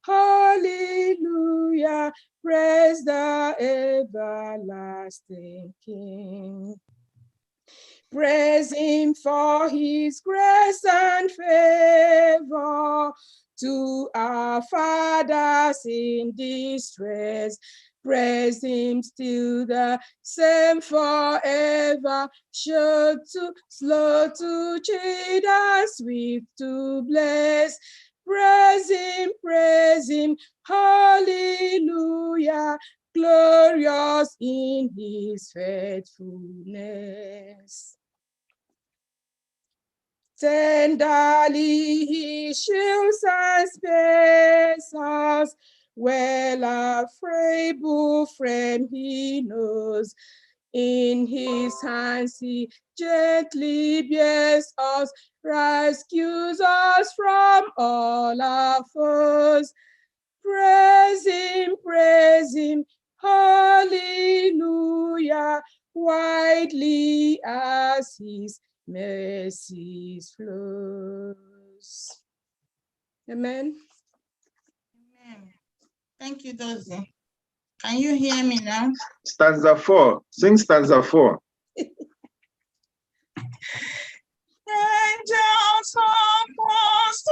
hallelujah, praise the everlasting King. Praise him for his grace and favor to our fathers in distress. Praise him still the same forever, slow to chide and swift to bless. Praise him, hallelujah, glorious in his faithfulness. Tenderly he shields and spares us, well a frail friend he knows. In his hands he gently bears us, rescues us from all our foes. Praise him, hallelujah, widely as his mercies flows. Amen. Amen. Thank you, Dozie. Can you hear me now? Stanza 4. Sing stanza 4. Angels composed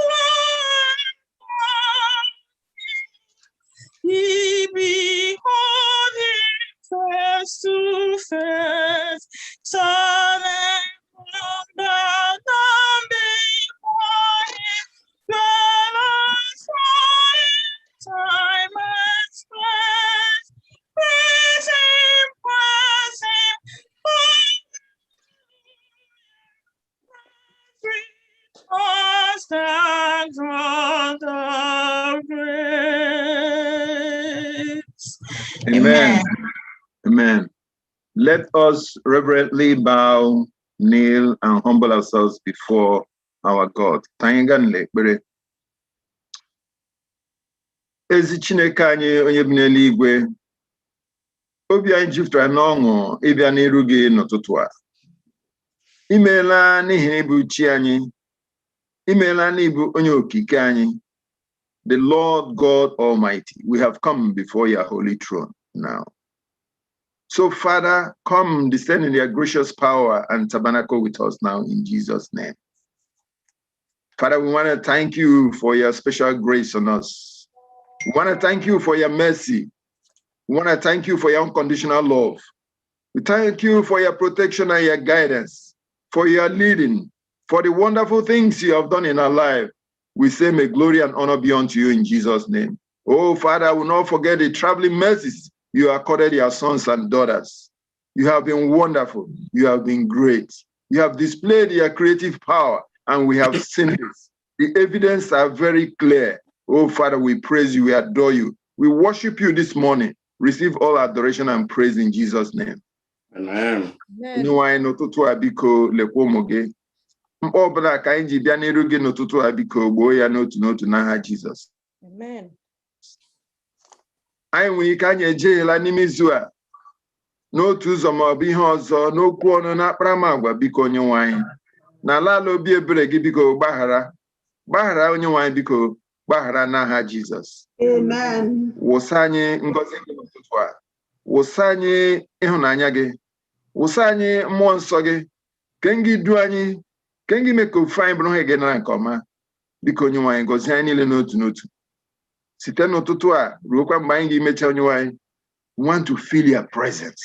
he behold him face to face, sun and moon bow down before him, dwellers for time and space. Praise him, stands on the grace. Amen. Amen. Let us reverently bow, kneel, and humble ourselves before our God. Ezi Chineke anyị onye bi n'eluigwe, obi anyị jupụtara n'ọṅụ ịbịa n'iru gị n'ụtụtụ a. Imeela n'ihi na ịbụ chi anyị, imeela n'ịbụ onye okike anyị, the Lord God Almighty. We have come before your holy throne now. So, Father, come, descend in your gracious power and tabernacle with us now in Jesus' name. Father, we want to thank you for your special grace on us. We want to thank you for your mercy. We want to thank you for your unconditional love. We thank you for your protection and your guidance, for your leading, for the wonderful things you have done in our life. We say, may glory and honor be unto you in Jesus' name. Oh, Father, I will not forget the traveling mercies you accorded your sons and daughters. You have been wonderful. You have been great. You have displayed your creative power, and we have seen this. The evidence are very clear. Oh, Father, we praise you. We adore you. We worship you this morning. Receive all adoration and praise in Jesus' name. Amen. Amen. Ọbụla ka anyị ji bịa n'iru gị n'ụtụtụ a, biko gboo ya n'otu n'otu n'aha Jizọs. Amen. Anyị nwere ike anyị ejeghela n'ime izu a n'otu ụzọ ma ọ bụ ihe ọzọ, n'okwu ọnụ, na akparamagwa, biko Onyenwe anyị. N'ala ala obi ebere gị, biko gbaghara Onyenwe anyị, biko gbaghara n'aha Jizọs. Amen. Wụsa anyị ngọzi gị n'ụtụtụ a, wụsa anyị ịhụnanya gị, wụsa anyị mmụọ nsọ gị, ka ngị du anyị, ka ngị mee ka ofufe anyị bụrụ ihe ga-enara nke ọma. Biko Onyenwe anyị, gọzie anyị niile n'otu n'otu. Site n'ụtụtụ a ruokwa mgbe anyị ga-emecha, Onyenwe anyị, we want to feel your presence.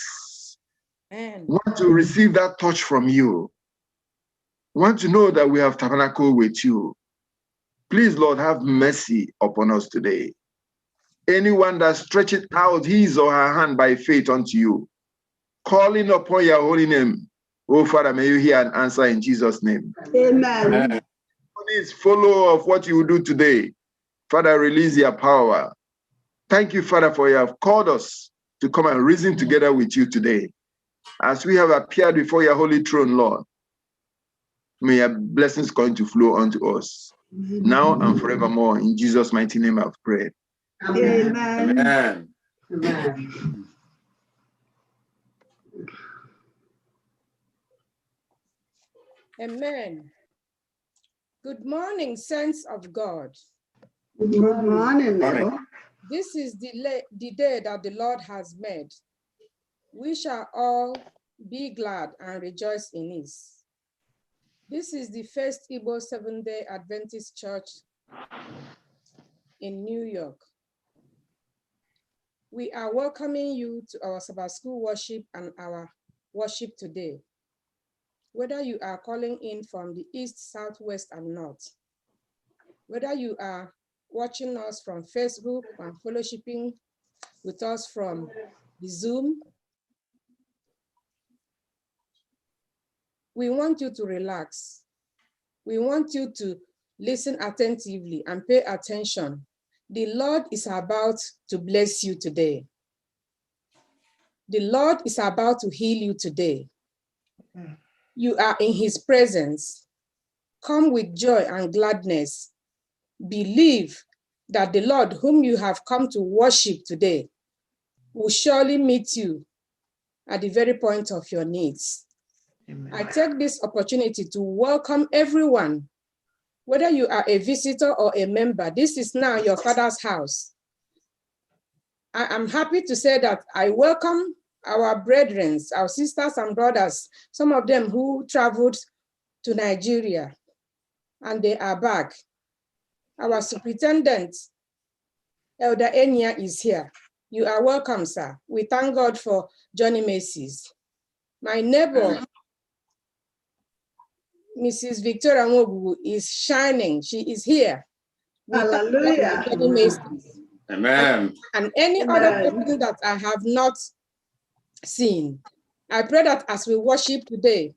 Amen. We want to receive that touch from you. We want to know that we have tabernacle with you. Please, Lord, have mercy upon us today. Anyone that stretches out his or her hand by faith unto you, calling upon your holy name, oh Father, may you hear and answer in Jesus' name. Amen. Please follow of what you will do today. Father, release your power. Thank you, Father, for you have called us to come and reason together with you today. As we have appeared before your holy throne, Lord, may your blessings continue to flow unto us now and forevermore. In Jesus' mighty name I've prayed. Amen. Amen. Amen. Amen. Good morning, saints of God. Good morning, neighbor. This is the day that the Lord has made. We shall all be glad and rejoice in it. This is the first Igbo Seventh-day Adventist Church in New York. We are welcoming you to our Sabbath school worship and our worship today. Whether you are calling in from the east, southwest, and north, whether you are watching us from Facebook and fellowshipping with us from the Zoom, we want you to relax. We want you to listen attentively and pay attention. The Lord is about to bless you today. The Lord is about to heal you today. You are in his presence. Come with joy and gladness. Believe that the Lord whom you have come to worship today will surely meet you at the very point of your needs. Amen. I take this opportunity to welcome everyone. Whether you are a visitor or a member, this is now your Father's house. I am happy to say that I welcome our brethren, our sisters and brothers, some of them who traveled to Nigeria, and they are back. Our superintendent, Elder Enya, is here. You are welcome, sir. We thank God for Johnny Macy's. My neighbor, Mrs. Victoria Mogu, is shining. She is here. We thank God for Hallelujah. Johnny Macy's. Amen. And any Amen. other person that I have not seen. I pray that as we worship today,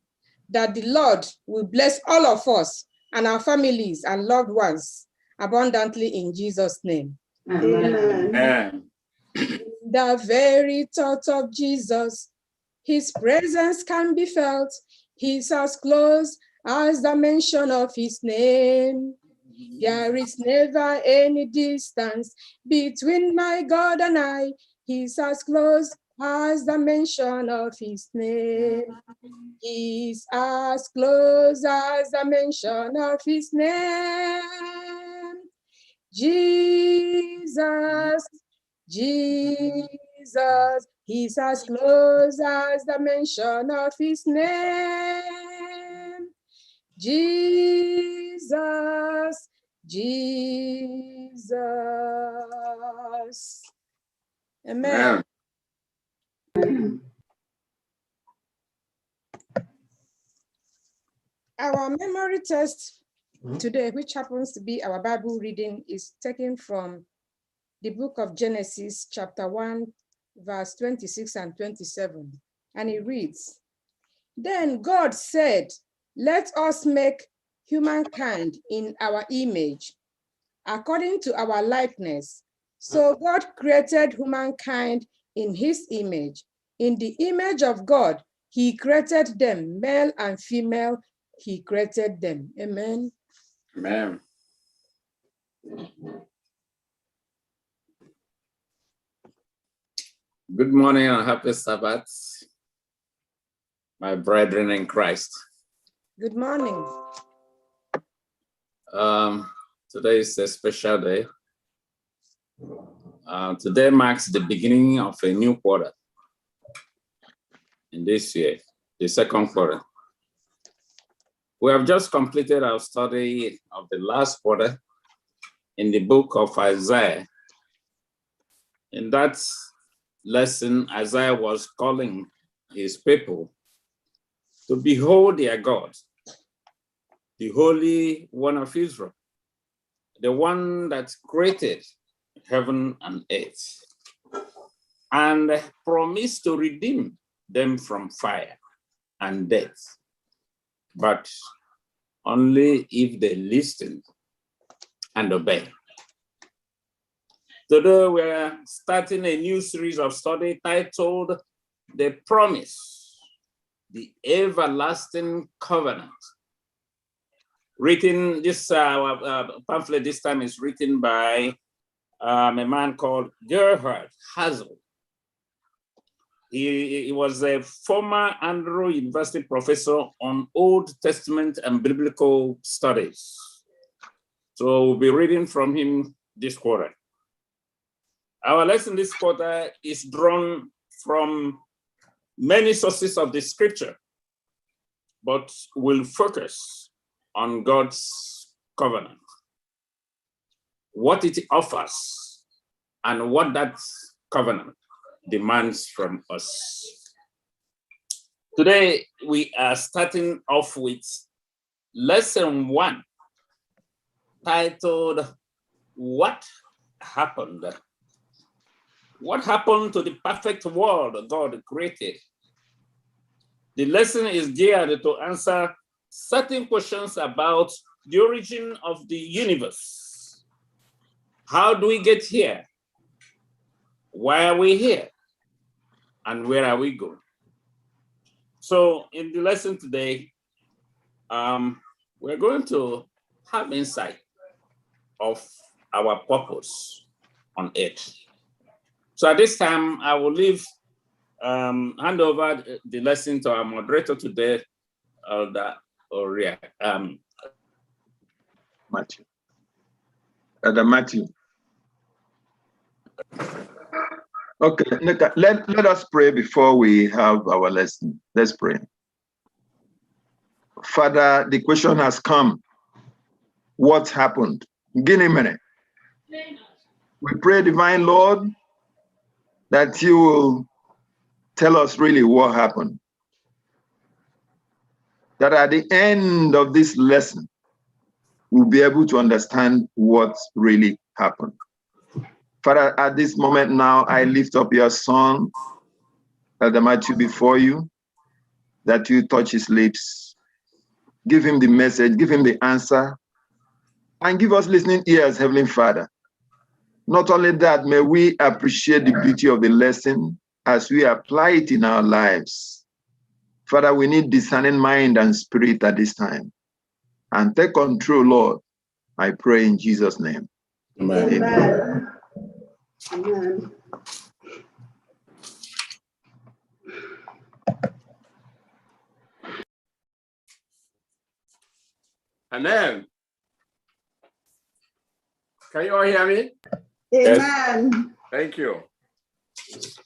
that the Lord will bless all of us and our families and loved ones abundantly in Jesus' name. Amen. Amen. The very thought of Jesus, his presence can be felt. He's as close as the mention of his name. There is never any distance between my God and I. He's as close as the mention of his name. He's as close as the mention of his name. Jesus, Jesus, he's as close as the mention of his name. Jesus, Jesus. Amen. Amen. Our memory test today, which happens to be our Bible reading, is taken from the book of Genesis, chapter 1, verse 26 and 27. And it reads, "Then God said, let us make humankind in our image, according to our likeness. So God created humankind in his image. In the image of God, he created them, male and female, he created them." Amen. Amen. Good morning and happy Sabbath, my brethren in Christ. Good morning. Today is a special day. Today marks the beginning of a new quarter in this year, the second quarter. We have just completed our study of the last quarter in the book of Isaiah. In that lesson, Isaiah was calling his people to behold their God, the Holy One of Israel, the one that created heaven and earth, and promised to redeem them from fire and death, but only if they listen and obey. Today, we're starting a new series of study titled The Promise, the Everlasting Covenant. Written, this pamphlet this time is written by a man called Gerhard Hazel. He was a former Andrew University professor on Old Testament and biblical studies. So we'll be reading from him this quarter. Our lesson this quarter is drawn from many sources of the scripture, but will focus on God's covenant, what it offers, and what that covenant demands from us. Today, we are starting off with lesson 1, titled, What Happened? What happened to the perfect world God created? The lesson is geared to answer certain questions about the origin of the universe. How do we get here? Why are we here? And where are we going? So in the lesson today, we're going to have insight of our purpose on earth. So at this time, I will hand over the lesson to our moderator today, Elder Oria. Matthew. Elder Matthew. Okay, let us pray before we have our lesson. Let's pray. Father, the question has come. What happened? Give me a minute. We pray, Divine Lord, that you will tell us really what happened. That at the end of this lesson, we'll be able to understand what really happened. Father, at this moment now, I lift up your son, Elder Matthew, before you, that you touch his lips. Give him the message, give him the answer, and give us listening ears, Heavenly Father. Not only that, may we appreciate the beauty of the lesson as we apply it in our lives. Father, we need discerning mind and spirit at this time. And take control, Lord. I pray in Jesus' name. Amen. Amen. Amen. Amen. Can you all hear me? Amen. Thank you.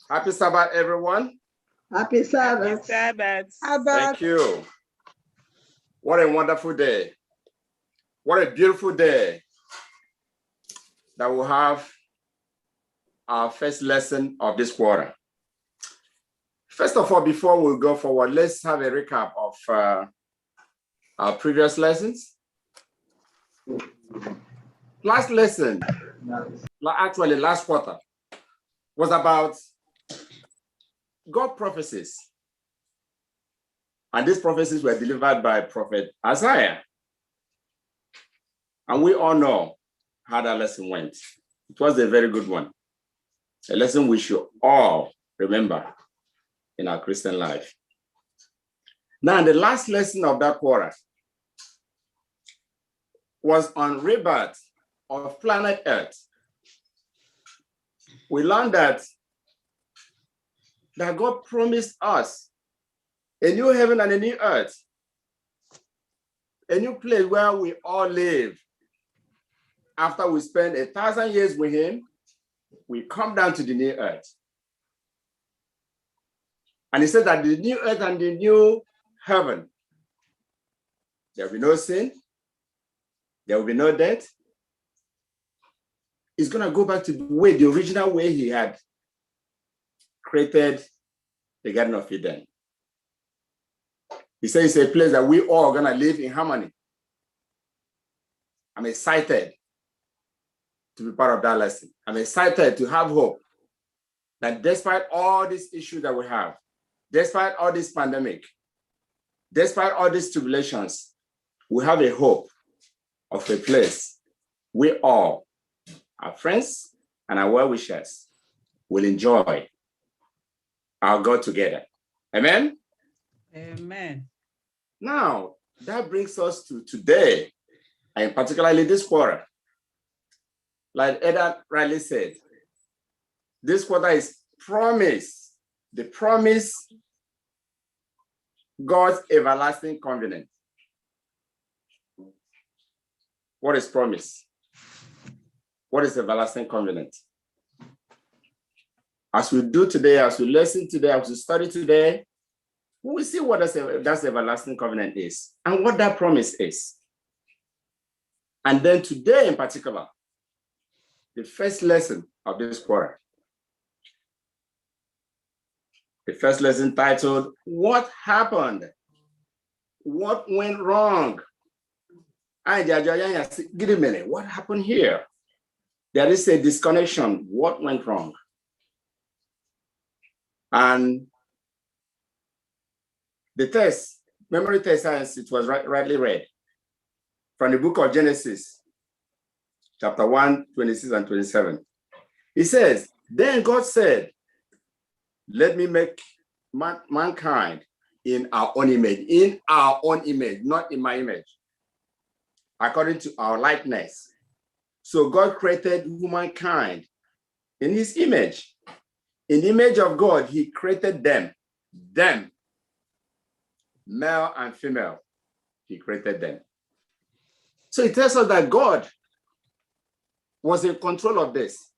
Happy Sabbath, everyone. Happy Sabbath. Thank you. What a wonderful day. What a beautiful day that we'll have our first lesson of this quarter. First of all, before we go forward, let's have a recap of our previous lessons. Last lesson, actually last quarter, was about God prophecies. And these prophecies were delivered by Prophet Isaiah. And we all know how that lesson went. It was a very good one. A lesson we should all remember in our Christian life. Now, the last lesson of that quarter was on rebirth of planet Earth. We learned that God promised us a new heaven and a new earth, a new place where we all live. After we spend 1,000 years with him, we come down to the new earth. And he said that the new earth and the new heaven, there will be no sin, there will be no death. It's going to go back to the original way he had created the Garden of Eden. He says it's a place that we all are going to live in harmony. I'm excited to be part of that lesson. I'm excited to have hope that despite all these issues that we have, despite all this pandemic, despite all these tribulations, we have a hope of a place we all, our friends and our well-wishers, will enjoy our God together. Amen? Amen. Now, that brings us to today, and particularly this quarter. Like Eda rightly said, this quarter is promise, the promise, God's everlasting covenant. What is promise? What is everlasting covenant? As we do today, as we listen today, as we study today, we will see what that everlasting covenant is and what that promise is. And then today in particular, the first lesson of this quarter. The first lesson titled, What Happened? What went wrong? Give me a minute. What happened here? There is a disconnection. What went wrong? And the test, memory test science, it was rightly read from the book of Genesis, chapter 1, 26 and 27. It says, then God said, let me make mankind in our own image, not in my image, according to our likeness. So God created humankind in his image. In the image of God, he created them, male and female, he created them. So it tells us that God was in control of this.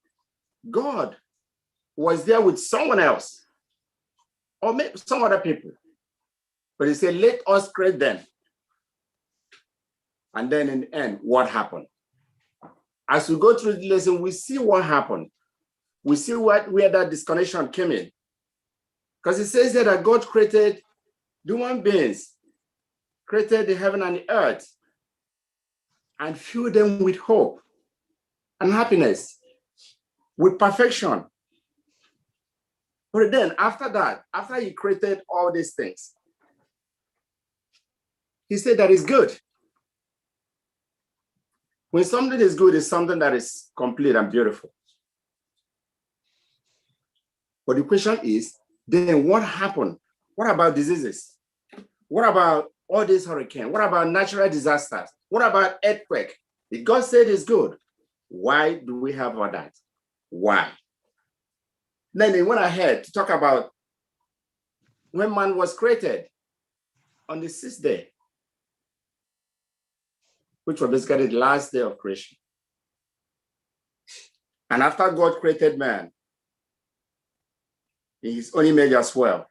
God was there with someone else, or maybe some other people. But he said, let us create them. And then in the end, what happened? As we go through the lesson, we see what happened. We see where that disconnection came in. Because it says there that God created human beings, created the heaven and the earth, and filled them with hope and happiness, with perfection. But then after that, after he created all these things, he said that is good. When something is good, it's something that is complete and beautiful. But the question is, then what happened? What about diseases? What about all these hurricanes? What about natural disasters? What about earthquake? If God said it's good, why do we have all that? Why? Then he went ahead to talk about when man was created on the sixth day, which was basically the last day of creation. And after God created man in his own image as well,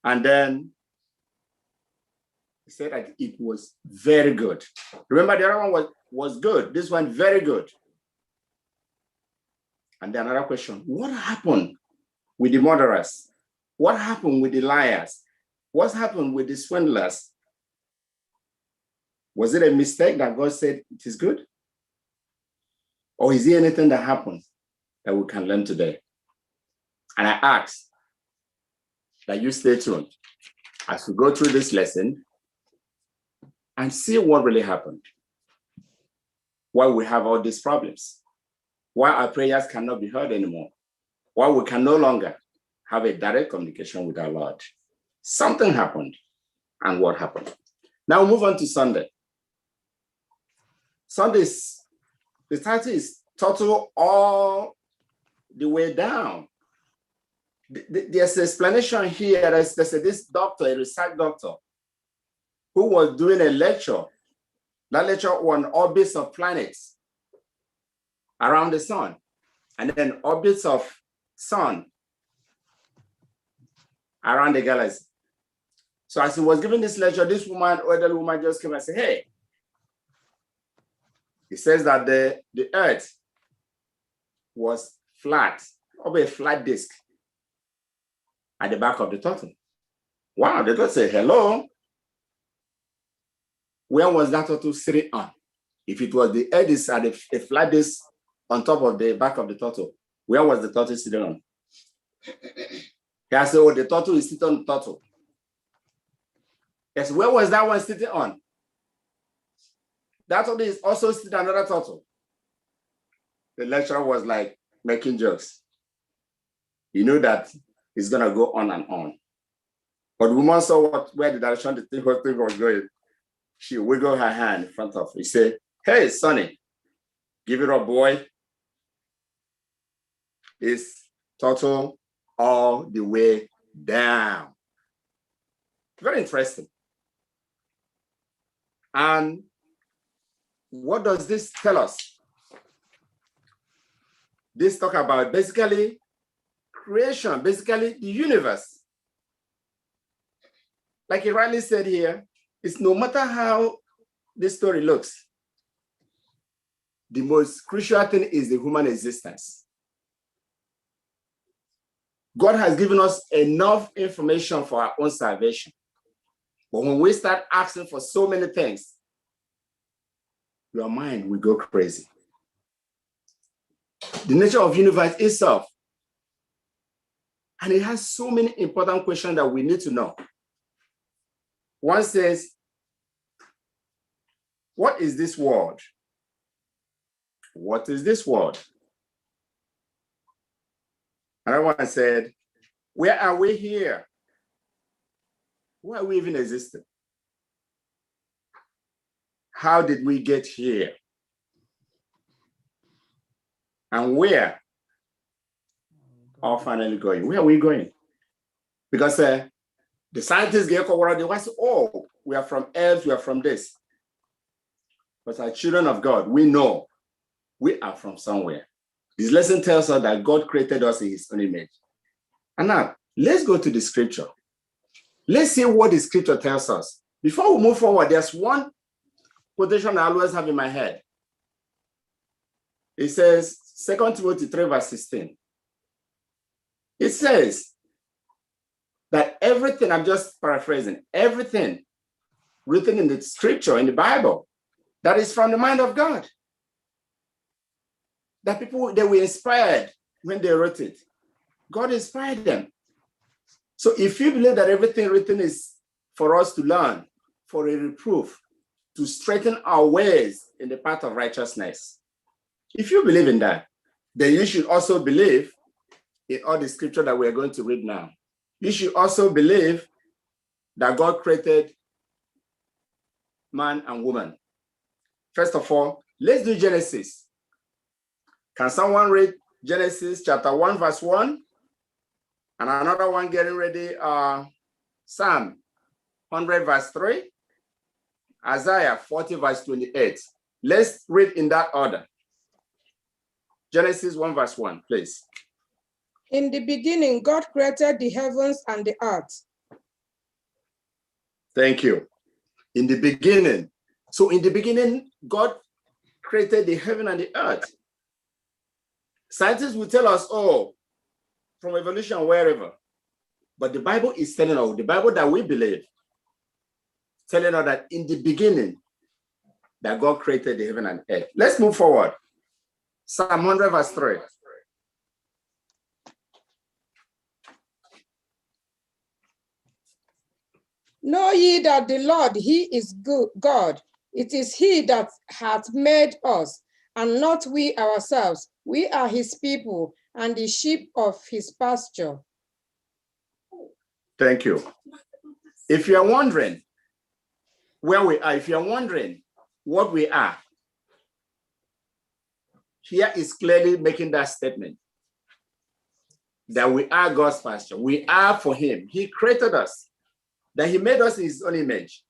and then he said that it was very good. Remember, the other one was good. This one, very good. And then another question, what happened with the murderers? What happened with the liars? What happened with the swindlers? Was it a mistake that God said it is good? Or is there anything that happened that we can learn today? And I ask that you stay tuned as we go through this lesson and see what really happened. Why we have all these problems. Why our prayers cannot be heard anymore. Why we can no longer have a direct communication with our Lord. Something happened, and what happened? Now move on to Sunday. Sunday's, the title is Total All the Way Down. There's an explanation here. There's this doctor, a research doctor, who was doing a lecture. That lecture on orbits of planets around the sun, and then orbits of sun around the galaxy. So as he was giving this lecture, this woman, elderly woman, just came and said, hey, he says that the earth was flat, over a flat disk at the back of the turtle. Wow, the turtle said, hello. Where was that turtle sitting on? If it was the earth is at a flat disk on top of the back of the turtle, where was the turtle sitting on? He said, oh, the turtle is sitting on the turtle. Yes, where was that one sitting on? That turtle is also sitting on another turtle. The lecturer was like making jokes. You know that it's gonna go on and on. But the woman saw where the direction the whole thing was going. She wiggled her hand in front of him. He said, hey, Sonny, give it up, boy. It's total all the way down. Very interesting. And What does this tell us? This talk about basically creation, basically the universe. Like he rightly said here, it's no matter how this story looks, the most crucial thing is the human existence. God has given us enough information for our own salvation. But when we start asking for so many things, your mind will go crazy. The nature of the universe itself, and it has so many important questions that we need to know. One says, what is this world? What is this world? Another one said, where are we here? Why are we even existing? How did we get here? And where are we finally going? Where are we going? Because the scientists get over, they want to say, oh, we are from Earth, we are from this. But as children of God, we know we are from somewhere. This lesson tells us that God created us in his own image. And now, let's go to the scripture. Let's see what the scripture tells us. Before we move forward, there's one quotation I always have in my head. It says, 2 Timothy 3, verse 16. It says that everything, I'm just paraphrasing, everything written in the scripture, in the Bible, that is from the mind of God. That people, they were inspired when they wrote it. God inspired them. So if you believe that everything written is for us to learn, for a reproof, to straighten our ways in the path of righteousness, if you believe in that, then you should also believe in all the scripture that we're going to read now. You should also believe that God created man and woman. First of all, let's do Genesis. Can someone read Genesis chapter 1, verse 1? And another one getting ready, Psalm 100, verse 3. Isaiah 40, verse 28. Let's read in that order. Genesis 1, verse 1, please. In the beginning, God created the heavens and the earth. Thank you. In the beginning. So in the beginning, God created the heaven and the earth. Scientists will tell us, oh, from evolution, wherever. But the Bible is telling us, the Bible that we believe, telling us that in the beginning, that God created the heaven and earth. Let's move forward. Psalm 100, verse 3. Know ye that the Lord, he is good God. It is he that hath made us, and not we ourselves. We are his people, and the sheep of his pasture. Thank you. If you're wondering where we are, if you're wondering what we are, here is clearly making that statement that we are God's pasture. We are for him. He created us, that he made us in his own image.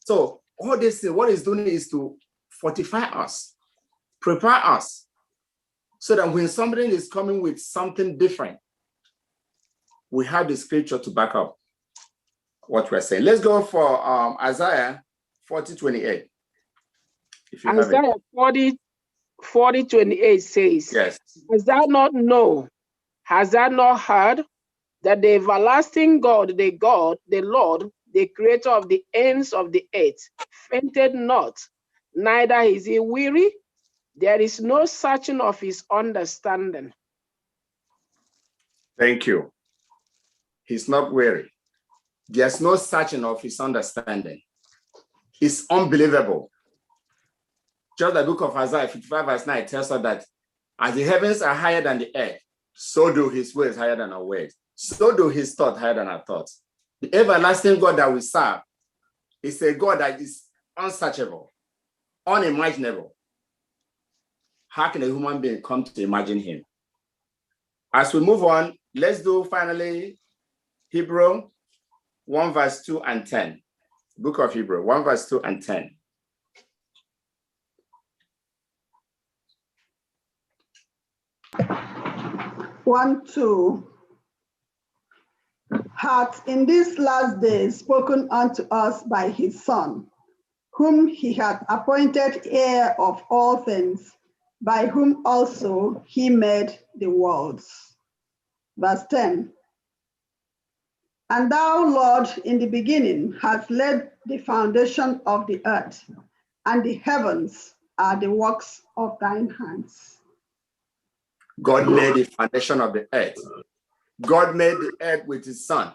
So all this, what he's doing is to fortify us, prepare us, so that when somebody is coming with something different, we have the scripture to back up what we're saying. Let's go for Isaiah 40:28. If you have it. Isaiah 40:28 says, Yes. Has thou not known, has thou not heard, that the everlasting God, the Lord, the creator of the ends of the earth, fainted not, neither is he weary. There is no searching of his understanding. Thank you. He's not weary. There's no searching of his understanding. It's unbelievable. Just the book of Isaiah 55, verse 9 tells us that as the heavens are higher than the earth, so do his ways higher than our ways. So do his thoughts higher than our thoughts. The everlasting God that we serve is a God that is unsearchable, unimaginable. How can a human being come to imagine him? As we move on, let's do finally Hebrew 1, verse 2 and 10. Book of Hebrew 1, verse 2 and 10. 1:2 hath in these last days spoken unto us by his Son, whom he hath appointed heir of all things, by whom also he made the worlds. Verse 10. And thou, Lord, in the beginning hast laid the foundation of the earth, and the heavens are the works of thine hands. God laid the foundation of the earth. God made the earth with his Son.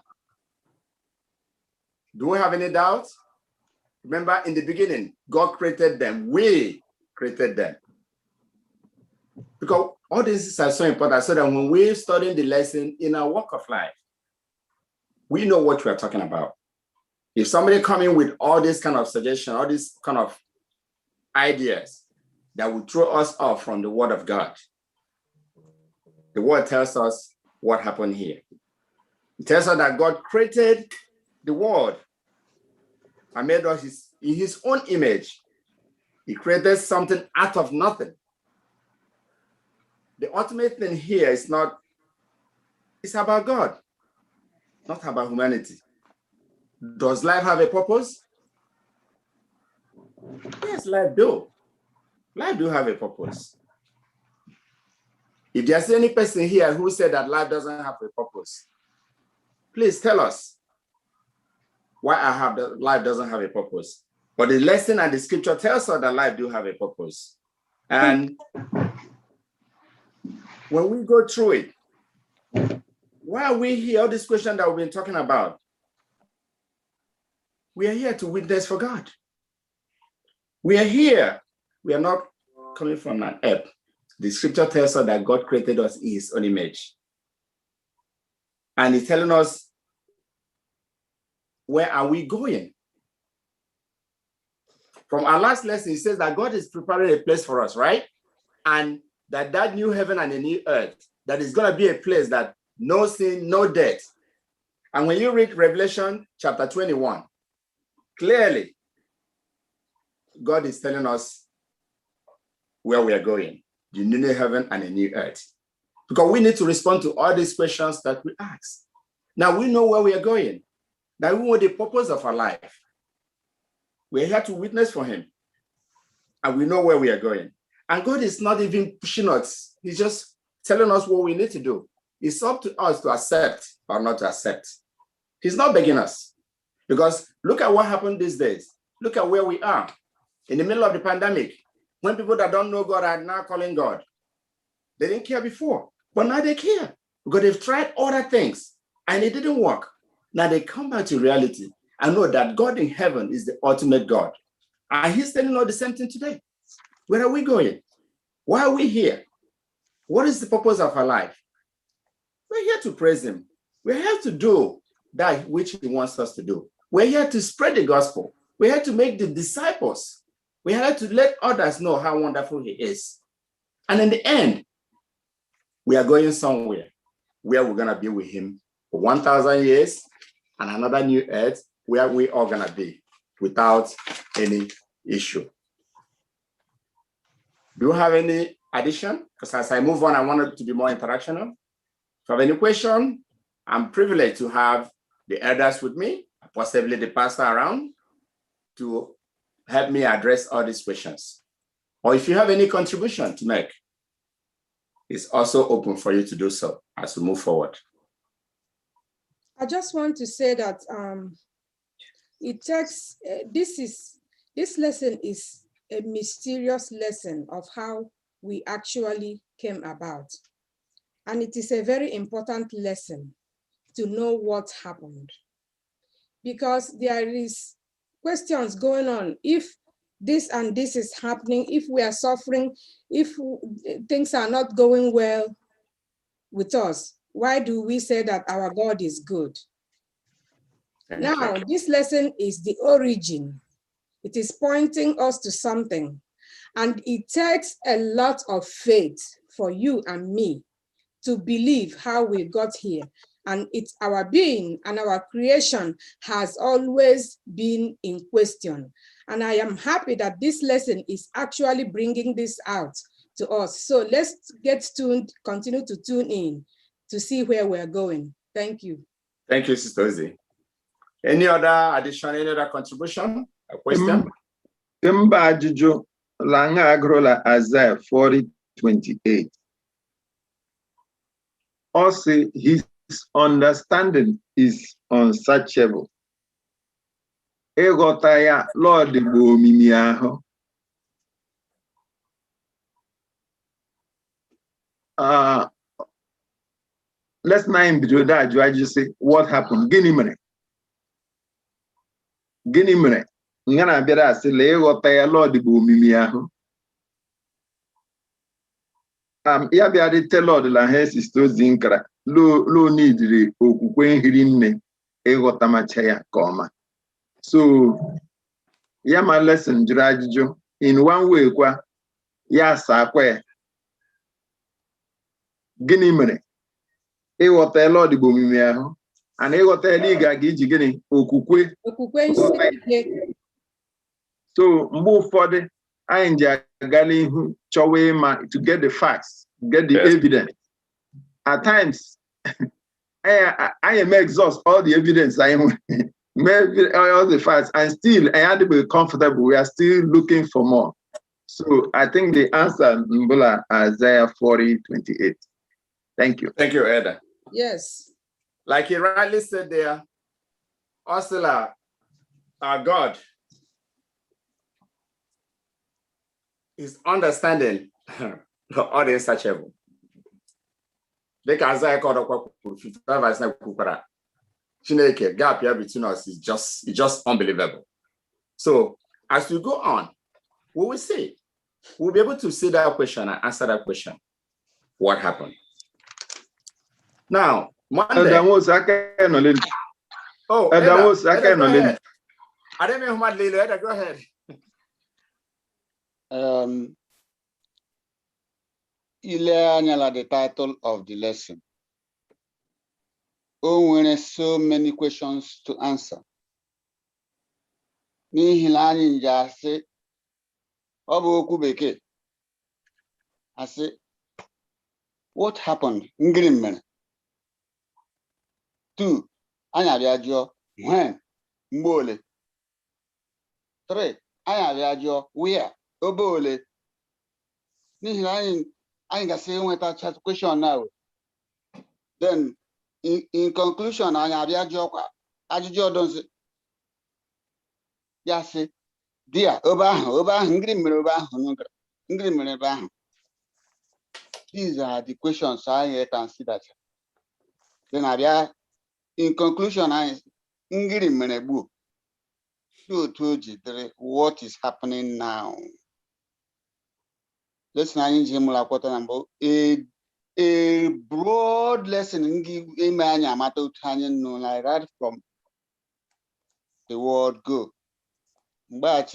Do we have any doubt? Remember, in the beginning, God created them. We created them. Because all these are so important, so that when we're studying the lesson in our walk of life, we know what we are talking about. If somebody come in with all this kind of suggestion, all these kind of ideas that will throw us off from the word of God, the word tells us what happened here. It tells us that God created the world and made us in his own image. He created something out of nothing. The ultimate thing here is not, it's about God, not about humanity. Does life have a purpose? Yes, life do. Life do have a purpose. If there's any person here who said that life doesn't have a purpose, please tell us why life doesn't have a purpose. But the lesson and the scripture tells us that life do have a purpose. And when we go through it, why are we here? All this question that we've been talking about, we are here to witness for God. We are here. We are not coming from an app. The scripture tells us that God created us in his own image. And he's telling us, where are we going? From our last lesson, it says that God is preparing a place for us, right? And that new heaven and a new earth, that is going to be a place that no sin, no death. And when you read Revelation chapter 21, clearly, God is telling us where we are going, the new heaven and a new earth. Because we need to respond to all these questions that we ask. Now we know where we are going. Now we know the purpose of our life. We're here to witness for him. And we know where we are going. And God is not even pushing us. He's just telling us what we need to do. It's up to us to accept or not to accept. He's not begging us. Because look at what happened these days. Look at where we are. In the middle of the pandemic, when people that don't know God are now calling God. They didn't care before, but now they care. Because they've tried other things and it didn't work. Now they come back to reality and know that God in heaven is the ultimate God. And he's telling us the same thing today. Where are we going? Why are we here? What is the purpose of our life? We're here to praise him. We're here to do that which he wants us to do. We're here to spread the gospel. We're here to make the disciples. We're here to let others know how wonderful he is. And in the end, we are going somewhere where we're going to be with him for 1,000 years and another new earth where we are going to be without any issue. Do you have any addition? Because as I move on, I want it to be more interactional. If you have any question, I'm privileged to have the elders with me, possibly the pastor around, to help me address all these questions. Or if you have any contribution to make, it's also open for you to do so as we move forward. I just want to say that it takes, this lesson is a mysterious lesson of how we actually came about. And it is a very important lesson to know what happened. Because there is questions going on. If this and this is happening, if we are suffering, if things are not going well with us, why do we say that our God is good? Now, this lesson is the origin. It is pointing us to something. And it takes a lot of faith for you and me to believe how we got here. And it's our being and our creation has always been in question. And I am happy that this lesson is actually bringing this out to us. So let's get tuned, continue to tune in to see where we're going. Thank you. Thank you, Sister Ozzy. Any other addition, any other contribution, a question? Mba ajụjụ langa agrola Isaiah 40:28. Also, his understanding is unsearchable. Ịghọta ya, Lord bụ omimi ahụ. Let's now do that. I just say, what happened? Gịnị mere? Gịnị mere? Ngana bịara asị lee ịghọta ya, Lord bụ omimi ahụ. Ya bịa dị te Lord la ha Sister Ozzy nkara lo nidiri okwukwe nhiri nne ịghọta macha ya ka ọma. So ya ma lesson jụrụ ajụjụ in one way kwa ya sakwa ya. Gịnị mere? Ịghọta ya Lord bụ omimi ahụ. And ịghọta ya ị ga iji gịnị? Okwukwe. Okwukwe nsị. So mgbe ụfọdụ anyị ji aga n'ihu chọwa ịma to get the facts, get the evidence. At times, I may exhaust all the evidence I am, all the facts, and still I had to be comfortable. We are still looking for more. So I think the answer, Mbula, Isaiah 40:28. Thank you. Thank you, Eda. Yes. Like he rightly said there, Osila, our God, is understanding all the unsearchable. Like Isaiah called 55 verse 9, Chineke gap here between us is just unbelievable. So as we go on, we will see. We'll be able to see that question and answer that question. What happened? Now, Monday. I don't know who Lilo. Go ahead. The title of the lesson. Oh, when so many questions to answer. Ni hilani njase. Obu okubeke. I say, what happened? Ngrimmen. 2. Anya viaggio when? Mbole. 3. Anya viaggio where? Obole. Ni hilani I can say when that question now. Then in conclusion, I have your joke. As you don't say, yes, dear, these are the questions I can see that. Then I in conclusion, I what is happening now? Let's now a broad lesson like that from the word go. But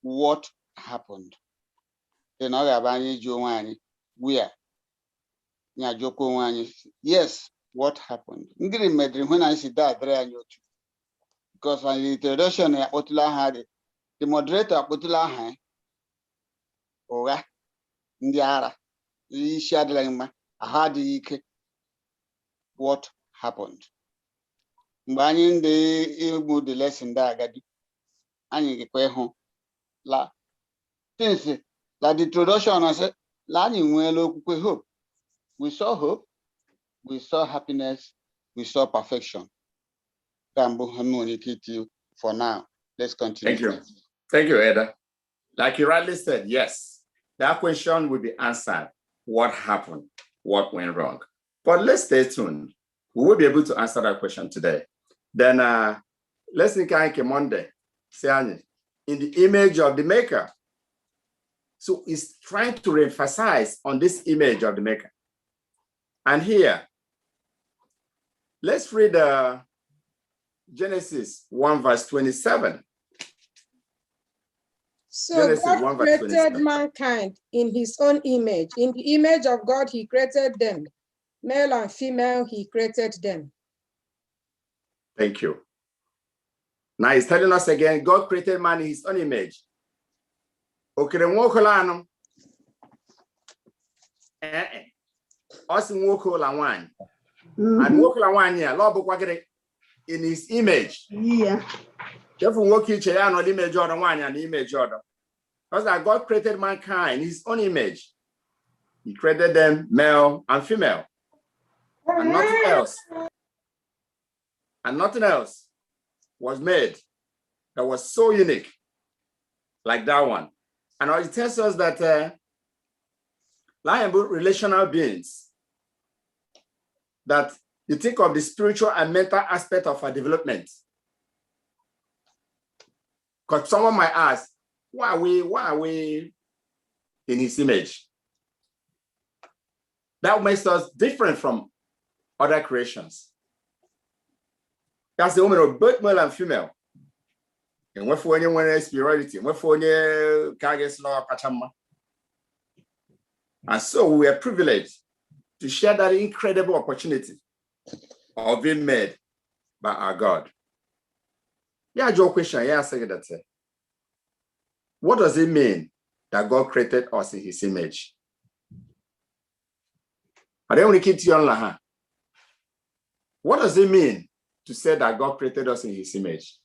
what happened? Then where? Yes, what happened? When I see that, because on the introduction, the moderator, what happened? The lesson that since the introduction, I said, hope. We saw hope, we saw happiness, we saw perfection. For now, let's continue. Thank you. Thank you, Eda. Like you rightly said, yes, that question will be answered. What happened? What went wrong? But let's stay tuned. We will be able to answer that question today. Then let's think Monday, in the image of the maker. So it's trying to emphasize on this image of the maker. And here, let's read Genesis 1 verse 27. So Genesis God 1 verse created 27. mankind in his own image. In the image of God, he created them. Male and female, he created them. Thank you. Now he's telling us again, God created man in his own image. Okere nwokola Osi nwokola nwanyị. And nwokola nwanyị a Lord bụkwa in his image. Yeah. Therefore, nwoke iche ya no image ọdọ nwanyị and image ọdọ. Because that God created mankind in his own image. He created them male and female. And nothing else. And nothing else was made that was so unique like that one. And it tells us that relational beings, that you think of the spiritual and mental aspect of our development. Because someone might ask, why are we in his image? That makes us different from other creations. That's the woman of both male and female. And what for anyone spirituality, what for any carges law pachama. And so we are privileged to share that incredible opportunity of being made by our God. Yeah, Joe question. Yeah, say that. What does it mean that God created us in his image? I don't want to keep you on. What does it mean to say that God created us in his image?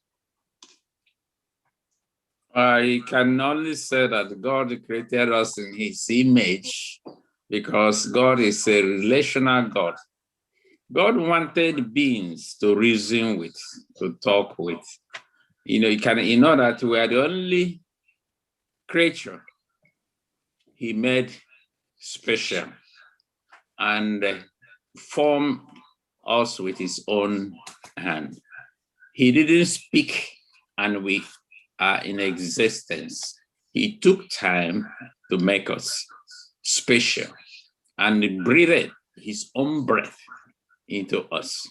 I can only say that God created us in his image because God is a relational God. God wanted beings to reason with, to talk with. You know that we are the only creature he made special and formed us with his own hand. He didn't speak and we are in existence. He took time to make us special and breathed his own breath into us.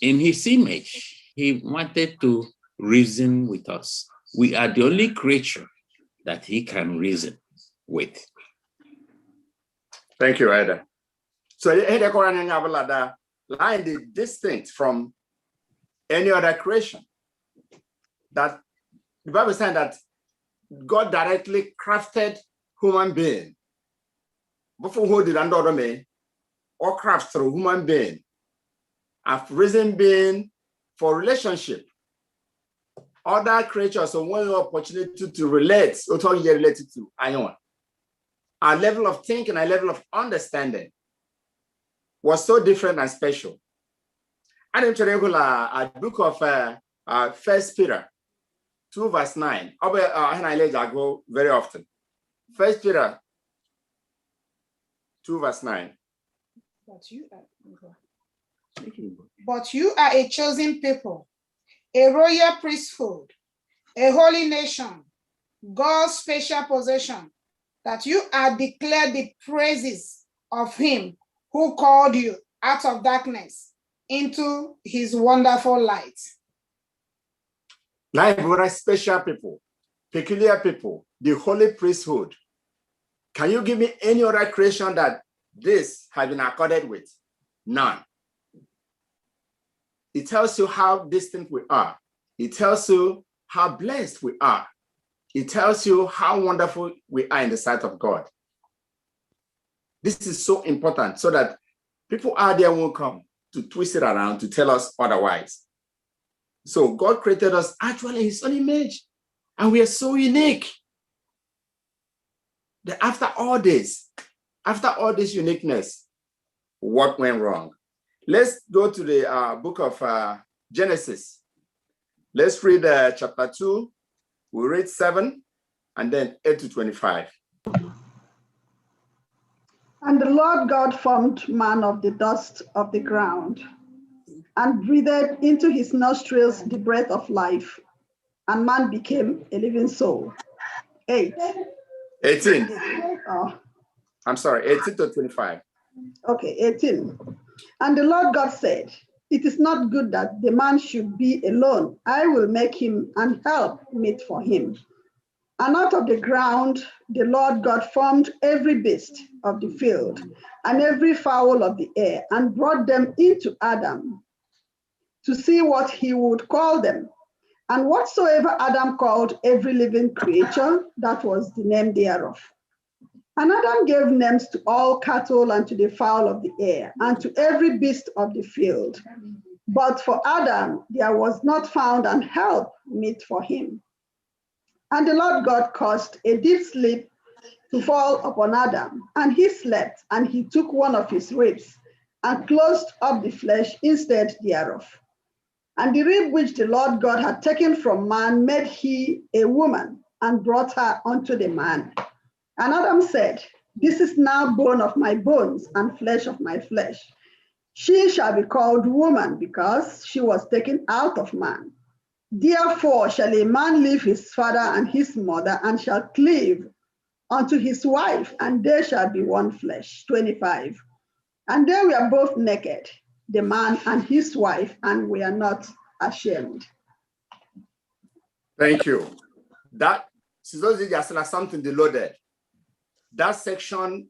In his image, he wanted to reason with us. We are the only creature that he can reason with. Thank you, Ada. So the line is distinct from any other creation. That the Bible says that God directly crafted human being. Before who did another man, or craft through human being, have risen being for relationship. Other creatures have one opportunity to relate, or to related to anyone. Our level of thinking, our level of understanding was so different and special. And in a book of 1 Peter 2 verse 9. I go very often. 1 Peter 2 verse 9. But you are a chosen people, a royal priesthood, a holy nation, God's special possession, that you are declared the praises of him who called you out of darkness into his wonderful light. Like very special people, peculiar people, the holy priesthood. Can you give me any other creation that this has been accorded with? None. It tells you how distinct we are. It tells you how blessed we are. It tells you how wonderful we are in the sight of God. This is so important so that people out there won't come to twist it around to tell us otherwise. So God created us actually in his own image, and we are so unique. That after all this uniqueness, what went wrong? Let's go to the book of Genesis. Let's read chapter 2. We'll read 7 and then 8 to 25. And the Lord God formed man of the dust of the ground and breathed into his nostrils the breath of life, and man became a living soul. 18. Oh. I'm sorry, 18 to 25. Okay, 18. And the Lord God said, it is not good that the man should be alone. I will make him an help meet for him. And out of the ground, the Lord God formed every beast of the field and every fowl of the air and brought them into Adam to see what he would call them. And whatsoever Adam called every living creature, that was the name thereof. And Adam gave names to all cattle and to the fowl of the air and to every beast of the field. But for Adam, there was not found an help meet for him. And the Lord God caused a deep sleep to fall upon Adam, and he slept, and he took one of his ribs and closed up the flesh instead thereof. And the rib which the Lord God had taken from man made he a woman and brought her unto the man. And Adam said, this is now bone of my bones and flesh of my flesh. She shall be called woman because she was taken out of man. Therefore shall a man leave his father and his mother and shall cleave unto his wife, and they shall be one flesh. 25. And they were both naked, the man and his wife, and we are not ashamed. Thank you. That is something loaded. That section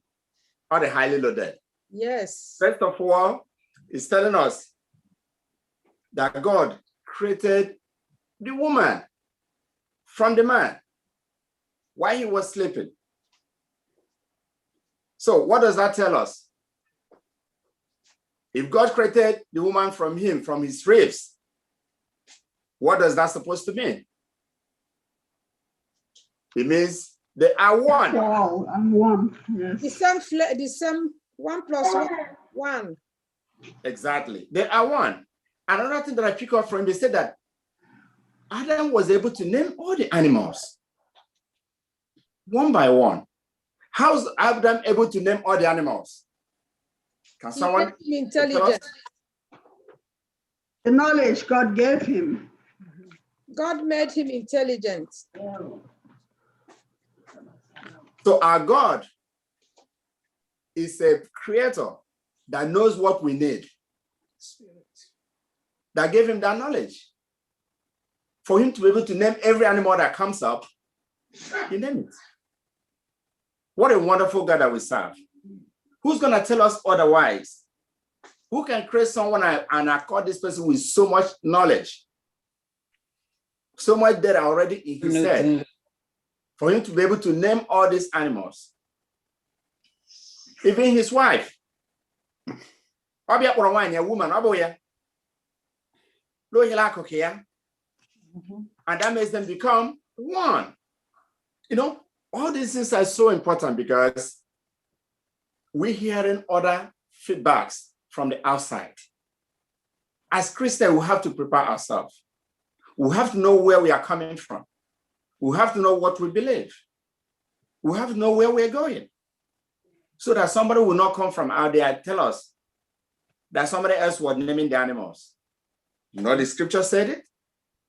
are the highly loaded. Yes. First of all, it's telling us that God created the woman from the man while he was sleeping. So what does that tell us? If God created the woman from him, from his ribs, what does that supposed to mean? It means they are one. Wow, I'm one. Yes. The same 1 plus 1, 1. Exactly. They are one. Another thing that I pick up from, they said that Adam was able to name all the animals one by one. How's Adam able to name all the animals? Can someone? Intelligent. The knowledge God gave him. God made him intelligent. So our God is a creator that knows what we need. That gave him that knowledge. For him to be able to name every animal that comes up, he named it. What a wonderful God that we serve. Who's going to tell us otherwise? Who can create someone and accord this person with so much knowledge? So much data already in his head. For him to be able to name all these animals. Even his wife. Woman, and that makes them become one. You know, all these things are so important because we're hearing other feedbacks from the outside. As Christians, we have to prepare ourselves. We have to know where we are coming from. We have to know what we believe. We have to know where we're going. So that somebody will not come from out there and tell us that somebody else was naming the animals. You know, the scripture said it.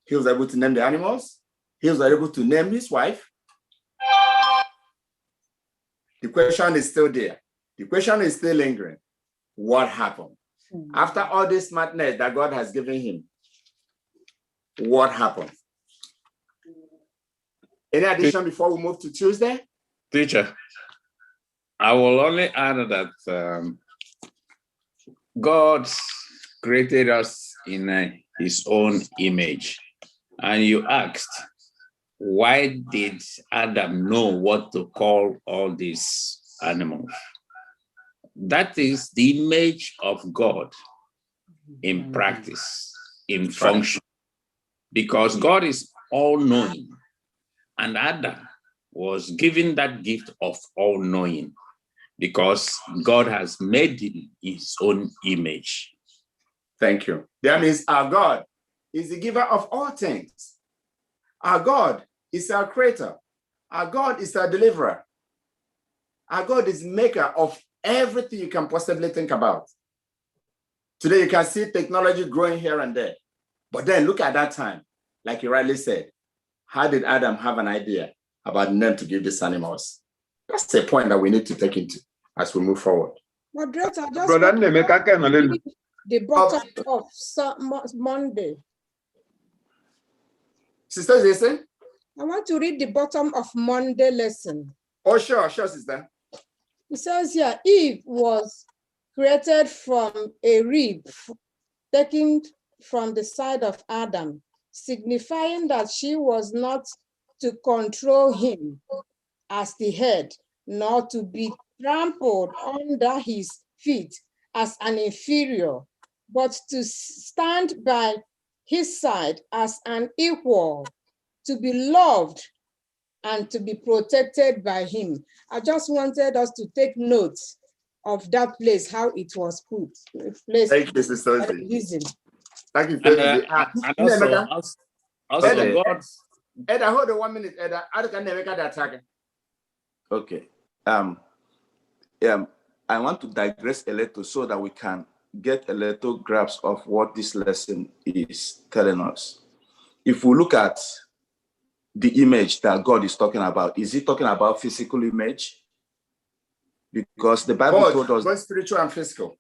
He was able to name the animals. He was able to name his wife. The question is still there. The question is still lingering. What happened? After all this madness that God has given him, what happened? Any addition before we move to Tuesday? Teacher, I will only add that God created us in his own image. And you asked, why did Adam know what to call all these animals? That is the image of God in practice, in function, because God is all-knowing, and Adam was given that gift of all-knowing because God has made him his own image. Thank you. That means our God is the giver of all things. Our God is our creator. Our God is our deliverer. Our God is maker of everything you can possibly think about. Today, you can see technology growing here and there. But then look at that time, like you rightly said, how did Adam have an idea about the name to give these animals? That's the point that we need to take into as we move forward. Moderator, just Brother, the bottom of Monday. Sister Jason? I want to read the bottom of Monday lesson. Oh, sure, sister. It says here, Eve was created from a rib taken from the side of Adam. signifying that she was not to control him as the head, nor to be trampled under his feet as an inferior, but to stand by his side as an equal, to be loved and to be protected by him. I just wanted us to take note of that place, how it was put. Thank you, Sister Ozzy. Thank you, And also Eda, God. Eda, hold on 1 minute, Eda. I can never get that target. Okay. I want to digress a little so that we can get a little grasp of what this lesson is telling us. If we look at the image that God is talking about, is he talking about physical image? Because the Bible told us both spiritual and physical.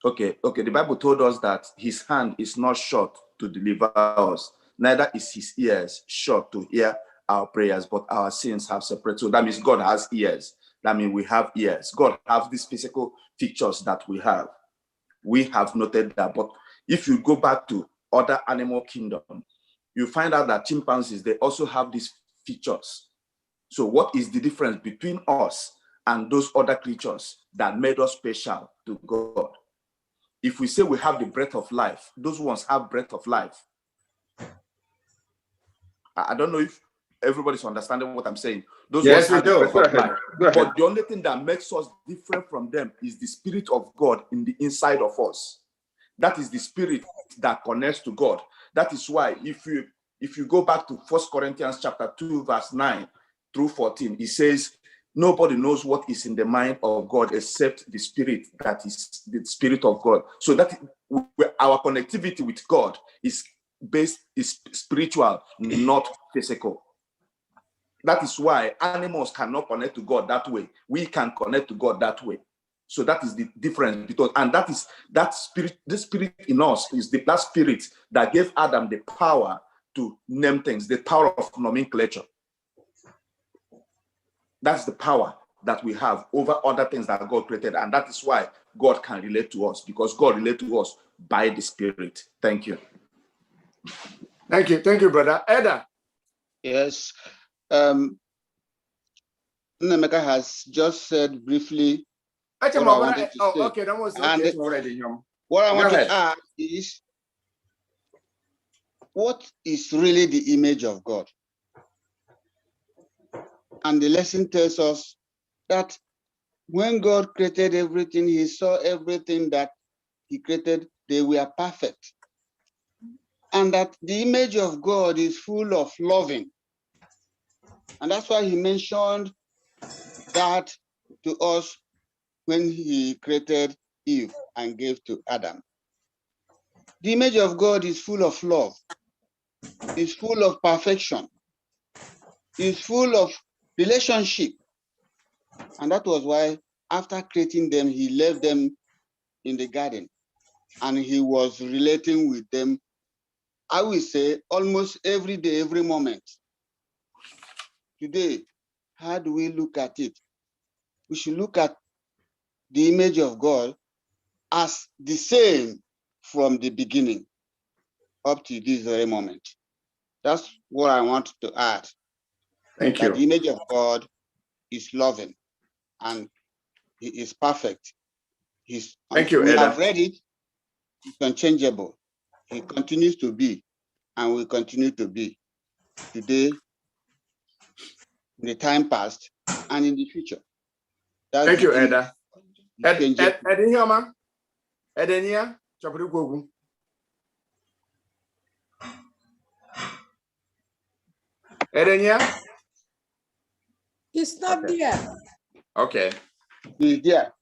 Okay. The Bible told us that his hand is not short to deliver us, neither is his ears short to hear our prayers, but our sins have separated. So that means God has ears. That means we have ears. God has these physical features that we have. We have noted that. But if you go back to other animal kingdom, you find out that chimpanzees, they also have these features. So what is the difference between us and those other creatures that made us special to God? If we say we have the breath of life, those ones have breath of life. I don't know if everybody's understanding what I'm saying. Those Yes, ones we do. have the breath of Go ahead. life. Go ahead. But the only thing that makes us different from them is the Spirit of God in the inside of us. That is the Spirit that connects to God. That is why if you go back to 1 Corinthians chapter 2, verse 9 through 14, it says, nobody knows what is in the mind of God except the Spirit, that is the Spirit of God. So that our connectivity with God is spiritual, not physical. That is why animals cannot connect to God that way. We can connect to God that way. So that is the difference. And that is that spirit, the spirit in us is that spirit that gave Adam the power to name things, the power of nomenclature. That's the power that we have over other things that God created. And that is why God can relate to us, because God relates to us by the Spirit. Thank you. Thank you, brother. Eda. Yes. Nnameka has just said briefly what I wanted to say. Okay, that was And okay. Already, what I want Go to ahead. add is, what is really the image of God? And the lesson tells us that when God created everything, he saw everything that he created, they were perfect. And that the image of God is full of loving. And that's why he mentioned that to us when he created Eve and gave to Adam. The image of God is full of love, is full of perfection, is full of relationship. And that was why after creating them, he left them in the garden and he was relating with them, I will say, almost every day, every moment. Today, how do we look at it? We should look at the image of God as the same from the beginning up to this very moment. That's what I want to add. Thank That the you. image of God is loving and he is perfect. Thank you, we Eda. have read it, it's unchangeable. He continues to be and will continue to be today, in the time past, and in the future. That's Thank the you, image. Eda. Edenia, Edenia, Chapurugogu. Edenia? It's not Okay. there. Okay. He's there.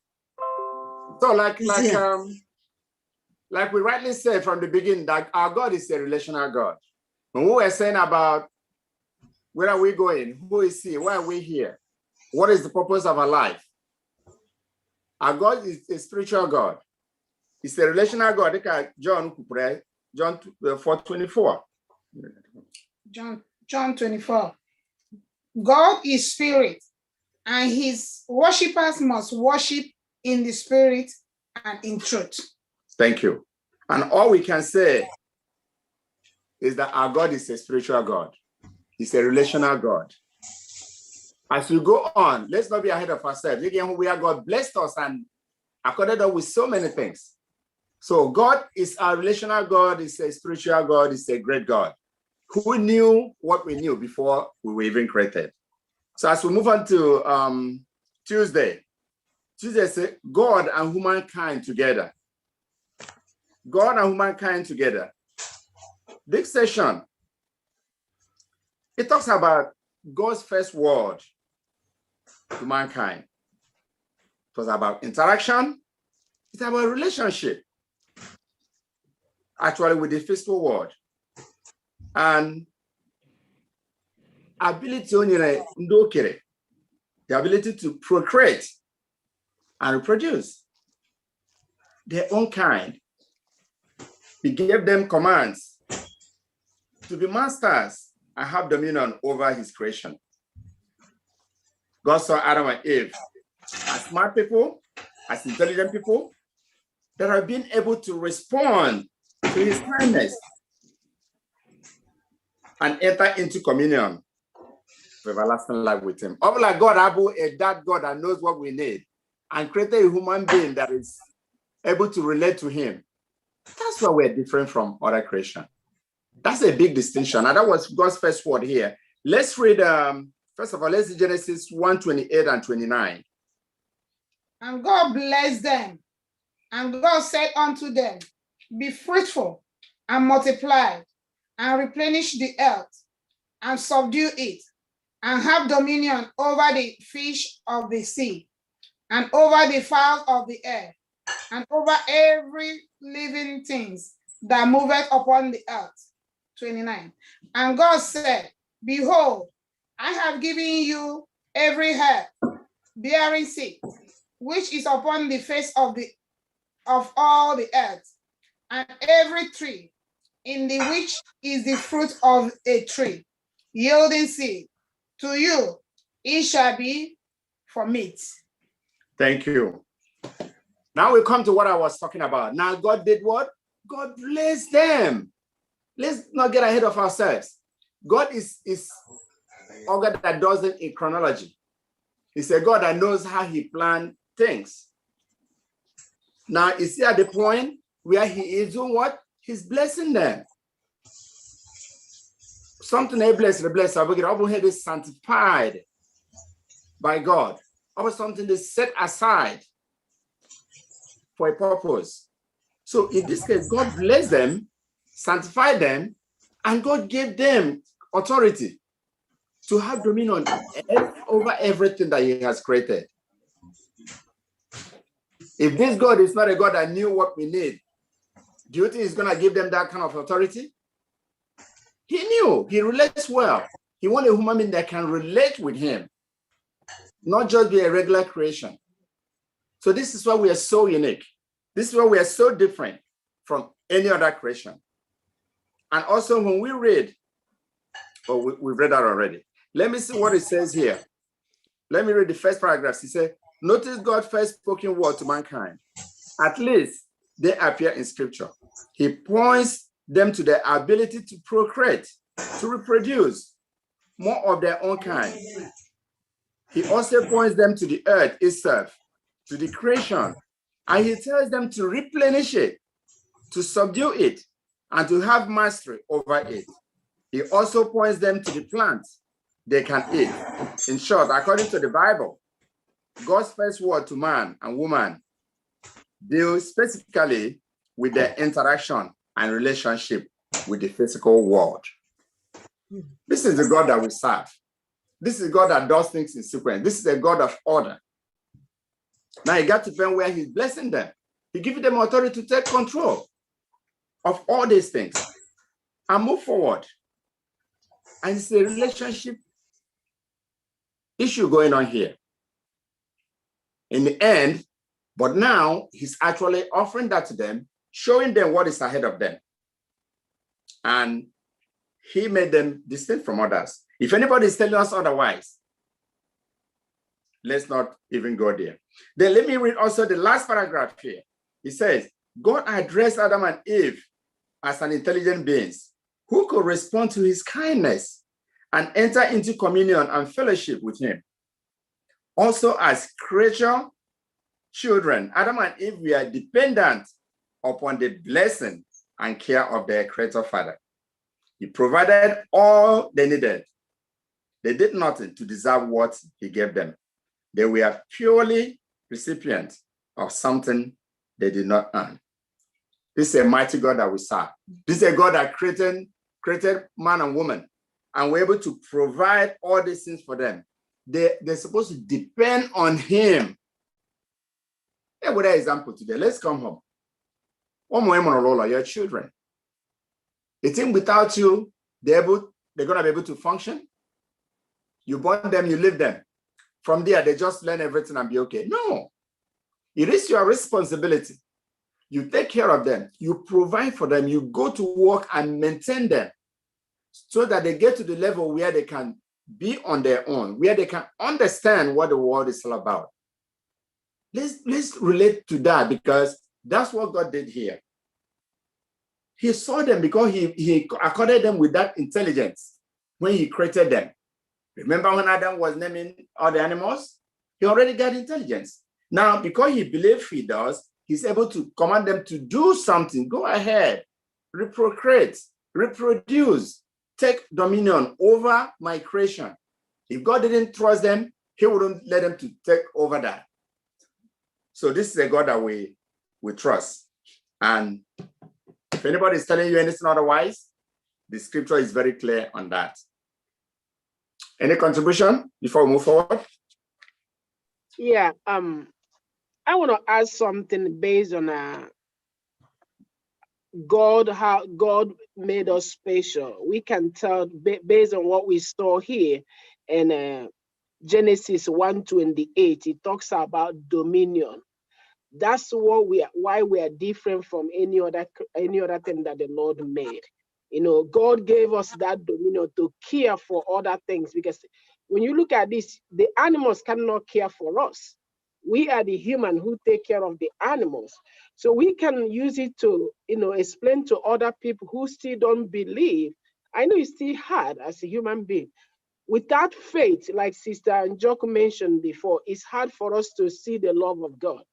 So like we rightly said from the beginning, that our God is a relational God. When we were saying about where are we going, who is he, why are we here, what is the purpose of our life? Our God is a spiritual God. It's a relational God. Look at John 4:24. John 24. God is spirit, and his worshippers must worship in the spirit and in truth. Thank you. And all we can say is that our God is a spiritual God. He's a relational God. As we go on, let's not be ahead of ourselves. Again, we are God blessed us and accorded us with so many things. So God is our relational God, is a spiritual God, is a great God who knew what we knew before we were even created. So as we move on to Tuesday says God and humankind together. God and humankind together. This session, it talks about God's first word to mankind. It was about interaction. It's about relationship. Actually, with the physical world. And ability, the ability to procreate and reproduce their own kind. He gave them commands to be masters and have dominion over his creation. God saw Adam and Eve as smart people, as intelligent people that have been able to respond to his kindness and enter into communion with everlasting life with him. Like God, that God that knows what we need and created a human being that is able to relate to him. That's why we're different from other creation. That's a big distinction. And that was God's first word here. Let's read, first of all, let's see Genesis 1:28 and 29. And God blessed them. And God said unto them, be fruitful and multiply and replenish the earth and subdue it and have dominion over the fish of the sea and over the fowls of the air and over every living things that moveth upon the earth. 29. And God said, behold, I have given you every herb bearing seed, which is upon the face of all the earth, and every tree in the which is the fruit of a tree, yielding seed. To you it shall be for meat. Thank you. Now we come to what I was talking about. Now God did what? God blessed them. Let's not get ahead of ourselves. God is a God that does it in chronology. He's a God that knows how he planned things. Now, is he at the point where he is doing what? He's blessing them. Something they bless, the bless, is sanctified by God. Or something they set aside for a purpose. So in this case, God blessed them, sanctified them, and God gave them authority to have dominion over everything that he has created. If this God is not a God that knew what we need, do you think he's going to give them that kind of authority? He knew. He relates well. He wanted a human being that can relate with him, not just be a regular creation. So this is why we are so unique. This is why we are so different from any other creation. And also when we read, we've read that already. Let me see what it says here. Let me read the first paragraph. He said, notice God's first spoken word to mankind. At least they appear in scripture. He points them to the ability to procreate, to reproduce more of their own kind. He also points them to the earth itself, to the creation, and he tells them to replenish it, to subdue it, and to have mastery over it. He also points them to the plants they can eat. In short, according to the Bible, God's first word to man and woman deals specifically with their interaction and relationship with the physical world. This is the God that we serve. This is God that does things in sequence. This is a God of order. Now he got to the point where he's blessing them. He gives them authority to take control of all these things and move forward. And it's a relationship issue going on here. In the end, but now he's actually offering that to them, showing them what is ahead of them. And he made them distinct from others. If anybody is telling us otherwise, let's not even go there. Then let me read also the last paragraph here. He says, God addressed Adam and Eve as an intelligent beings who could respond to his kindness and enter into communion and fellowship with him. Also, as creature children, Adam and Eve were dependent upon the blessing and care of their creator father. He provided all they needed. They did nothing to deserve what he gave them. They were purely recipients of something they did not earn. This is a mighty God that we serve. This is a God that created man and woman and we're able to provide all these things for them. They're supposed to depend on him. Hey, with that example today, let's come home. Your children. They think without you, they're going to be able to function. You born them, you leave them. From there, they just learn everything and be okay. No, it is your responsibility. You take care of them, you provide for them, you go to work and maintain them so that they get to the level where they can be on their own, where they can understand what the world is all about. Let's relate to that because that's what God did here. He saw them because he accorded them with that intelligence when he created them. Remember when Adam was naming all the animals? He already got intelligence. Now, because he believed he does, he's able to command them to do something. Go ahead, reprocreate, reproduce, take dominion over my creation. If God didn't trust them, he wouldn't let them to take over that. So this is a God that we trust. And if anybody is telling you anything otherwise, the scripture is very clear on that. Any contribution before we move forward? Yeah, I want to add something based on God, how God made us special. We can tell based on what we saw here in Genesis 1:28. It talks about dominion. That's why we are different from any other thing that the Lord made. You know, God gave us that dominion to care for other things, because when you look at this, the animals cannot care for us. We are the human who take care of the animals. So we can use it to, explain to other people who still don't believe. I know it's still hard as a human being. Without faith, like Sister Njoku mentioned before, it's hard for us to see the love of God.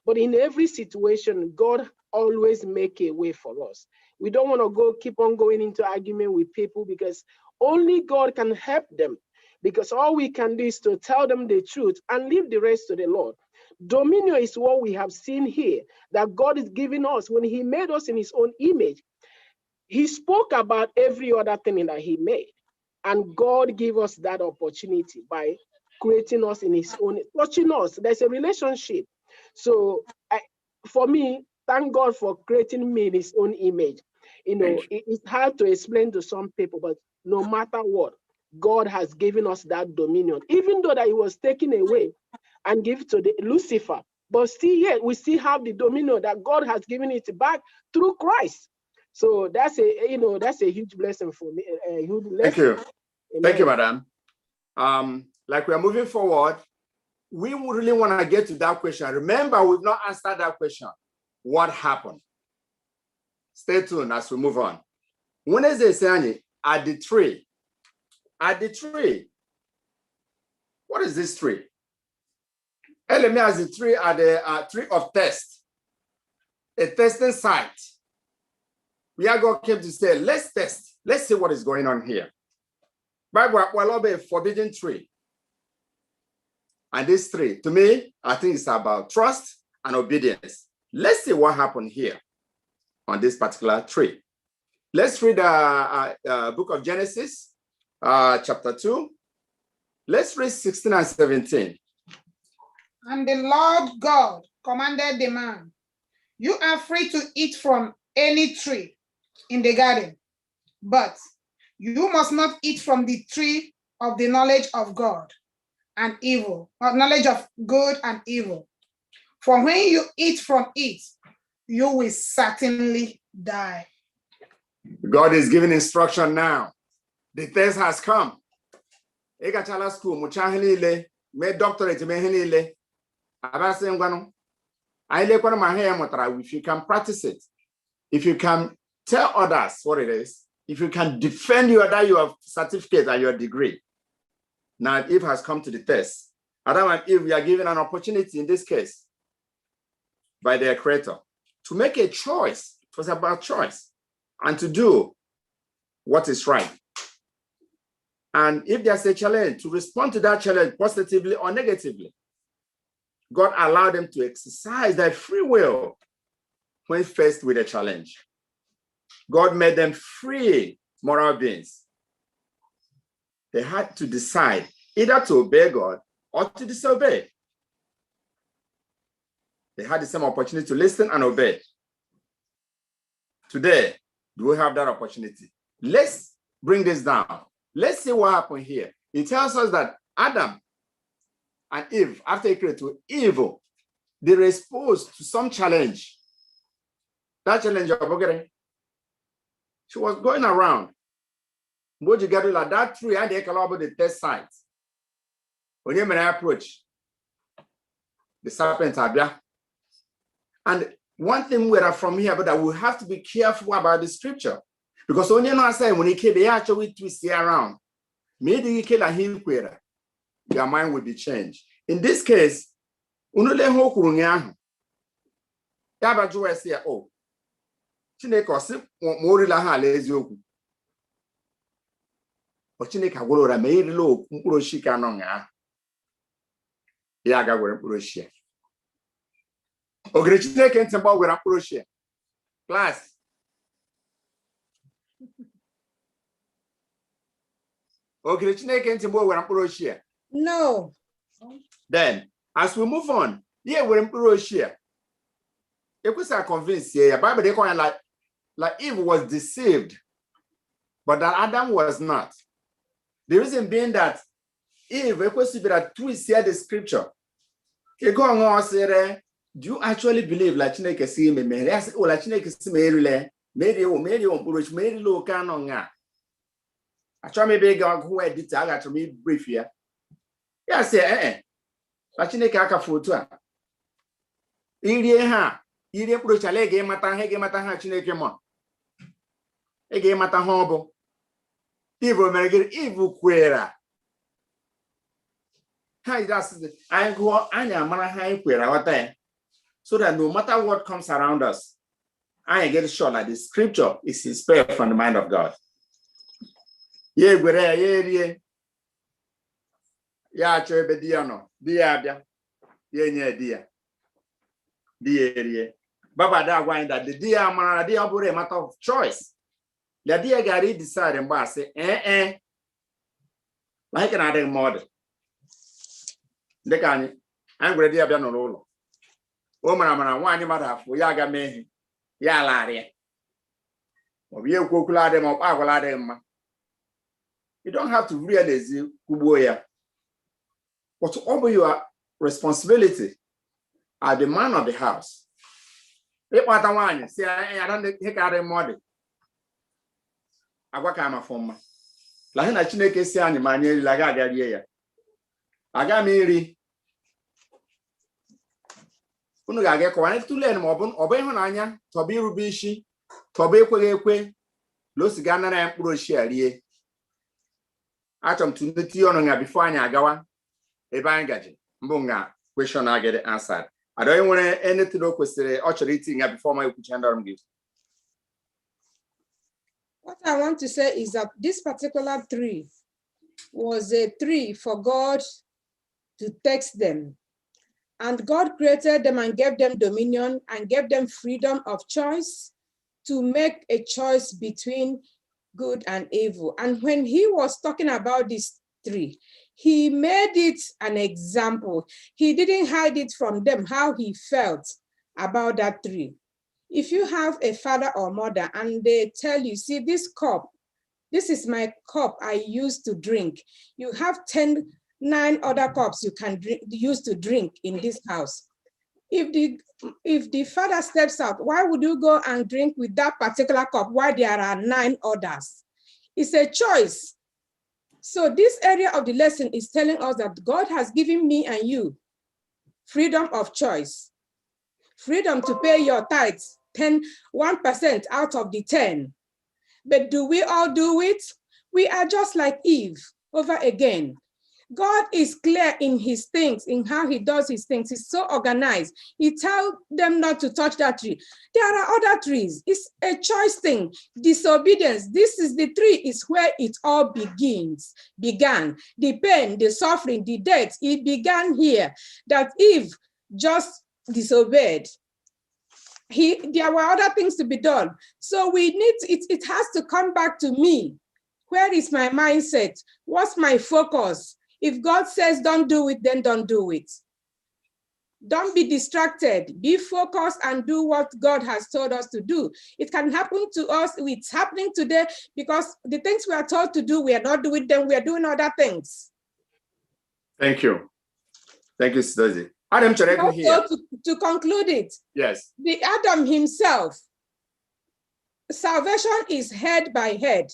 But in every situation, God always make a way for us. We don't want to keep on going into argument with people, because only God can help them. Because all we can do is to tell them the truth and leave the rest to the Lord. Dominion is what we have seen here, that God is giving us when he made us in his own image. He spoke about every other thing that he made. And God gave us that opportunity by creating us in his own, touching us. There's a relationship. So for me, thank God for creating me in his own image. It's hard to explain to some people, but no matter what, God has given us that dominion, even though that it was taken away and given to Lucifer, but still yet we still have the dominion that God has given it back through Christ. So that's a huge blessing for me. A huge lesson. Thank you. Amen. Thank you, madam. Like we are moving forward, we really want to get to that question. Remember, we've not answered that question. What happened? Stay tuned as we move on. When is they saying at the tree? At the tree. What is this tree? Elemi has the tree at the tree of test, a testing site. We are going to say, let's test. Let's see what is going on here. Bible will be a forbidden tree. And this tree, to me, I think it's about trust and obedience. Let's see what happened here on this particular tree. Let's read the book of Genesis, chapter 2. Let's read 16 and 17. And the Lord God commanded the man, you are free to eat from any tree in the garden, but you must not eat from the tree of the knowledge of God and evil, or knowledge of good and evil. For when you eat from it, you will certainly die. God is giving instruction now. The test has come. Ekachala school, muchahelile, me doctorate, me helile. If you can practice it, if you can tell others what it is, if you can defend your certificate and your degree, now Eve has come to the test. Adam and Eve, we are given an opportunity in this case by their creator to make a choice. It was about choice and to do what is right. And if there's a challenge, to respond to that challenge positively or negatively. God allowed them to exercise their free will when faced with a challenge. God made them free moral beings. They had to decide either to obey God or to disobey. They had the same opportunity to listen and obey. Today, do we have that opportunity? Let's bring this down. Let's see what happened here. It tells us that Adam and Eve, after he created evil, they were exposed to some challenge. That challenge, she was going around. That tree, I think about the test site. When you approach the serpent, and one thing we are from here, but that we have to be careful about the scripture. Because when you know, I say, when you kill, they actually twist around. Maybe you kill a heel queer, your mind will be changed. In this case, unule hokurunya. Yaba juwe say, oh, Chineke si mori la ha lezi oku. O Chineke agwolora me iri lo mkpụrụ oshi ka no nga. Ya ga gwere mkpụrụ oshi. Ogere Chineke ntị mgbe gwere mkpụrụ oshi. Class. Ogere Chineke ntị mgbe gwere mkpụrụ oshi. No. Then, as we move on, here we're in Puroshia. If we are convinced here, Bible they call it like Eve was deceived, but that Adam was not. The reason being that Eve, if we see that twist here the scripture, you go on say, do you actually believe like Chineke see me? Oh, like Chineke see me really? Maybe on Purosh, maybe low can on ya. I try maybe go who edit. I got to be brief here. Yeah, say, Chineke aka foto a irie ha irie mkpụrụ chale ga mata ha Chineke mo ga mata ha obo Eve mere gị Eve kwera ha that's the I go anya mara ha kwera wata ya so that no matter what comes around us I get sure that the scripture is inspired from the mind of God. Ye gwere ye rie ya cho ebe di ya no di ya abia ye nye di area baba da gwa that the dia amara dia buru a matter of choice the dia gari decide mba say like na dey mod ndeka anyị gwere dia bia no ụlọ o mara nwaanyị mmadụ afọ ya aga mehi ya alaria obi ekwu okwu ade ma ọkpa agwala ade mma. You don't have to realize kubo ya. But over your responsibility as the man of the house. If what I want, say I don't take out a model. I work on my form. Like na Chineke say any man like I got here. I got me. Unu ga get ko ani tule no obun obe hu anya to be rubishi to be ekwe lo siga na na mkpụrụ oshi arie. Atom to nti ono nga before anya agawa. Ebe anyị gaji mbụ nga question I get answered. I don't want anything to question or eating before my question. What I want to say is that this particular tree was a tree for God to test them. And God created them and gave them dominion and gave them freedom of choice to make a choice between good and evil. And when he was talking about this tree, he made it an example. He didn't hide it from them, how he felt about that tree. If you have a father or mother and they tell you, see this cup, this is my cup I used to drink. You have 9 other cups you can use to drink in this house. If the father steps out, why would you go and drink with that particular cup while there are 9 others? It's a choice. So this area of the lesson is telling us that God has given me and you freedom of choice, freedom to pay your tithes, 1% out of the 10. But do we all do it? We are just like Eve over again. God is clear in his things, in how he does his things. He's so organized. He tells them not to touch that tree. There are other trees. It's a choice thing. Disobedience. This is the tree, is where it all began. The pain, the suffering, the death, it began here. That Eve just disobeyed. There were other things to be done. So we need, it has to come back to me. Where is my mindset? What's my focus? If God says don't do it, then don't do it. Don't be distracted. Be focused and do what God has told us to do. It can happen to us. It's happening today because the things we are told to do, we are not doing them. We are doing other things. Thank you. Thank you, Sister. Adam Chareko here. To conclude it. Yes. The Adam himself, salvation is head by head.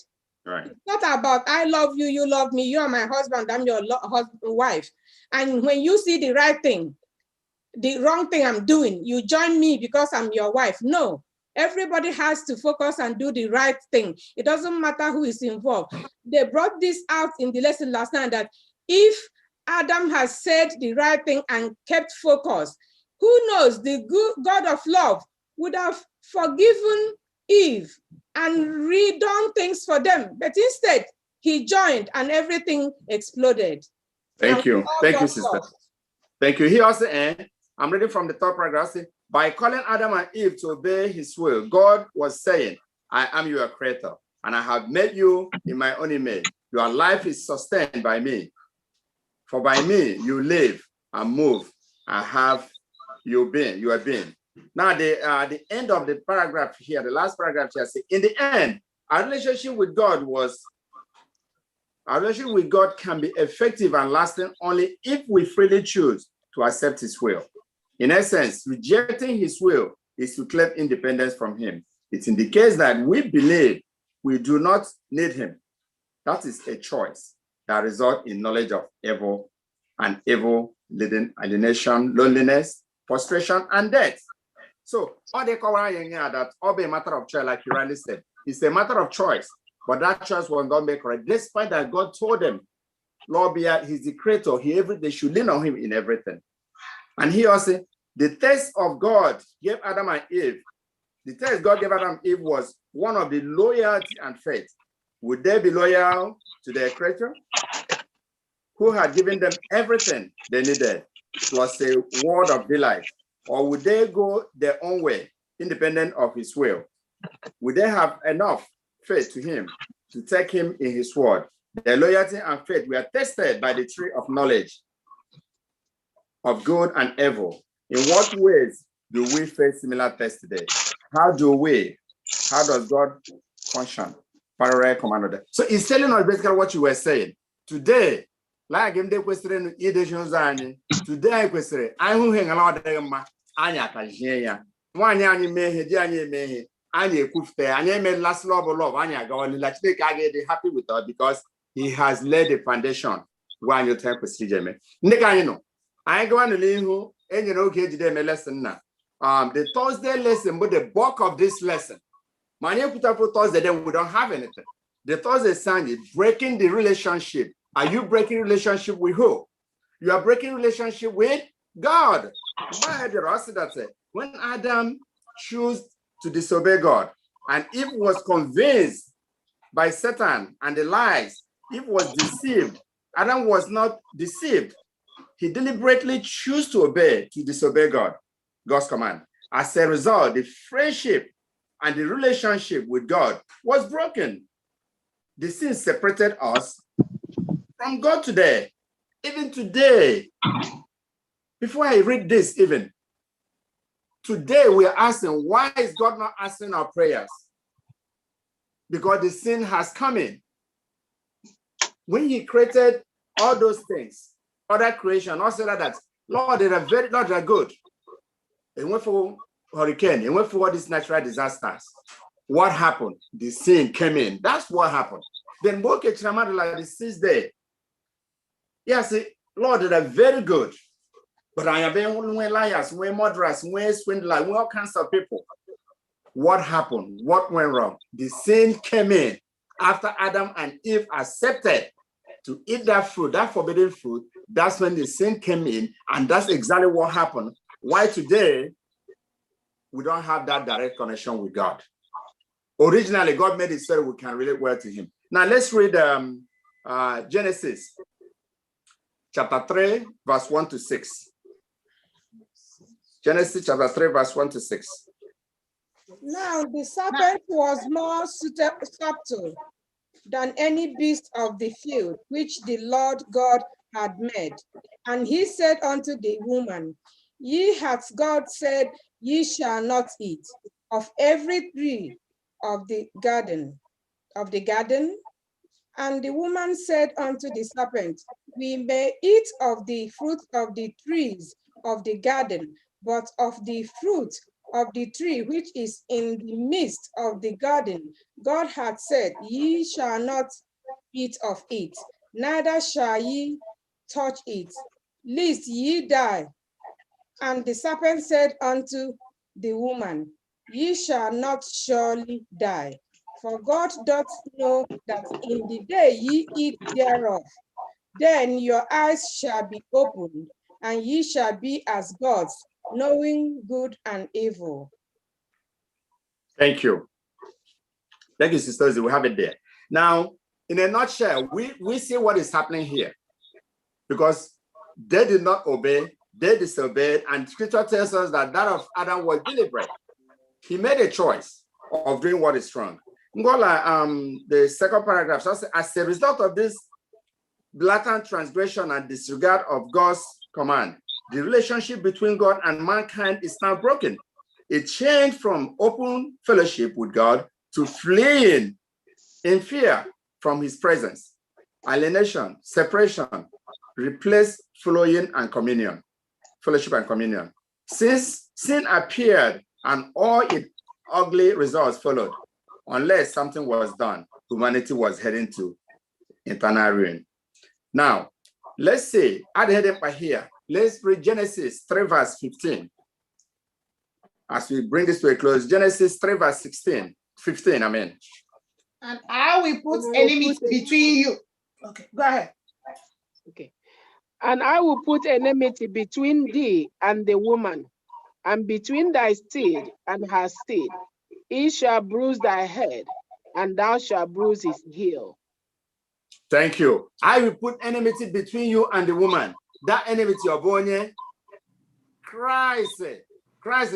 Right. It's not about I love you, you love me, you are my husband, I'm your wife. And when you see the right thing, the wrong thing I'm doing, you join me because I'm your wife. No, everybody has to focus and do the right thing. It doesn't matter who is involved. They brought this out in the lesson last night that if Adam has said the right thing and kept focus, who knows, the good God of love would have forgiven Eve and redone things for them. But instead, he joined and everything exploded. Thank you. Thank you, sister. Thank you. He also, I'm reading from the third paragraph. By calling Adam and Eve to obey his will, God was saying, I am your creator, and I have made you in my own image. Your life is sustained by me. For by me, you live and move and have you have been. Now, the end of the paragraph here, the last paragraph here says, in the end, our relationship with God can be effective and lasting only if we freely choose to accept his will. In essence, rejecting his will is to claim independence from him. It indicates that we believe we do not need him. That is a choice that results in knowledge of evil, and evil leading alienation, loneliness, frustration, and death. So, all they call that all be a matter of choice, like you rightly said. It's a matter of choice, but that choice was not made correct. Despite that, God told them, Lord, he's the creator. They should lean on him in everything. And he also, the test of God gave Adam and Eve. The test God gave Adam and Eve was one of the loyalty and faith. Would they be loyal to their creator, who had given them everything they needed, plus a word of delight? Or would they go their own way, independent of his will? Would they have enough faith to him to take him in his word? Their loyalty and faith were tested by the tree of knowledge of good and evil. In what ways do we face similar tests today? How does God function? Parallel command. So he's telling us basically what you were saying. Today, like in the question, today I question, I who hang a lot of Anya Kajia. One yanny may Diany may Anya Kufte, Anya may last love or love Anya go on like they get happy with her because he has laid the foundation when you take with CJ. Nick, I ain't going to leave who and you know, get them a lesson now. The Thursday lesson, but the bulk of this lesson, my name put up for Thursday, then we don't have anything. The Thursday Sunday, breaking the relationship. Are you breaking relationship with who? You are breaking relationship with God. When Adam chose to disobey God, and Eve was convinced by Satan and the lies, Eve was deceived. Adam was not deceived. He deliberately chose to disobey God's command. As a result, the friendship and the relationship with God was broken. The sin separated us from God today. Even today, before I read this, today we are asking, why is God not answering our prayers? Because the sin has come in. When he created all those things, other creation, also that, Lord, they are good. They went for hurricane, they went for all these natural disasters. What happened? The sin came in. That's what happened. Then Boke Chamad like the 6th day. Yes, Lord, they are very good. But I have been liars, we're murderers, we're swindlers, we're all kinds of people. what happened? What went wrong? The sin came in after Adam and Eve accepted to eat that fruit, that forbidden fruit. That's when the sin came in, and that's exactly what happened. Why today we don't have that direct connection with God. Originally, God made it so we can relate well to him. Now let's read Genesis chapter 3, verse 1 to 6. Genesis chapter 3, verse 1 to 6. Now the serpent was more subtle than any beast of the field, which the Lord God had made. And he said unto the woman, Ye hath God said, Ye shall not eat of every tree of the garden. And the woman said unto the serpent, We may eat of the fruit of the trees of the garden, but of the fruit of the tree which is in the midst of the garden, God hath said, Ye shall not eat of it, neither shall ye touch it, lest ye die. And the serpent said unto the woman, Ye shall not surely die. For God doth know that in the day ye eat thereof, then your eyes shall be opened, and ye shall be as gods, knowing good and evil. Thank you. Thank you, sisters. We have it there. Now, in a nutshell, we see what is happening here. Because they did not obey, they disobeyed, and scripture tells us that that of Adam was deliberate. He made a choice of doing what is wrong. Ngola, the second paragraph says, as a result of this blatant transgression and disregard of God's command, the relationship between God and mankind is now broken. It changed from open fellowship with God to fleeing in fear from his presence. Alienation, separation, replaced fellowship and communion. Since sin appeared and all its ugly results followed, unless something was done, humanity was heading to eternal ruin. Now, let's see, I'd head up by here. Let's read Genesis 3, verse 15. As we bring this to a close, Genesis 3, verse 15. And I will put enemies between you. Okay, go ahead. Okay. And I will put enmity between thee and the woman, and between thy seed and her seed. He shall bruise thy head, and thou shalt bruise his heel. Thank you. I will put enmity between you and the woman. That enmity of Bonye, Christ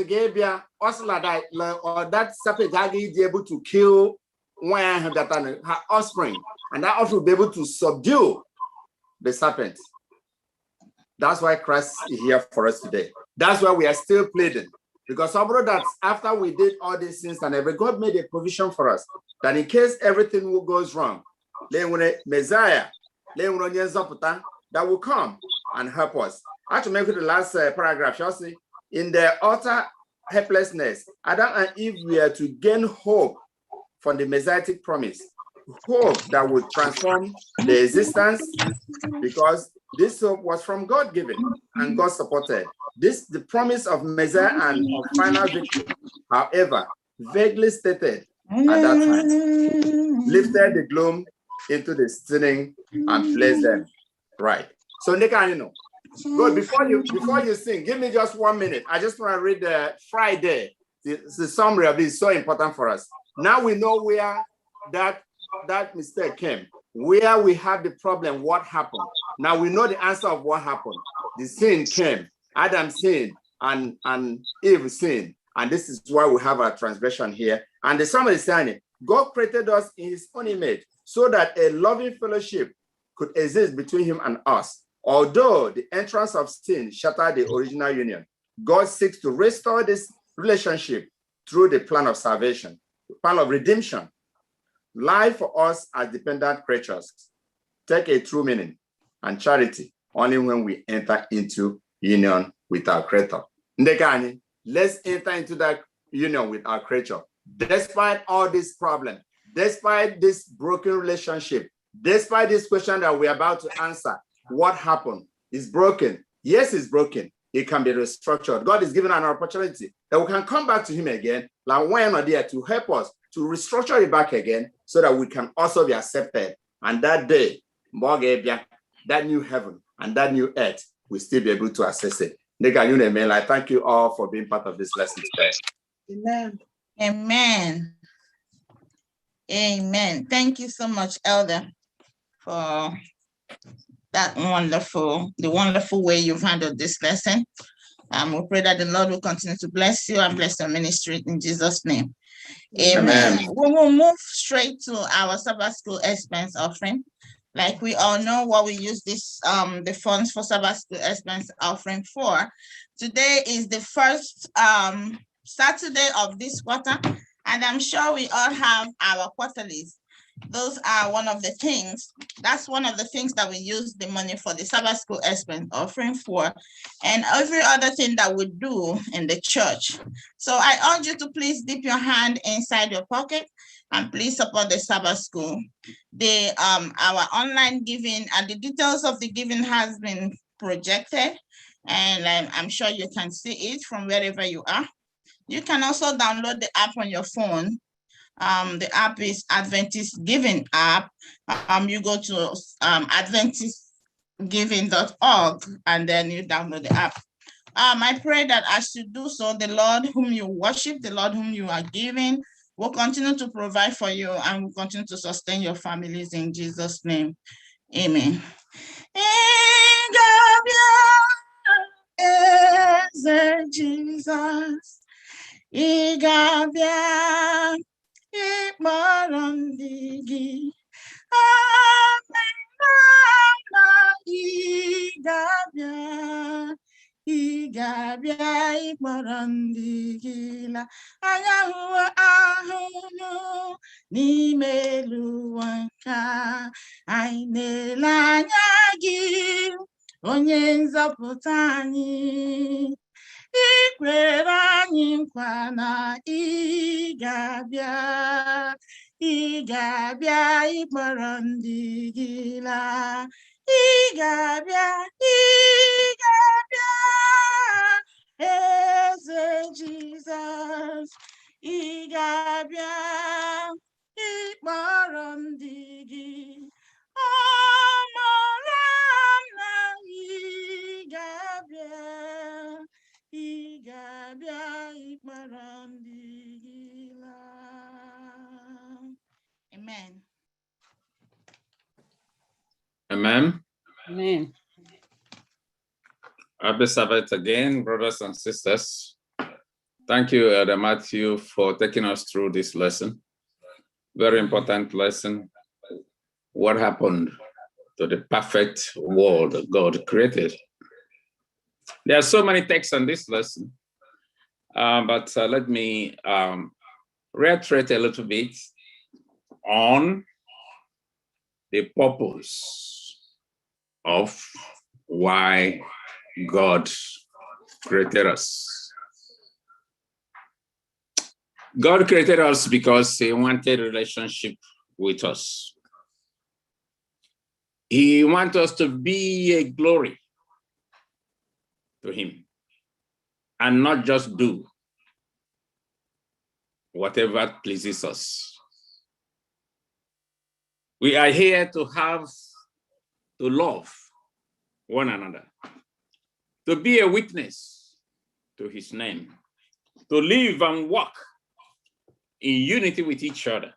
gave you also that or that serpent be able to kill one that her offspring, and that also will be able to subdue the serpent. That's why Christ is here for us today. That's why we are still pleading. Because that after we did all these things and every God made a provision for us that in case everything goes wrong, Messiah, that will come and help us. I have to make it the last paragraph. You'll see, in their utter helplessness, Adam and Eve were to gain hope from the Messianic promise, hope that would transform the existence, because this hope was from God given and God supported. The promise of Messiah and of final victory, however, vaguely stated at that time, lifted the gloom into the sinning and placed them right. So, Nika, good. Before you sing, give me just 1 minute. I just want to read the Friday. The summary of this is so important for us. Now we know where that mistake came, where we have the problem, what happened. Now we know the answer of what happened. The sin came. Adam sinned and Eve sinned. And this is why we have a transgression here. And the summary is saying, God created us in his own image so that a loving fellowship could exist between him and us. Although the entrance of sin shattered the original union, God seeks to restore this relationship through the plan of salvation, the plan of redemption. Life for us as dependent creatures take a true meaning and charity only when we enter into union with our Creator. Ndekani, let's enter into that union with our Creator. Despite all these problems, despite this broken relationship, despite this question that we're about to answer, what happened? It's broken. Yes, it's broken. it can be restructured. God is giving an opportunity that we can come back to him again, like when or there, to help us to restructure it back again so that we can also be accepted. And that day, that new heaven and that new earth will still be able to access it. I thank you all for being part of this lesson today. Amen. Amen. Amen. Thank you so much, Elder, for that the wonderful way you've handled this lesson. We pray that the Lord will continue to bless you and bless your ministry in Jesus' name. Amen. We will move straight to our Sabbath School expense offering. Like we all know what we use this the funds for Sabbath School expense offering for. Today is the first Saturday of this quarter, and I'm sure we all have our quarterlies. Those are one of the things. That's one of the things that we use the money for the Sabbath School expense offering for, and every other thing that we do in the church. So I urge you to please dip your hand inside your pocket and please support the Sabbath School. Our online giving and the details of the giving has been projected, and I'm sure you can see it from wherever you are. You can also download the app on your phone. The app is Adventist Giving app. You go to adventistgiving.org and then you download the app. I pray that as you do so, the Lord whom you worship, the Lord whom you are giving, will continue to provide for you and will continue to sustain your families in Jesus' name. Amen. Jesus, ịkpọrọ ndị gị ị ga-abịa ịkpọrọ ndị gị la anya hụrụ ahụhụ n'ime elu ụwa nke anyị na-ele anya gị onye nzọpụta anyị. Ikwere anyị nkwa na ị ga-abịa ịkpọrọ ndị gị laa. Ị ga-abịa Eze Jizọs. Ị ga-abịa ịkpọrọ ndị gị. Ọ mara m na ị ga-abịa ịkpọrọ ndị gị laa. Amen. Amen. Amen. Happy Sabbath again, brothers and sisters. Thank you, Elder Matthew, for taking us through this lesson. Very important lesson. What happened to the perfect world God created? There are so many texts on this lesson, but let me reiterate a little bit on the purpose of why God created us. God created us because he wanted a relationship with us. He wants us to be a glory to him and not just do whatever pleases us. We are here to love one another, to be a witness to his name, to live and walk in unity with each other.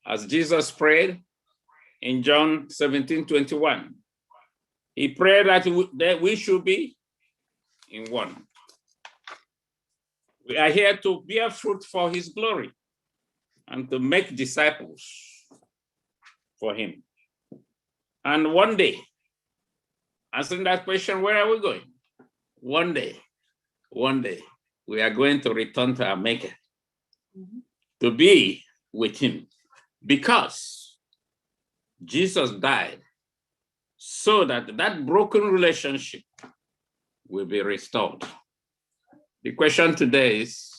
As Jesus prayed in John 17:21, he prayed that we should be in one. We are here to bear fruit for his glory and to make disciples for him. And one day, answering that question, where are we going? One day, we are going to return to our Maker, to be with him, because Jesus died so that that broken relationship will be restored. The question today is,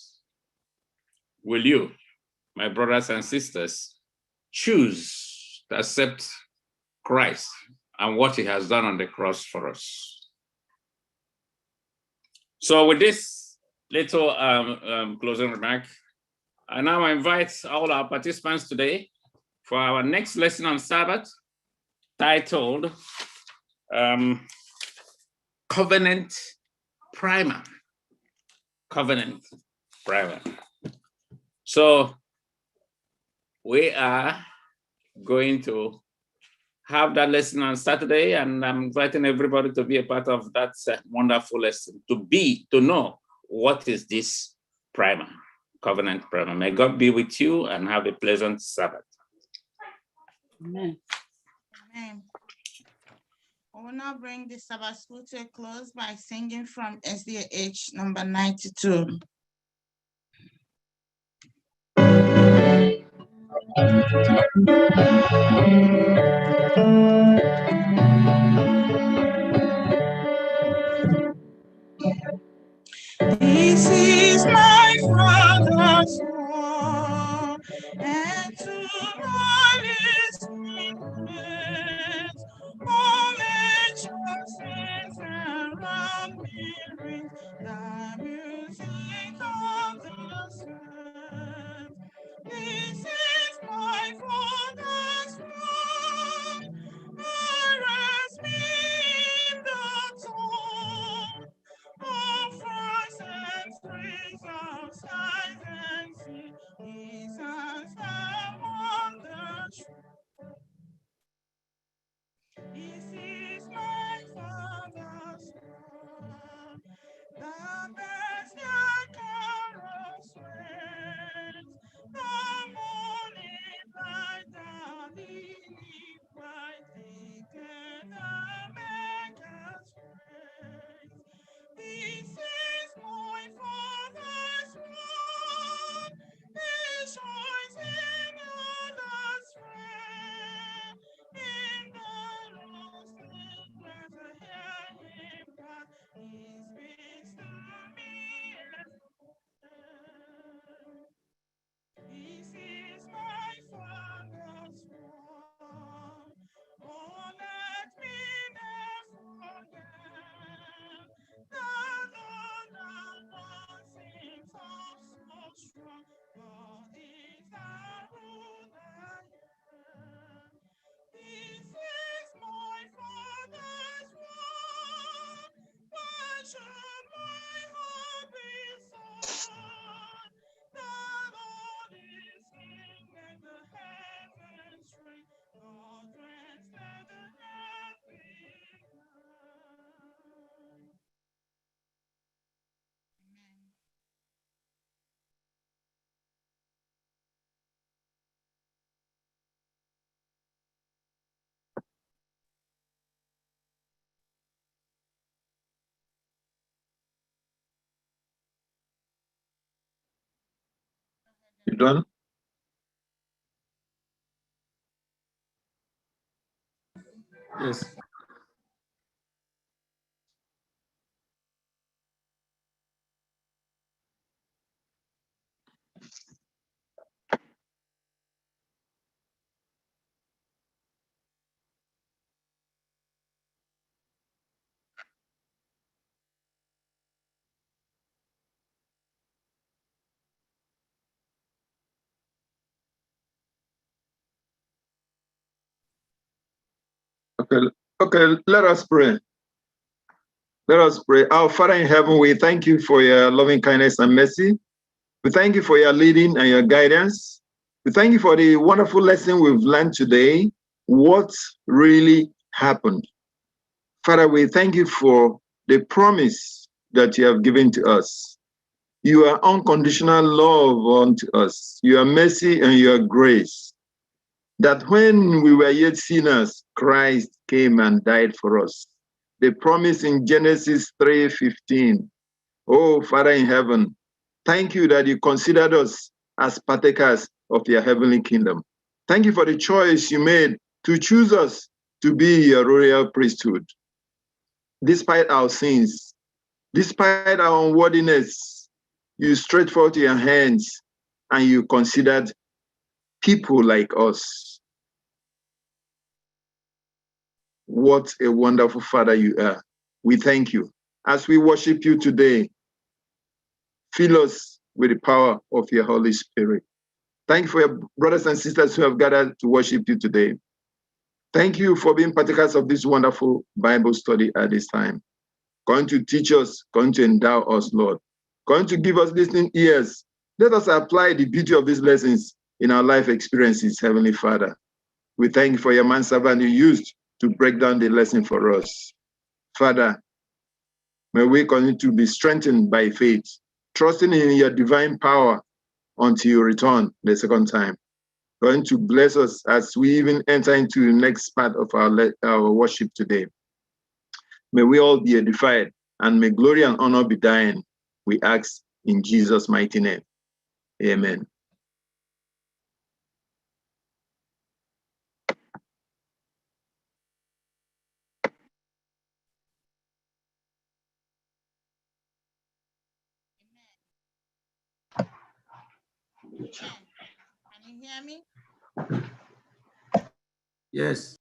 will you, my brothers and sisters, choose to accept Christ and what he has done on the cross for us? So with this little closing remark, I now invite all our participants today for our next lesson on Sabbath, titled Covenant Primer. Covenant Primer. So we are going to have that lesson on Saturday, and I'm inviting everybody to be a part of that wonderful lesson, to know what is this primer, covenant primer. May God be with you and have a pleasant Sabbath. Amen. Amen. I will now bring the Sabbath school to a close by singing from SDH number 92. This is my Father's word, and to all his secrets, all nature sings around me, rings the music of the sun. This is my Father's word, whereas me in the throne of frost and springs of skies and sea, his hands are on the shore. This is my Father's word, the best that carols sweet, the morning light, the lily bright, taken the maker's praise. This is my Father's word, he shines in others' friend, in the roasted grass I hear him cry, he speaks to me everywhere. This is my Father's word, oh let me never forget, that Lord sings of so strong, God is the root I am. This is my Father's word, why should my heart be sad? The Lord is King and the heavens ring, God reigns, let the earth be glad. You done? Yes. Okay, let us pray. Let us pray. Our Father in heaven, we thank you for your loving kindness and mercy. We thank you for your leading and your guidance. We thank you for the wonderful lesson we've learned today, what really happened. Father, we thank you for the promise that you have given to us. Your unconditional love unto us, your mercy and your grace, that when we were yet sinners, Christ came and died for us. The promise in Genesis 3:15. Oh, Father in heaven, thank you that you considered us as partakers of your heavenly kingdom. Thank you for the choice you made to choose us to be your royal priesthood. Despite our sins, despite our unworthiness, you stretched forth your hands and you considered people like us. What a wonderful Father you are. We thank you. as we worship you today, fill us with the power of your Holy Spirit. Thank you for your brothers and sisters who have gathered to worship you today. Thank you for being partakers of this wonderful Bible study at this time. Going to teach us, going to endow us, Lord. Going to give us listening ears. Let us apply the beauty of these lessons in our life experiences, Heavenly Father. We thank you for your manservant you used to break down the lesson for us. Father, may we continue to be strengthened by faith, trusting in your divine power until you return the second time. Going to bless us as we even enter into the next part of our worship today. May we all be edified, and may glory and honor be thine. We ask in Jesus' mighty name. Amen. Can you hear me? Yes.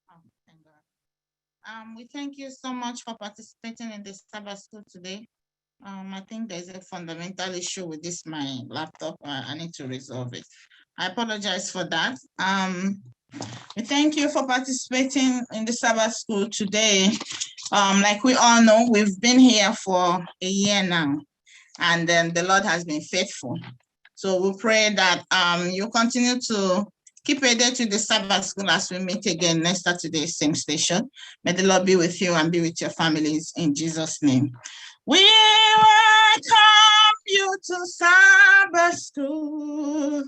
Oh, thank God. We thank you so much for participating in this Sabbath school today. I think there's a fundamental issue with my laptop. I need to resolve it. I apologize for that. We thank you for participating in the Sabbath school today. Like we all know, we've been here for a year now, and then the Lord has been faithful. So we pray that you continue to keep aided to the Sabbath school as we meet again next Saturday, same station. May the Lord be with you and be with your families in Jesus' name. We welcome you to Sabbath school.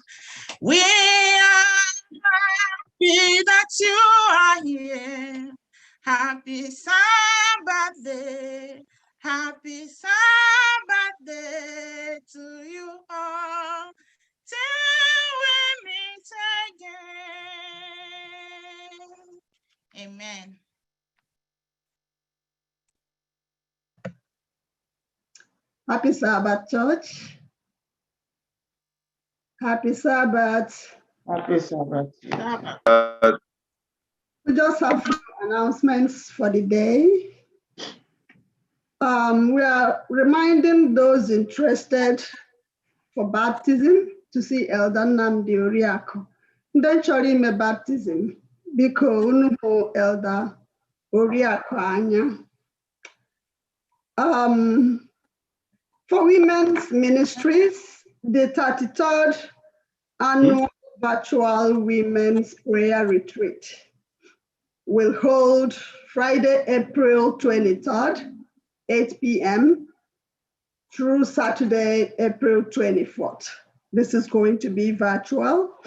We are happy that you are here. Happy Sabbath day. Happy Sabbath day to you all. Till we meet again. Amen. Happy Sabbath, church. Happy Sabbath. Happy Sabbath. We just have announcements for the day. We are reminding those interested for baptism to see Elder Nnamdi Oriakụ. Ndị chọrọ ime baptism, biko unu hụ Elder Oriakụ anya. For women's ministries, the 33rd annual virtual women's prayer retreat will hold Friday, April 23rd, 8 p.m. through Saturday, April 24th. This is going to be virtual.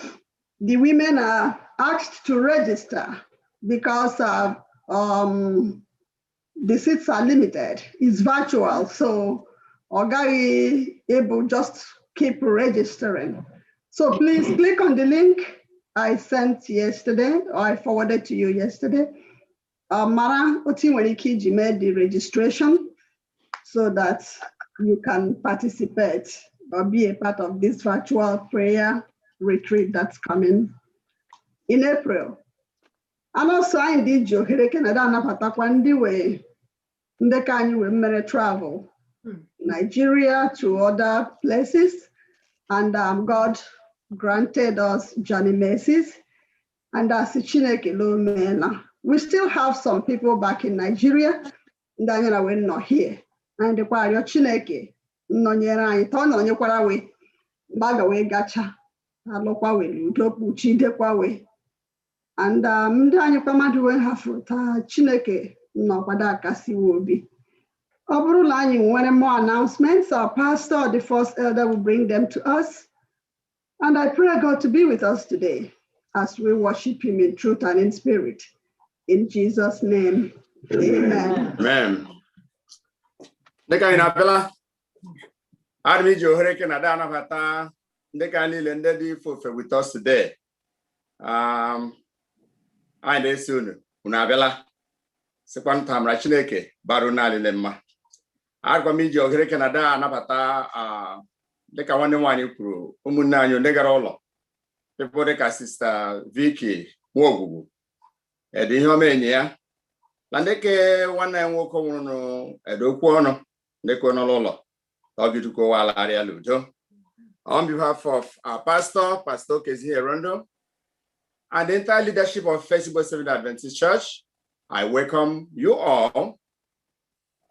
The women are asked to register because the seats are limited. It's virtual, so Ogari able just keep registering. So please click on the link I sent yesterday, or I forwarded to you yesterday. Mara Otinweriki made the registration so that you can participate or be a part of this virtual prayer retreat that's coming in April. And also I did ohere Canada napatakwa ndị we ndị ka anyị we mere travel Nigeria to other places, and God granted us journey mercies, and as Chineke lo meela. We still have some people back in Nigeria that we're not here, and the kwario Chineke nonyere anyị ta ọ nonyekwara we gbaga we gacha alụkwa we udokwu chidekwa we, and ndị anyị kwa mmadụ we hafụ ta Chineke nọkwado akasiwe obi. More announcements, our pastor, the first elder, will bring them to us. And I pray God to be with us today as we worship him in truth and in spirit. In Jesus' name, amen. Amen. Ndeka inabela, Armi Johore Canada Navata, Ndeka Lilende di for with us today. I dey soon, Unabela, second time Rachineke, Baruna Lemma. Armi Johore Canada Navata, Ndeka one crew, Umunanyo Negarolo, the Sister Vicky Wogu. The Homenia, Landeke one and walk on a doquono, Neconololo, Ogituko Walaria Ludo. On behalf of our pastor, Pastor Kezi Herondo, and the entire leadership of Festival Seventh Adventist Church, I welcome you all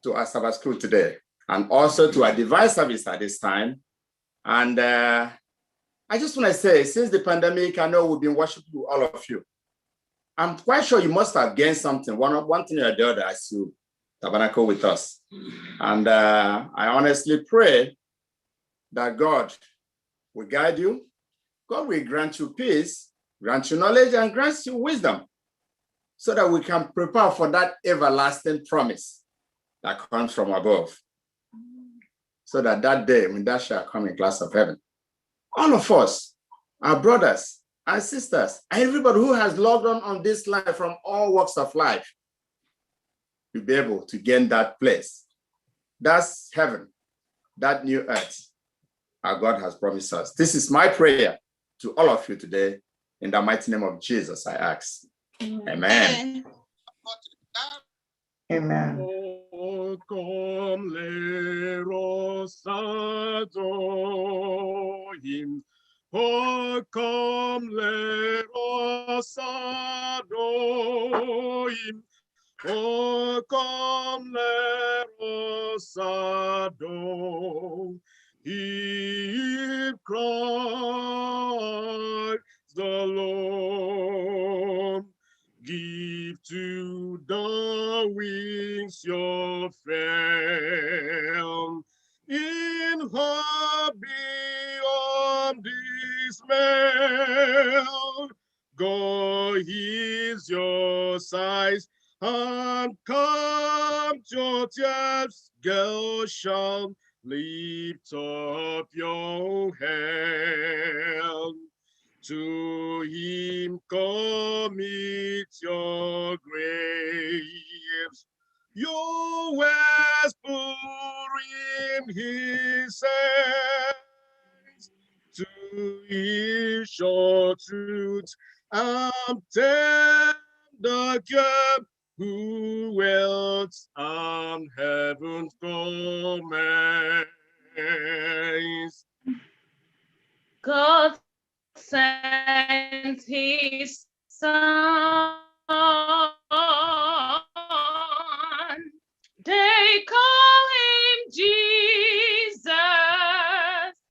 to our Sabbath school today, and also to our divine service at this time. And I just want to say, since the pandemic, I know we've been worshiping all of you. I'm quite sure you must have gained something, one thing or the other, as you tabernacle with us. And I honestly pray that God will guide you. God will grant you peace, grant you knowledge, and grant you wisdom, so that we can prepare for that everlasting promise that comes from above. So that that day, when that shall come in class of heaven, all of us, our brothers and sisters, everybody who has logged on this line from all walks of life, will be able to gain that place. That's heaven, that new earth our God has promised us. This is my prayer to all of you today. In the mighty name of Jesus, I ask. Amen. Amen. Oh, come, let us adore him. Oh, come, let us adore him. Oh, come, let us adore him, Christ the Lord. Give to the wings your fame in her beyond dismay. Go is your size and come your tears, girl shall lift up your hand. To him commit your graves, your ways pour in his hands. To his short truth and tender care, who wields and heaven's commands. God sent his son. They call him Jesus.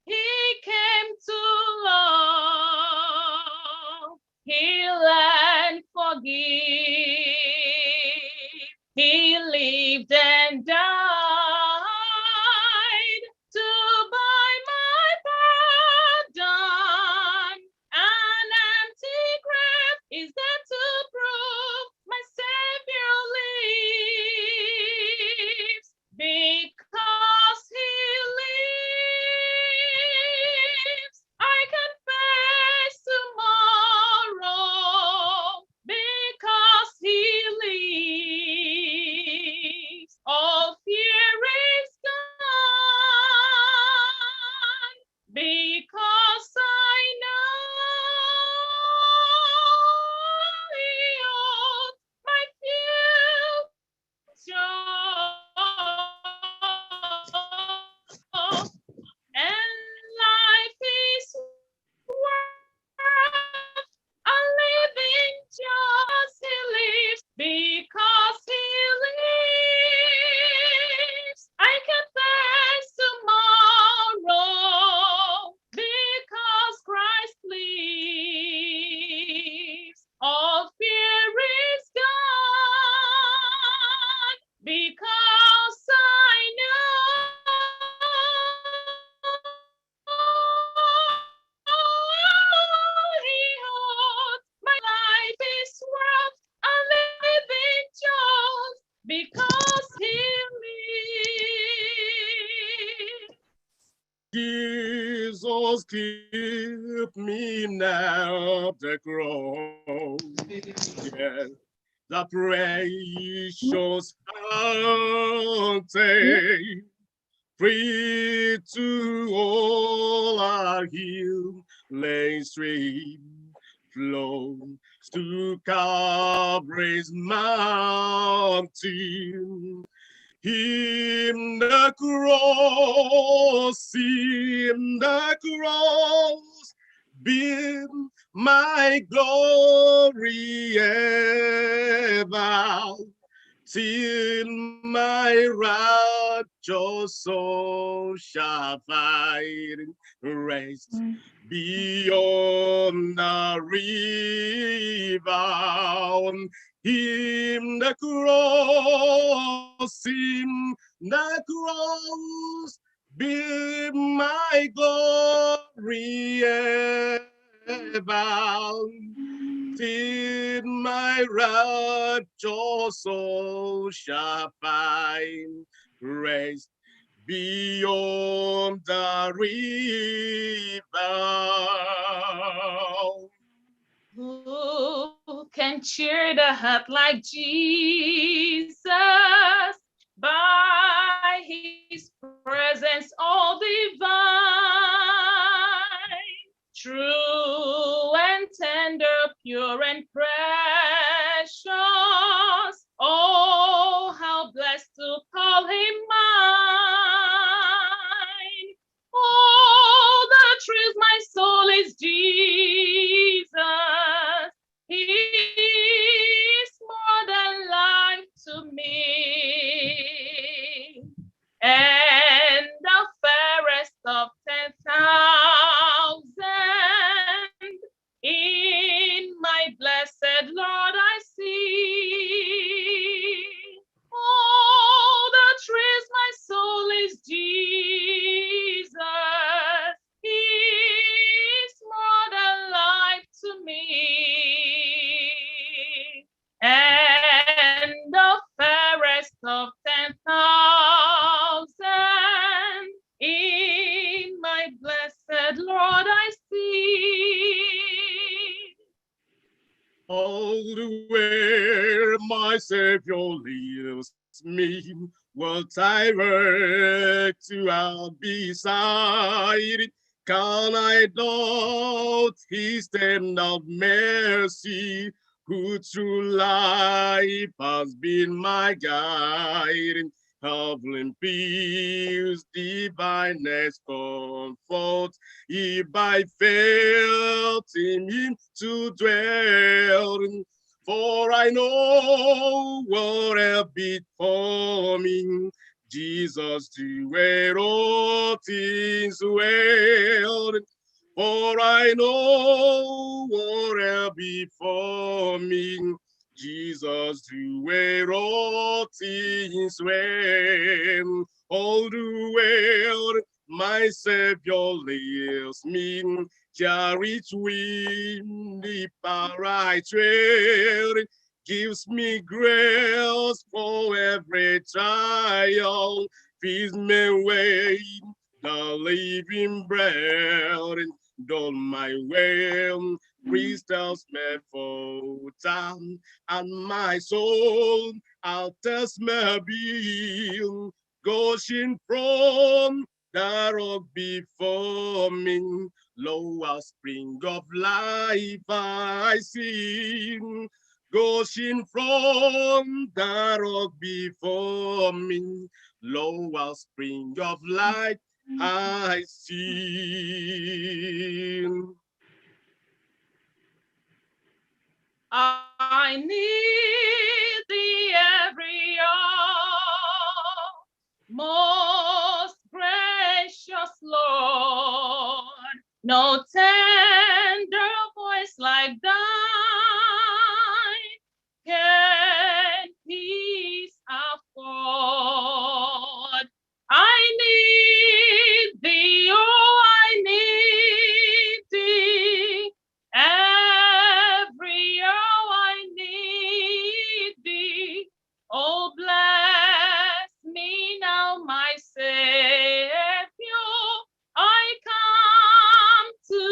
He came to love, heal and forgive. He lived and died to buy my pardon. An empty grave is there to prove my Savior lives. Because he lives, I can face tomorrow. Because he lives, all fear is gone. Because I know he holds my future. And life is worth a living just he lives. Because he lives, I can face tomorrow. Because Christ lives, all fear is gone. Because I know he holds my life is worth a living just because he lives. Jesus, keep me now the cross. Yes, the precious fountain, free to all our healing stream, flows to Calvary's mountain. In the cross, be my glory ever, till my righteous soul shall find rest beyond the river. In the cross, be my glory ever, till my righteous soul shall find rest beyond the river. Who can cheer the heart like Jesus? By his presence all divine, true and tender, pure and precious. Oh, how blessed to call him mine. Oh, the truth my soul is Jesus. He is more than life to me. And the fairest of 10,000 in my blessed Lord I see. Oh, the truth my soul is Jesus. He is more than life to me. And the fairest of 10,000 in my blessed Lord I see. All the way my Savior leads me, what I work to out beside. Can I doubt his tender mercy, who through life has been my guide? Heavenly peace, divineness, comfort, if I felt in him to dwell. For I know what will be for me. Jesus doeth all things well. For I know what will be for me. Jesus doeth all things well. All the well my Savior leads me, carries with the right trail, gives me grace for every trial, feeds me with the living bread, done my will, crystals made for time, and my soul I'll test my being, gushing from the rock before me, lo, a spring of life I see, gushing from the rock before me, lo, a spring of life I see. I need thee every hour, most gracious Lord. No tender voice like thine can peace afford. I need thee, oh, I need thee. Every hour I need thee. Oh, bless me now, my Savior. I come to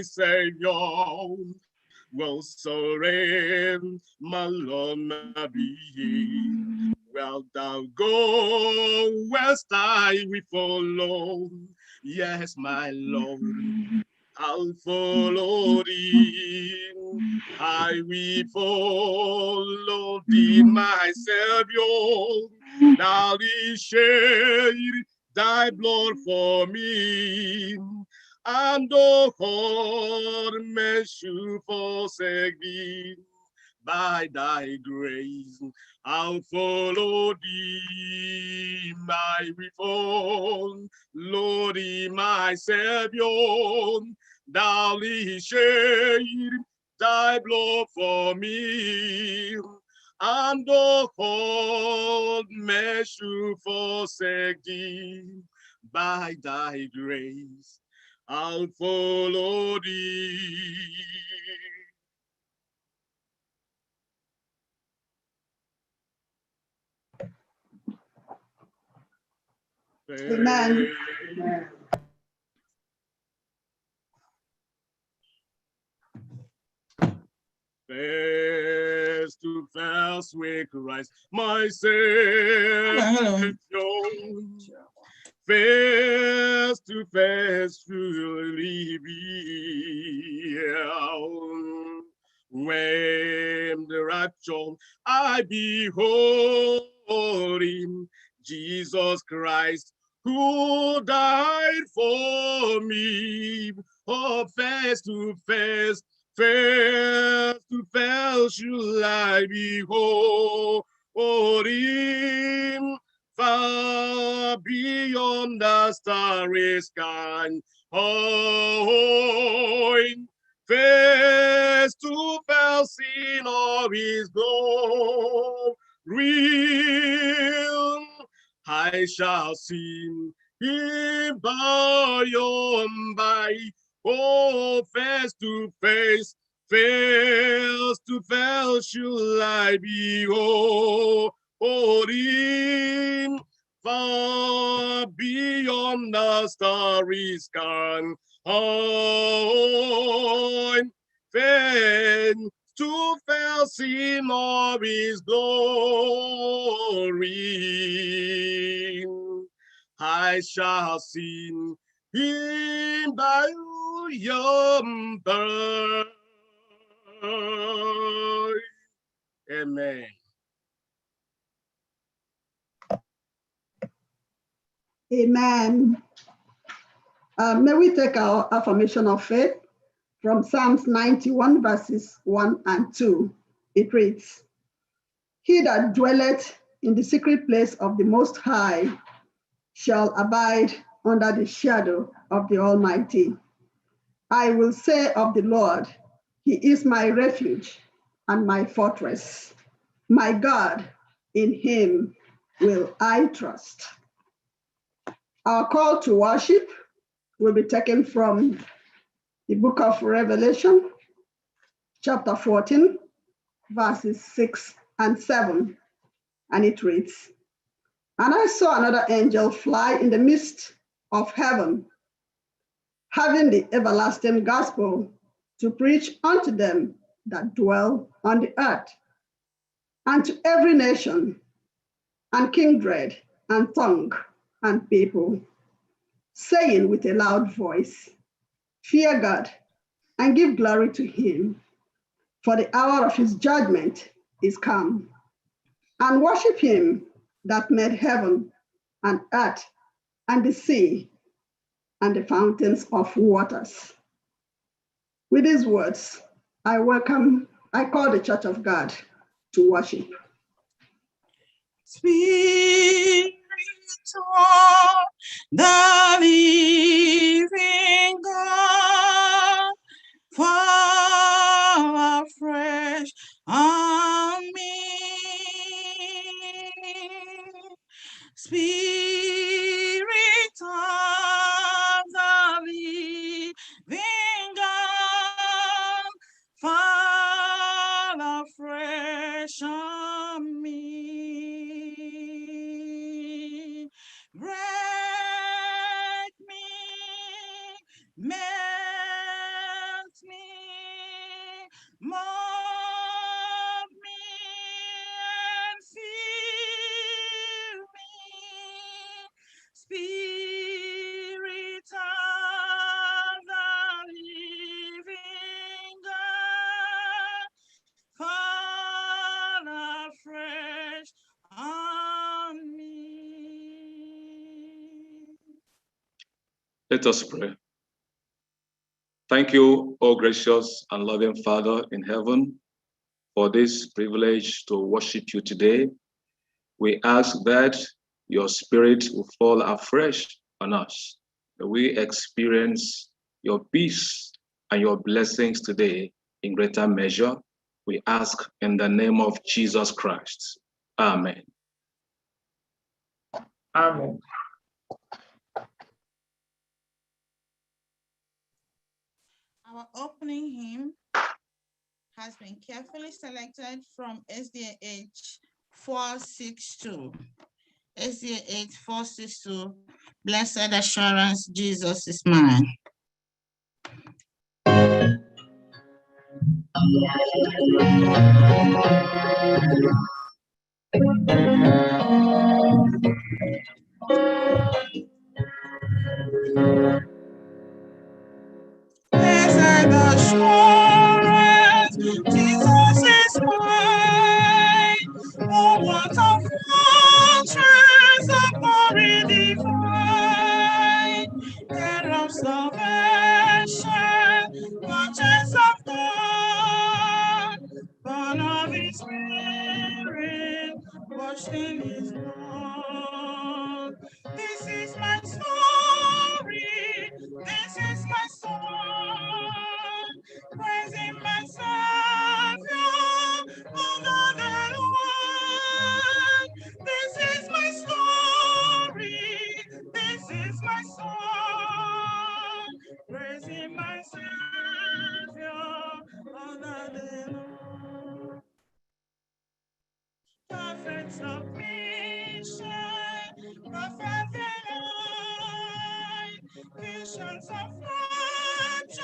my Savior, will surrender my Lord, my being. Well, thou goest, I will follow. Yes, my Lord, I'll follow thee. I will follow thee, my Savior. Thou didst shed thy blood for me, and no other man should forsake thee. By thy grace, I'll follow thee, I will follow thee, my Savior. Thou didst shed thy blood for me, and no old man should forsake thee. By thy grace, I'll follow thee. Amen. Face to face with Christ, my Savior. Face to face truly be. When the rapture I behold him, Jesus Christ, who died for me. Oh, face to face, face to face shall I behold him, far beyond the starry sky. Oh, face to face in all his glory, I shall see him by and by. Oh, face to face, face to face shall I behold him, far beyond the starry sky. Oh, face to face in all his glory, I shall see him by yonder. Amen. Amen. May we take our affirmation of faith from Psalms 91, verses 1 and 2. It reads, "He that dwelleth in the secret place of the Most High shall abide under the shadow of the Almighty. I will say of the Lord, He is my refuge and my fortress. My God, in Him will I trust." Our call to worship will be taken from the book of Revelation, chapter 14, verses 6 and 7. And it reads, "And I saw another angel fly in the midst of heaven, having the everlasting gospel to preach unto them that dwell on the earth, and to every nation and kindred and tongue and people, saying with a loud voice, Fear God and give glory to him, for the hour of his judgment is come, and worship him that made heaven and earth and the sea and the fountains of waters." With these words, I call the Church of God to worship. Spirit of the living God, fall afresh on me. Spirit of the living God, fall afresh on me. Break me, melt Mold me and fill me, Spirit of the living God, fall afresh on me. Let us pray. Thank you, O gracious and loving Father in heaven, for this privilege to worship you today. We ask that your Spirit will fall afresh on us, that we experience your peace and your blessings today in greater measure. We ask in the name of Jesus Christ. Amen. Amen. Our opening hymn has been carefully selected from SDH 462. SDH 462, Blessed Assurance, Jesus is mine. Blessed assurance, Jesus is mine. Oh, what a fortress of glory divine, head of salvation, purchase of God, born of His Spirit, washed in His blood. This is my story, this is my song, praising my Savior all the day long. This is my story, this is my song, praising my Savior all the day long. Perfect submission, perfect delight, visions of rapture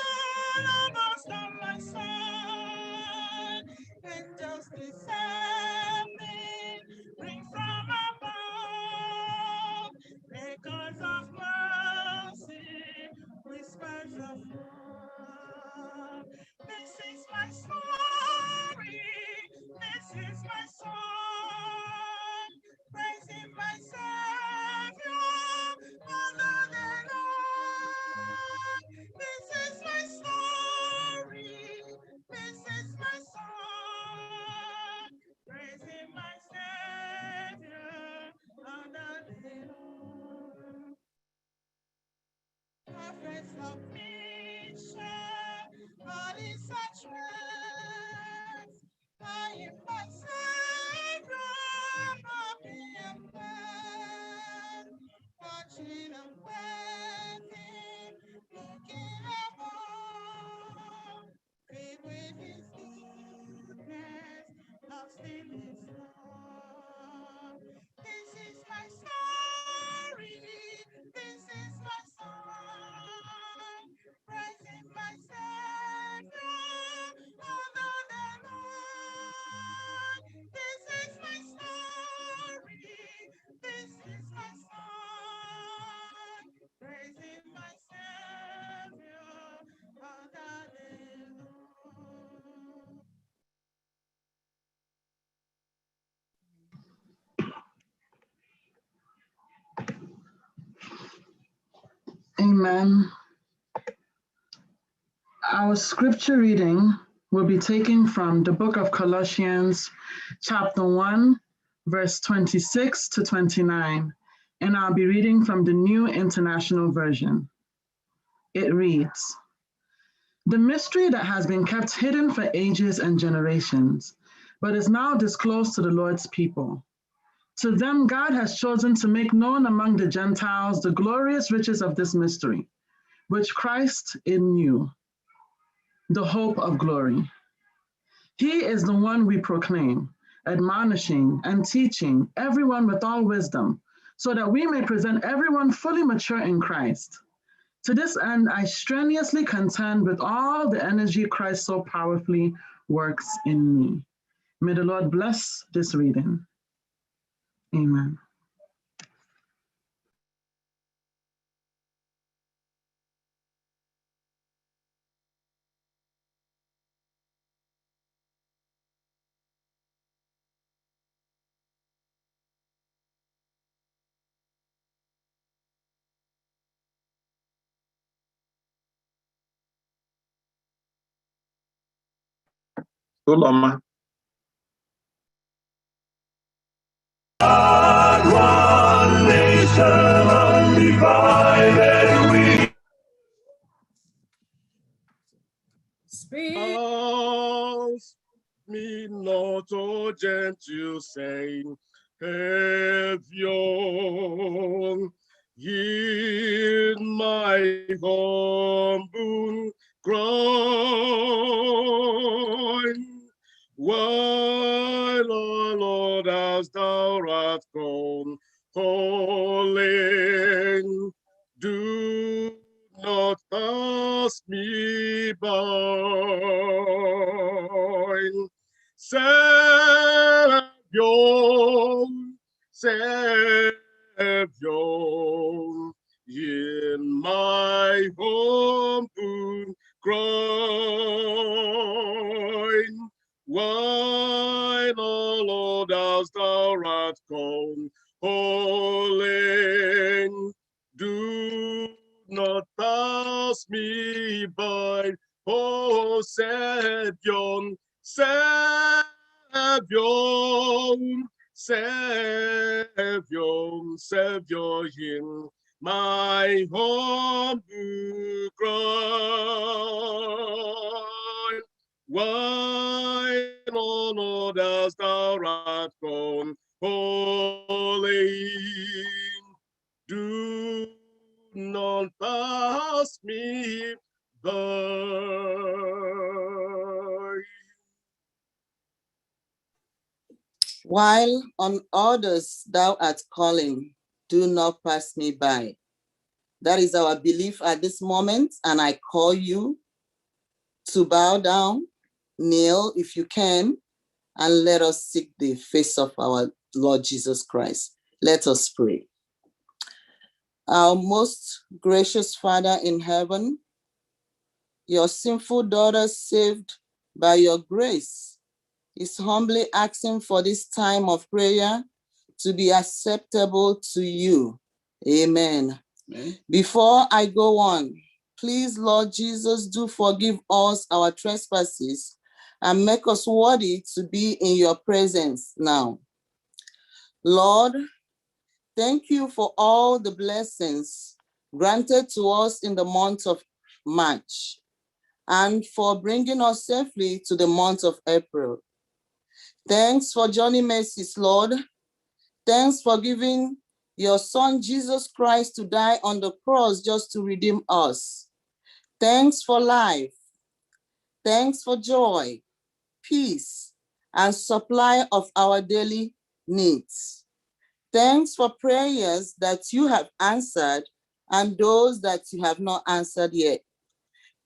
almost on my side, angels descending, bring from above, echoes of mercy, whispers of love. This is my story, this is my song, praising my Savior all the day long. This is my story, this is my song, praising my Savior all the day long. Perfect submission, body such rest, I am my Savior, happy and blessed, watching and waiting, looking above, filled with His goodness, lost in His love. This is my story, this is my song, praising my Savior all the day long. This is my story, this is my song, praising my Savior all the day long. Amen. Our scripture reading will be taken from the book of Colossians, chapter 1, verse 26 to 29, and I'll be reading from the New International Version. It reads, "The mystery that has been kept hidden for ages and generations, but is now disclosed to the Lord's people. To them, God has chosen to make known among the Gentiles the glorious riches of this mystery, which Christ in you, the hope of glory. He is the one we proclaim, admonishing and teaching everyone with all wisdom, so that we may present everyone fully mature in Christ. To this end, I strenuously contend with all the energy Christ so powerfully works in me. May the Lord bless this reading. Amen. Uloma. One nation undivided we Ask me not, O gentle saint, have your yield my humble cry. While, O Lord, as thou art come, calling, do not pass me by. Savior, hear my humble cry. While, O Lord, as thou art come, calling, do not pass me by. Oh, Savior, Savior, Savior, Savior, hear my humble cry. Why, O Lord, as thou art come, calling, do not pass me by. While on others thou art calling, do not pass me by. That is our belief at this moment, and I call you to bow down, kneel if you can, and let us seek the face of our Lord Jesus Christ. Let us pray. Our most gracious Father in heaven, your sinful daughter saved by your grace is humbly asking for this time of prayer to be acceptable to you. Amen. Amen. Before I go on, please, Lord Jesus, do forgive us our trespasses and make us worthy to be in your presence now. Lord, thank you for all the blessings granted to us in the month of March and for bringing us safely to the month of April. Thanks for journey mercies, Lord. Thanks for giving your son, Jesus Christ, to die on the cross just to redeem us. Thanks for life. Thanks for joy, peace, and supply of our daily needs. Thanks for prayers that you have answered and those that you have not answered yet.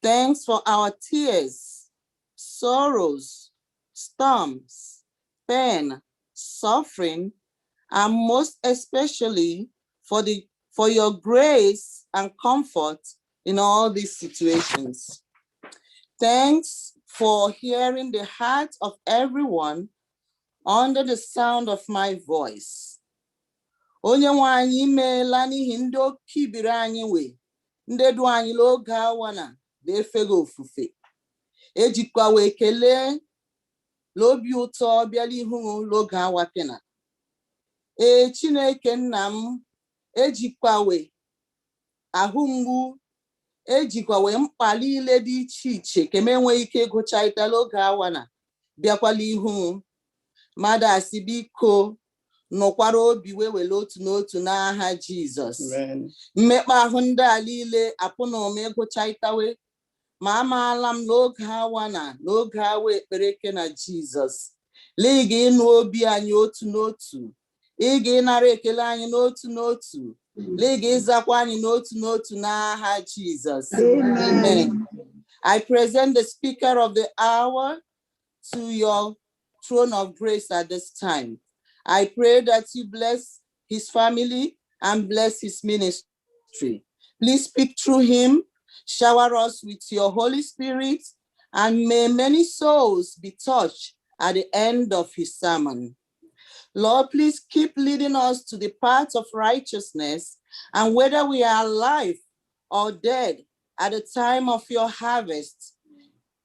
Thanks for our tears, sorrows, storms, pain, suffering, and most especially for your grace and comfort in all these situations. Thanks for hearing the heart of everyone under the sound of my voice. Onye nwe anyị imeela n'ihi ndị oke ibiri anyị we, ndị du anyị n'oge awa na na-efe gị ofufe. Ejikwa wee kelee n'obi ụtọ bịala ihu n'oge awa kena. Chineke nna m, ejikwa wee ahụ mgbu, ejikwa wee mkpa niile dị iche iche ka m enweghị ike ịgụcha itala oge awa na bịakwala ihu. Mmadụ asị biko nọkwara obi wee were otu n'otu n'aha Jizọs. Mmekpa ahụ ndị a niile apụ na ome ịgụcha itawe, ma amaala m n'oge awa na n'oge awa ekpere eke na Jizọs. Lee gị ịnụ obi anyị otu n'otu, ị ga-ịnara ekele anyị n'otu n'otu, lee gị ịzakwa anyị n'otu n'otu n'aha Jizọs. Amen. I present the speaker of the hour, to your throne of grace at this time. I pray that you bless his family and bless his ministry. Please speak through him, shower us with your Holy Spirit, and may many souls be touched at the end of his sermon. Lord, please keep leading us to the path of righteousness, and whether we are alive or dead at the time of your harvest,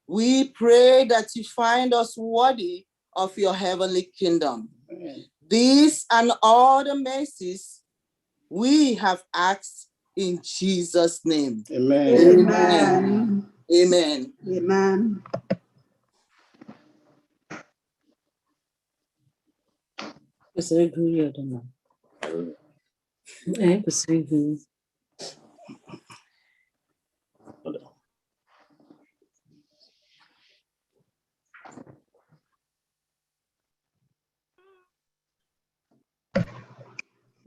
we pray that you find us worthy of your heavenly kingdom. Amen. These and all the mercies we have asked in Jesus' name. Amen. Amen. Amen. Amen.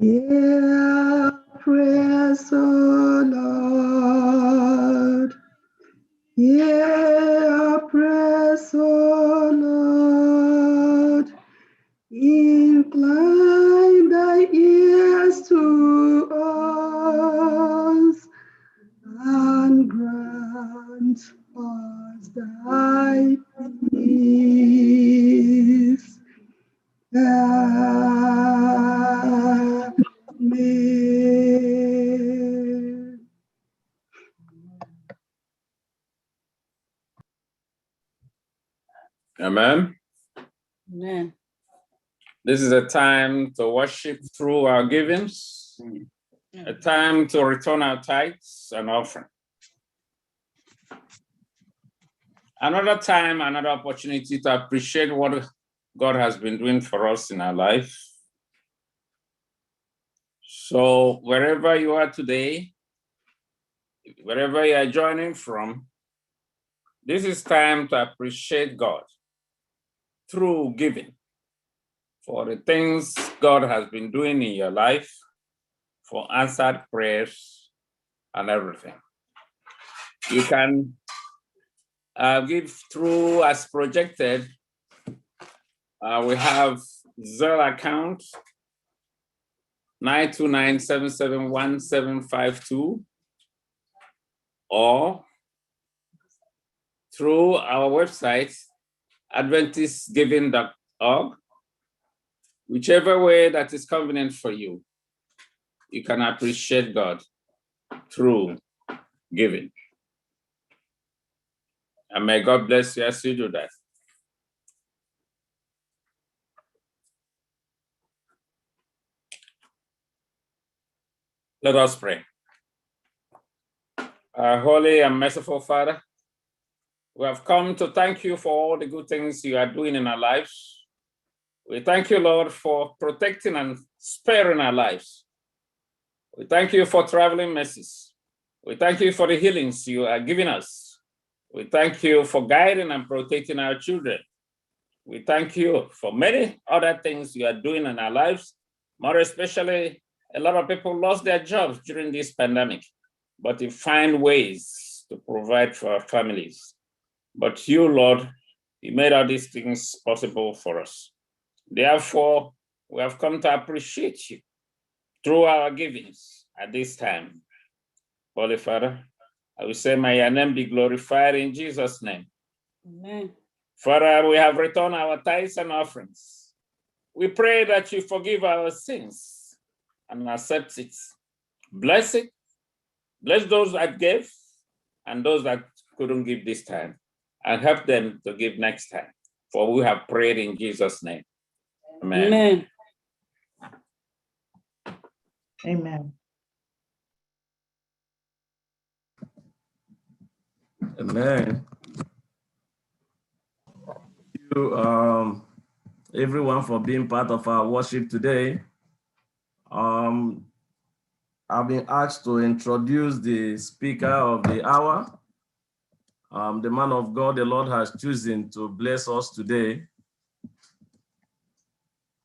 Yeah, praise the Lord. Yeah, praise the Lord. Incline thy ears to us and grant us thy peace. Amen. Amen. Amen. This is a time to worship through our givings, a time to return our tithes and offering. Another time, another opportunity to appreciate what God has been doing for us in our life. So wherever you are today, wherever you are joining from, this is time to appreciate God through giving for the things God has been doing in your life, for answered prayers and everything. You can give through as projected. We have Zelle account 929771752, or through our website, adventistgiving.org. Whichever way that is convenient for you, you can appreciate God through giving. And may God bless you as you do that. Let us pray. Our holy and merciful Father, we have come to thank you for all the good things you are doing in our lives. We thank you, Lord, for protecting and sparing our lives. We thank you for traveling mercies. We thank you for the healings you are giving us. We thank you for guiding and protecting our children. We thank you for many other things you are doing in our lives. More especially, a lot of people lost their jobs during this pandemic, but you find ways to provide for our families. But you, Lord, you made all these things possible for us. Therefore, we have come to appreciate you through our givings at this time. Holy Father, I will say, may your name be glorified in Jesus' name. Amen. Father, we have returned our tithes and offerings. We pray that you forgive our sins and accept it. Bless it. Bless those that gave and those that couldn't give this time, and help them to give next time. For we have prayed in Jesus' name. Amen. Amen. Amen. Amen. Thank you, everyone, for being part of our worship today. I've been asked to introduce the speaker of the hour, the man of God the Lord has chosen to bless us today.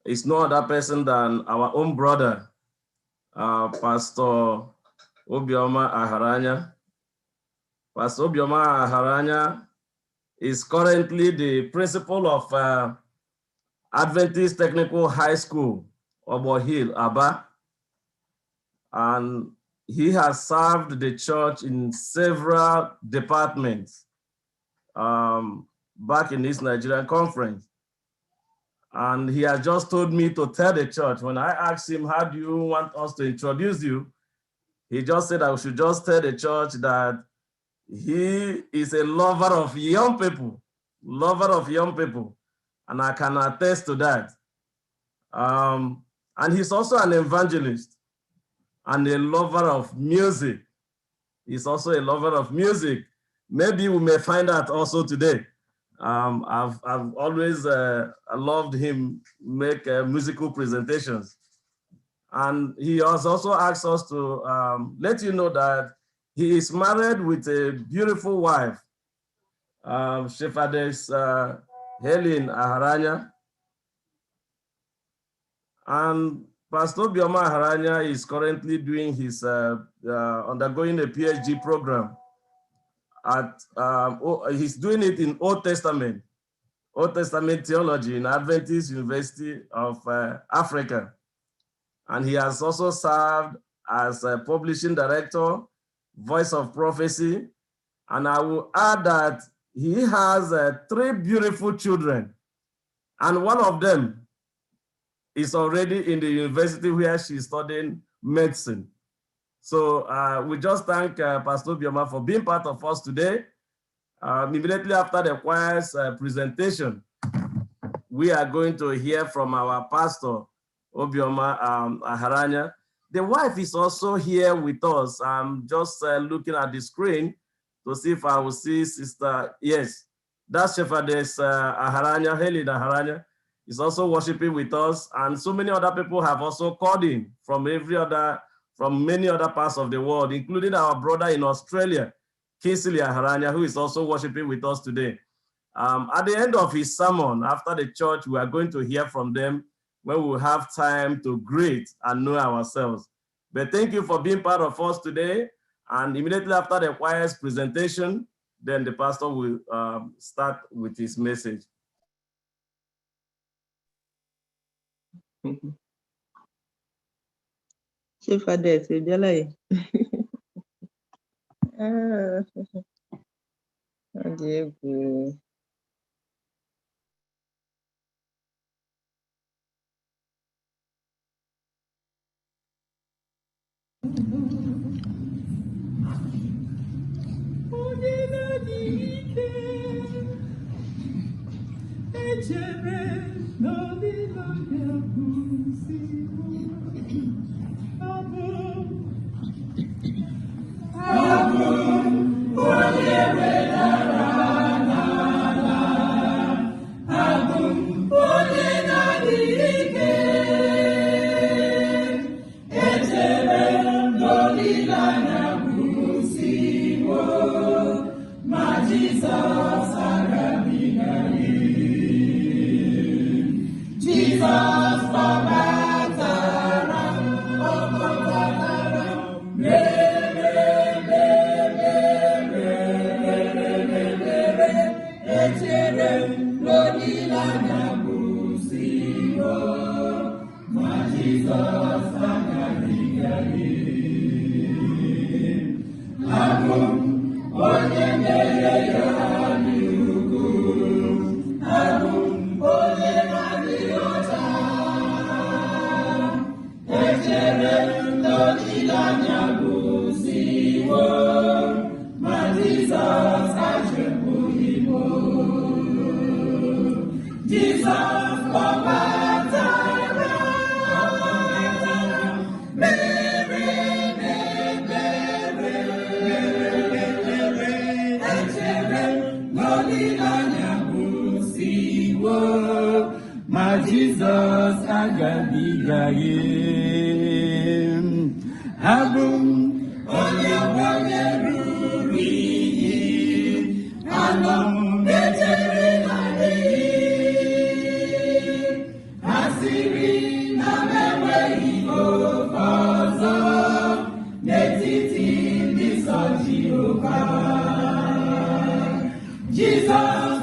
It's no other person than our own brother, Pastor Obioma Aharanya. Pastor Obioma Aharanya is currently the principal of Adventist Technical High School, Obo Hill, Aba. And he has served the church in several departments back in East Nigerian Conference. And he has just told me to tell the church. When I asked him, how do you want us to introduce you? He just said I should just tell the church that he is a lover of young people, and I can attest to that. And he's also an evangelist and a lover of music. He's also a lover of music. Maybe we may find out also today. I've always loved him make musical presentations. And he has also asked us to let you know that he is married with a beautiful wife, Shepherdess Helen Aharanya. And Pastor Obioma Aharanya is currently doing his, undergoing a PhD program at, he's doing it in Old Testament theology in Adventist University of Africa. And he has also served as a publishing director, Voice of Prophecy. And I will add that he has 3 beautiful children. And one of them is already in the university where she's studying medicine. So we just thank Pastor Obioma for being part of us today. Immediately after the choir's presentation, we are going to hear from our pastor, Obioma Aharanya. The wife is also here with us. I'm just looking at the screen to see if I will see Sister, yes, that's Shepherdess Aharanya, Helen Aharanya, is also worshiping with us. And so many other people have also called in from many other parts of the world, including our brother in Australia, Kingsley Aharanya, who is also worshiping with us today. At the end of his sermon, after the church, we are going to hear from them when we will have time to greet and know ourselves. But thank you for being part of us today. And immediately after the choir's presentation, then the pastor will start with his message. Shepherdess, Jesus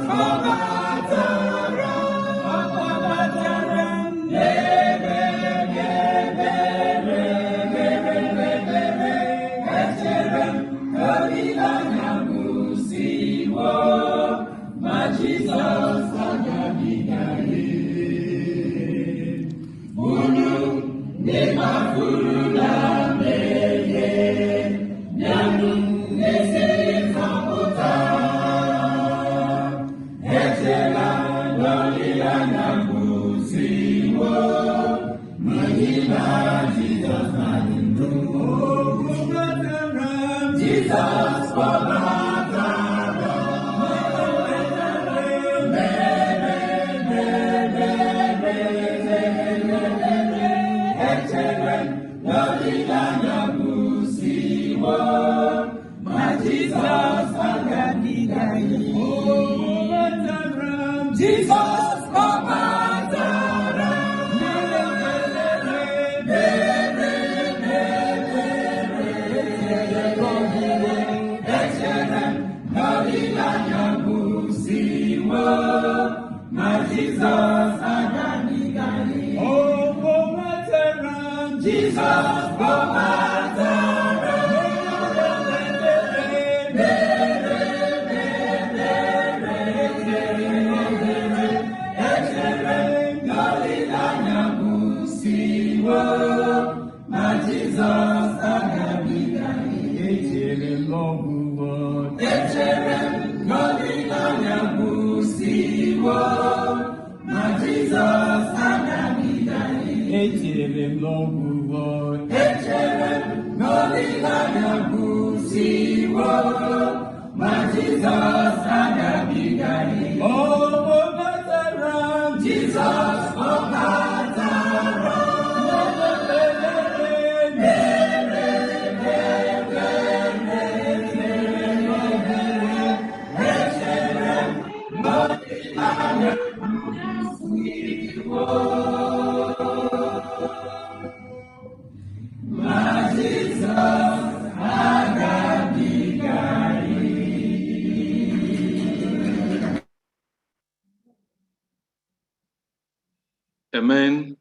Amen.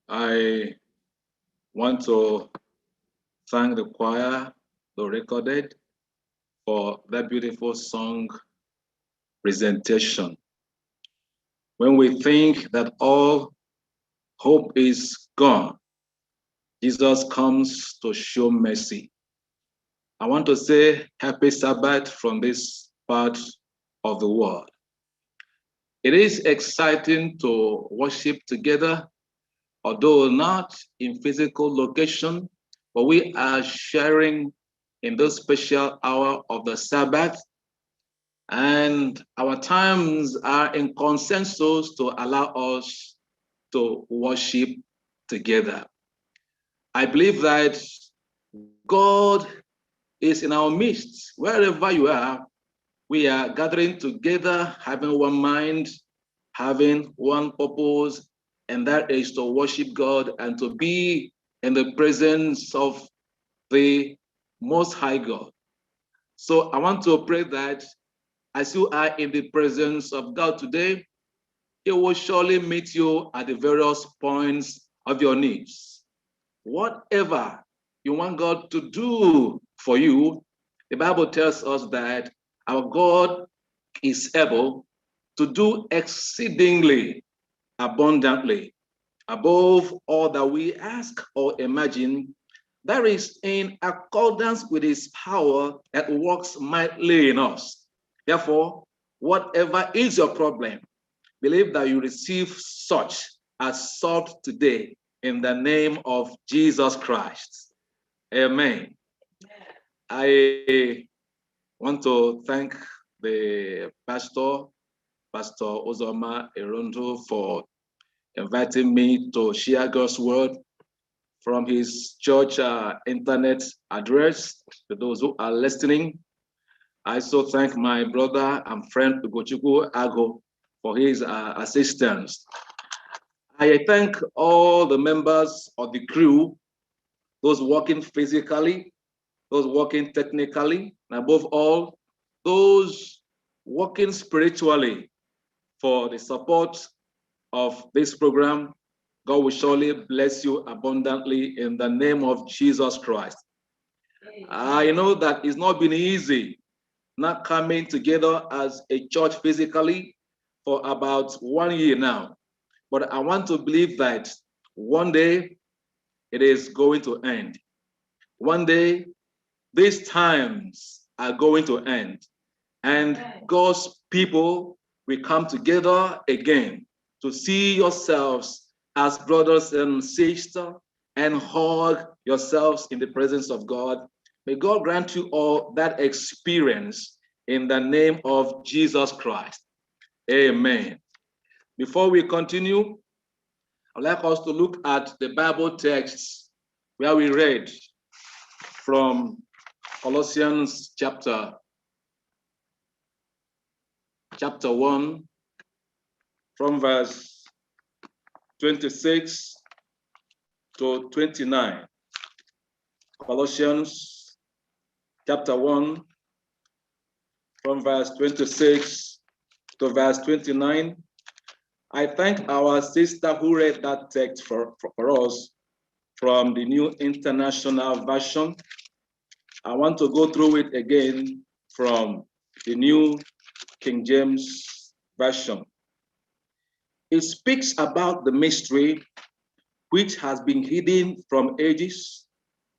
I want to thank the choir that recorded for that beautiful song presentation. When we think that all hope is gone, Jesus comes to show mercy. I want to say happy Sabbath from this part of the world. It is exciting to worship together, although not in physical location, but we are sharing in this special hour of the Sabbath, and our times are in consensus to allow us to worship together. I believe that God is in our midst. Wherever you are, we are gathering together, having one mind, having one purpose, and that is to worship God and to be in the presence of the Most High God. So I want to pray that as you are in the presence of God today, He will surely meet you at the various points of your needs. Whatever you want God to do for you, the Bible tells us that our God is able to do exceedingly abundantly above all that we ask or imagine. That is in accordance with His power that works mightily in us. Therefore, whatever is your problem, believe that you receive such as solved today in the name of Jesus Christ. Amen. I want to thank the Pastor Uzoma Erondo, for inviting me to share God's word from his church internet address. To those who are listening, I also thank my brother and friend Ugochukwu Ago for his assistance. I thank all the members of the crew, those working physically, those working technically, and above all, those working spiritually for the support of this program. God will surely bless you abundantly in the name of Jesus Christ. I know that it's not been easy not coming together as a church physically for about 1 year now. But I want to believe that one day it is going to end. One day these times are going to end, and God's people will come together again to see yourselves as brothers and sisters and hug yourselves in the presence of God. May God grant you all that experience in the name of Jesus Christ. Amen. Before we continue, I'd like us to look at the Bible texts where we read from Colossians chapter 1, from verse 26 to 29. Colossians chapter 1, from verse 26 to verse 29. I thank our sister who read that text for us from the New International Version. I want to go through it again from the New King James Version. It speaks about the mystery which has been hidden from ages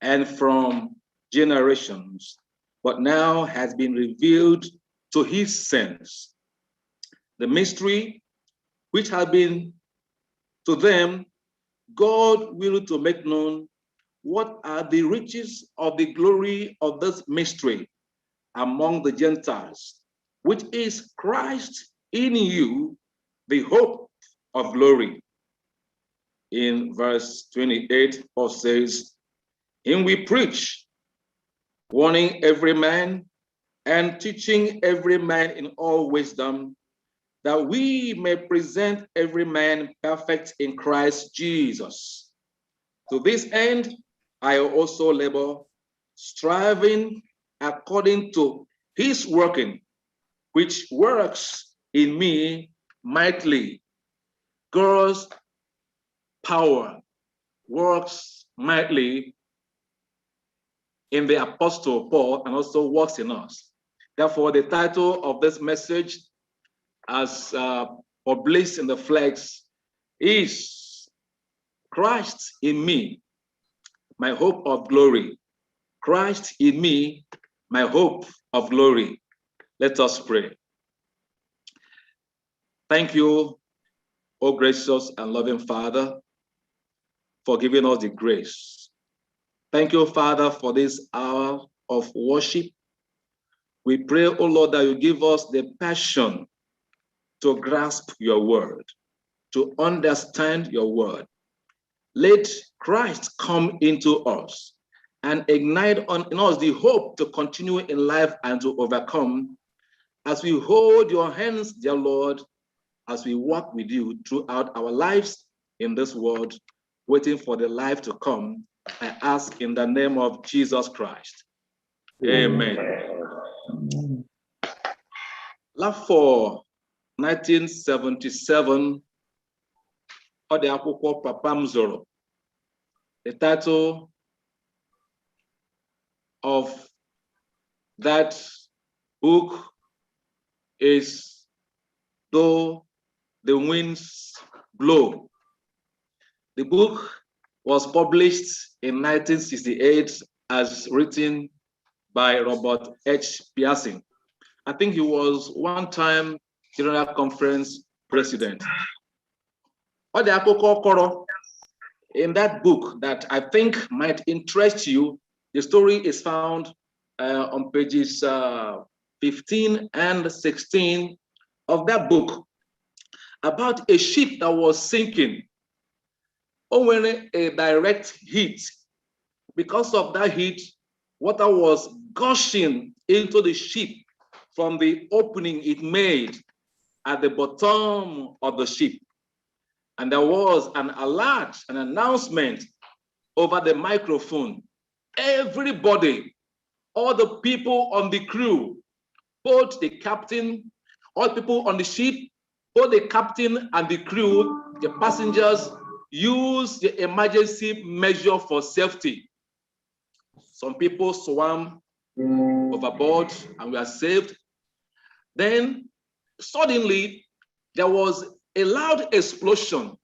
and from generations, but now has been revealed to his saints. The mystery which has been to them, God willed to make known what are the riches of the glory of this mystery among the Gentiles, which is Christ in you, the hope of glory. In verse 28, Paul says, "Him we preach, warning every man and teaching every man in all wisdom, that we may present every man perfect in Christ Jesus. To this end, I also labor, striving according to his working, which works in me mightily." God's power works mightily in the Apostle Paul and also works in us. Therefore, the title of this message, as published in the flags, is Christ in me, my hope of glory. Christ in me, my hope of glory. Let us pray. Thank you, O gracious and loving Father, for giving us the grace. Thank you, Father, for this hour of worship. We pray, O Lord, that you give us the passion to grasp your word, to understand your word. Let Christ come into us and ignite in us the hope to continue in life and to overcome as we hold your hands, dear Lord, as we walk with you throughout our lives in this world, waiting for the life to come. I ask in the name of Jesus Christ. Amen. Lafọ 1977, ọ dị akwụkwọ papa m zụrụ. The title of that book is Though the Winds Blow. The book was published in 1968 as written by Robert H. Pierson. I think he was one-time General Conference president. In that book that I think might interest you, the story is found on pages 15 and 16 of that book, about a ship that was sinking over a direct heat. Because of that heat, water was gushing into the ship from the opening it made at the bottom of the ship. And there was an alert, an announcement over the microphone. Everybody, all the people on the crew, both the captain, all people on the ship, both the captain and the crew, the passengers, use the emergency measure for safety. Some people swam overboard and were saved. Then suddenly there was a loud explosion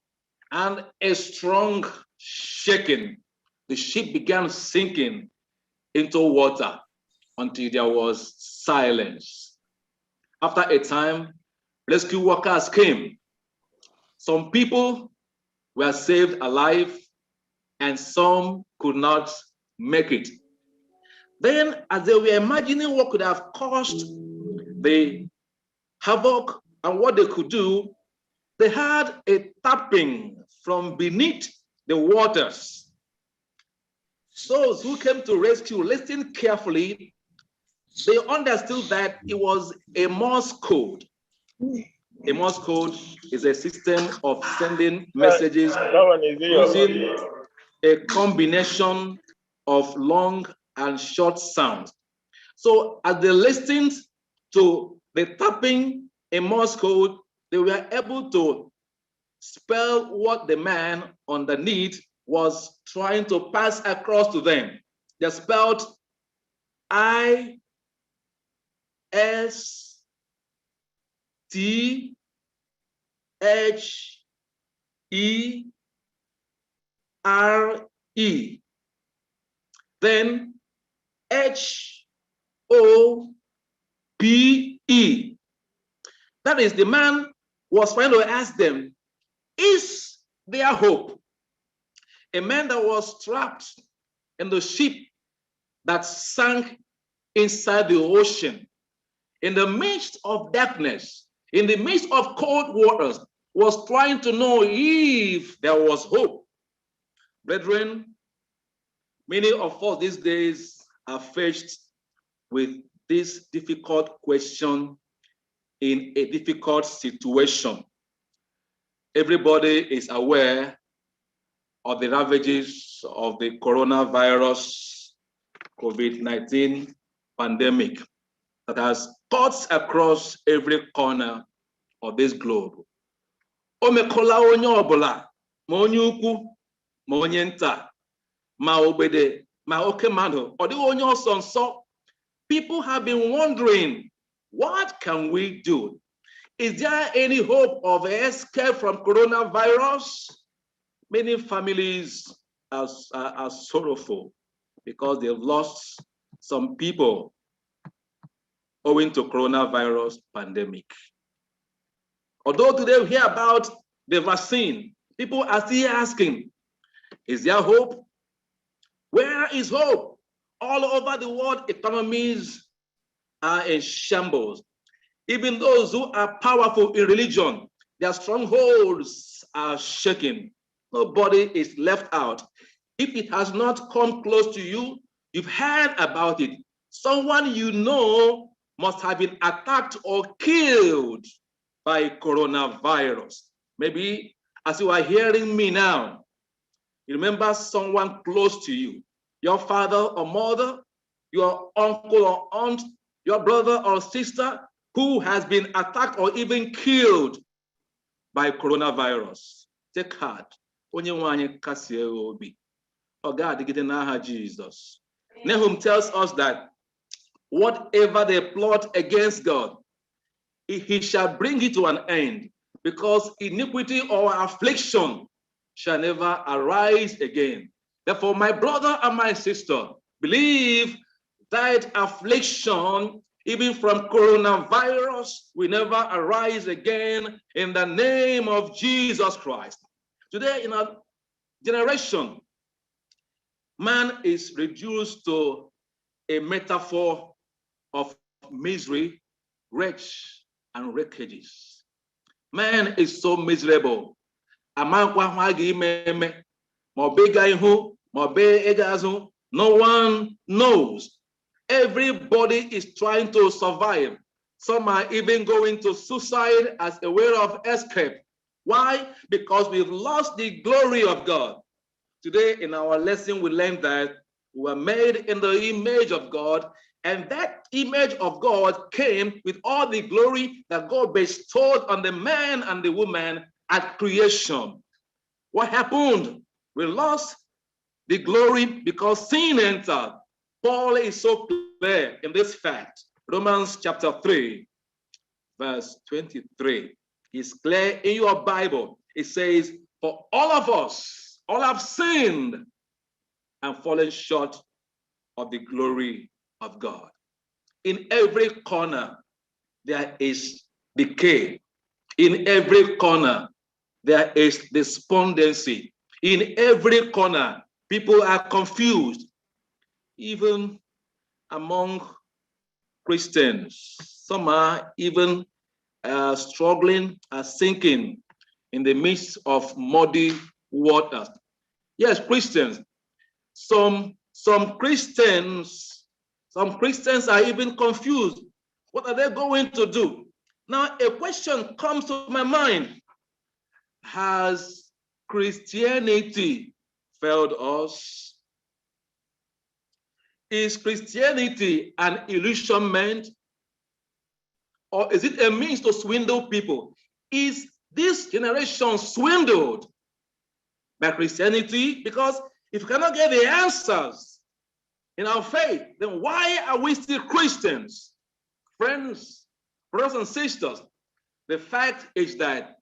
and a strong shaking. The ship began sinking into water until there was silence. After a time, rescue workers came. Some people were saved alive, and some could not make it. Then, as they were imagining what could have caused the havoc and what they could do, they had a tapping from beneath the waters. Those who came to rescue listened carefully. They understood that it was a Morse code. A Morse code is a system of sending messages using a combination of long and short sounds. So as they listened to the tapping in Morse code, they were able to spell what the man underneath was trying to pass across to them. They spelled ISTEREO. Then HOPE. That is, the man was trying to ask them, is there hope? A man that was trapped in the ship that sank inside the ocean, in the midst of darkness, in the midst of cold waters, was trying to know if there was hope. Brethren, many of us these days are faced with this difficult question in a difficult situation. Everybody is aware of the ravages of the coronavirus, COVID-19 pandemic that has cuts across every corner of this globe. Omekola onye ọbụla, ma onye ukwu, ma onye nta, ma ogbede, ma oke mmadụ, ọ dịghị onye ọsọ nsọ. People have been wondering, what can we do? Is there any hope of escape from coronavirus? Many families are sorrowful because they've lost some people owing to coronavirus pandemic. Although today we hear about the vaccine, people are still asking, is there hope? Where is hope? All over the world, economies are in shambles. Even those who are powerful in religion, their strongholds are shaking. Nobody is left out. If it has not come close to you, you've heard about it. Someone you know must have been attacked or killed by coronavirus. Maybe as you are hearing me now, you remember someone close to you, your father or mother, your uncle or aunt, your brother or sister, who has been attacked or even killed by coronavirus. Take heart. Onye kasie obi. Oh God, Jesus. Nahum tells us that whatever they plot against God, he shall bring it to an end, because iniquity or affliction shall never arise again. Therefore, my brother and my sister, believe that affliction, even from coronavirus, will never arise again in the name of Jesus Christ. Today, in our generation, man is reduced to a metaphor of misery, wretch, and wreckages. Man is so miserable. No one knows. Everybody is trying to survive. Some are even going to suicide as a way of escape. Why? Because we've lost the glory of God. Today in our lesson, we learned that we were made in the image of God, and that image of God came with all the glory that God bestowed on the man and the woman at creation. What happened? We lost the glory because sin entered. Paul is so clear in this fact. Romans chapter 3, verse 23. It's clear in your Bible. It says, for all of us, all have sinned and fallen short of the glory of God. In every corner, there is decay. In every corner, There is despondency. In every corner, people are confused, even among Christians. Some are even struggling, sinking in the midst of muddy waters. Yes, Christians. Some Christians are even confused. What are they going to do? Now, a question comes to my mind. Has Christianity failed us? Is Christianity an illusionment? Or is it a means to swindle people? Is this generation swindled by Christianity? Because if you cannot get the answers in our faith, then why are we still Christians? Friends, brothers and sisters, the fact is that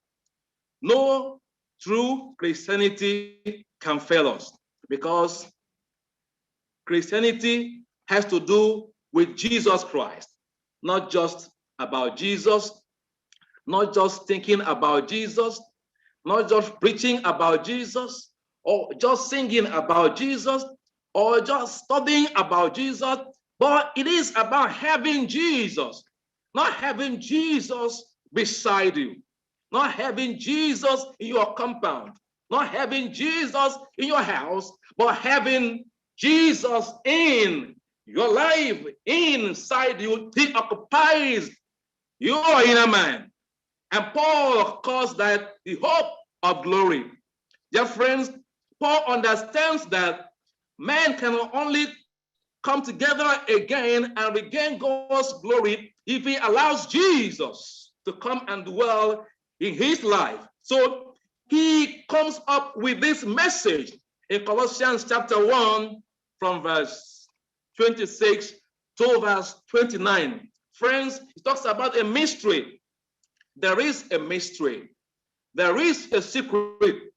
no true Christianity can fail us, because Christianity has to do with Jesus Christ, not just about Jesus, not just thinking about Jesus, not just preaching about Jesus, or just singing about Jesus, or just studying about Jesus, but it is about having Jesus, not having Jesus beside you, not having Jesus in your compound, not having Jesus in your house, but having Jesus in your life, inside you. He occupies your inner man. And Paul calls that the hope of glory. Dear friends, Paul understands that man can only come together again and regain God's glory if he allows Jesus to come and dwell in his life. So he comes up with this message in Colossians chapter 1 from verse 26 to verse 29. Friends, he talks about a mystery. There is a mystery. There is a secret,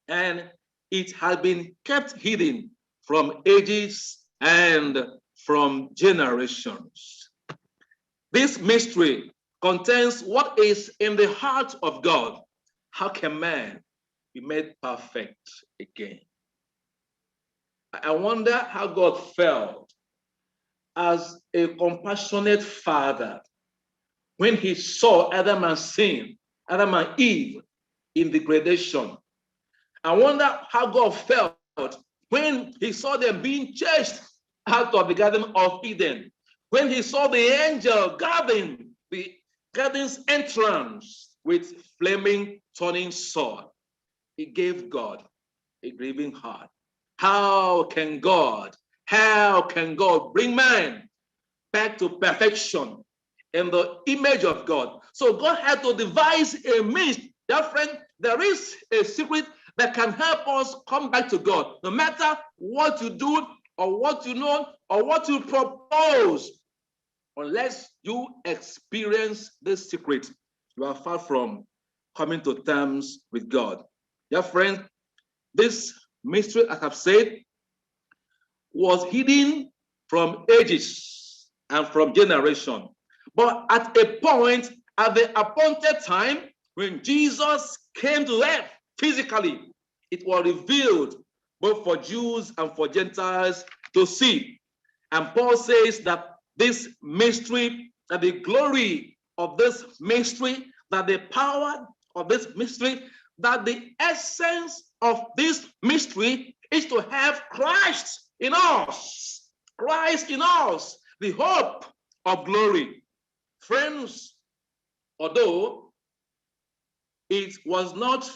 and it has been kept hidden from ages and from generations. This mystery contains what is in the heart of God. How can man be made perfect again? I wonder how God felt as a compassionate father when he saw Adam and sin, Adam and Eve in degradation. I wonder how God felt when he saw them being chased out of the Garden of Eden, when he saw the angel guarding the garden's entrance with flaming, turning sword. It gave God a grieving heart. How can God bring man back to perfection in the image of God? So God had to devise a means. Dear friend, there is a secret that can help us come back to God. No matter what you do or what you know or what you propose, unless you experience this secret, you are far from coming to terms with God. Dear friend, this mystery, as I've said, was hidden from ages and from generation. But at a point, at the appointed time, when Jesus came to earth physically, it was revealed both for Jews and for Gentiles to see. And Paul says that this mystery, that the glory of this mystery, that the power of this mystery, that the essence of this mystery is to have Christ in us. Christ in us, the hope of glory. Friends, although it was not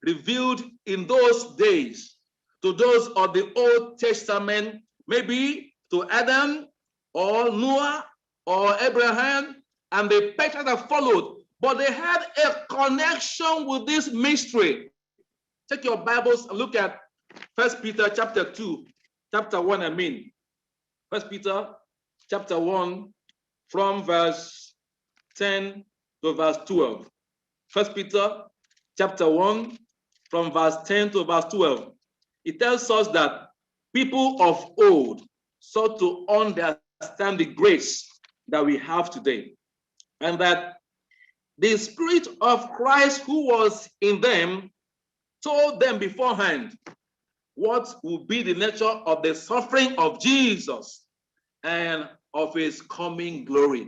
revealed in those days to those of the Old Testament, maybe to Adam or Noah or Abraham and the patriarchs that followed, but they had a connection with this mystery. Take your Bibles and look at 1 Peter chapter 2, chapter 1, I mean. 1 Peter chapter 1 from verse 10 to verse 12. 1 Peter chapter 1 from verse 10 to verse 12. It tells us that people of old sought to understand the grace that we have today, and that the Spirit of Christ who was in them told them beforehand what would be the nature of the suffering of Jesus and of his coming glory.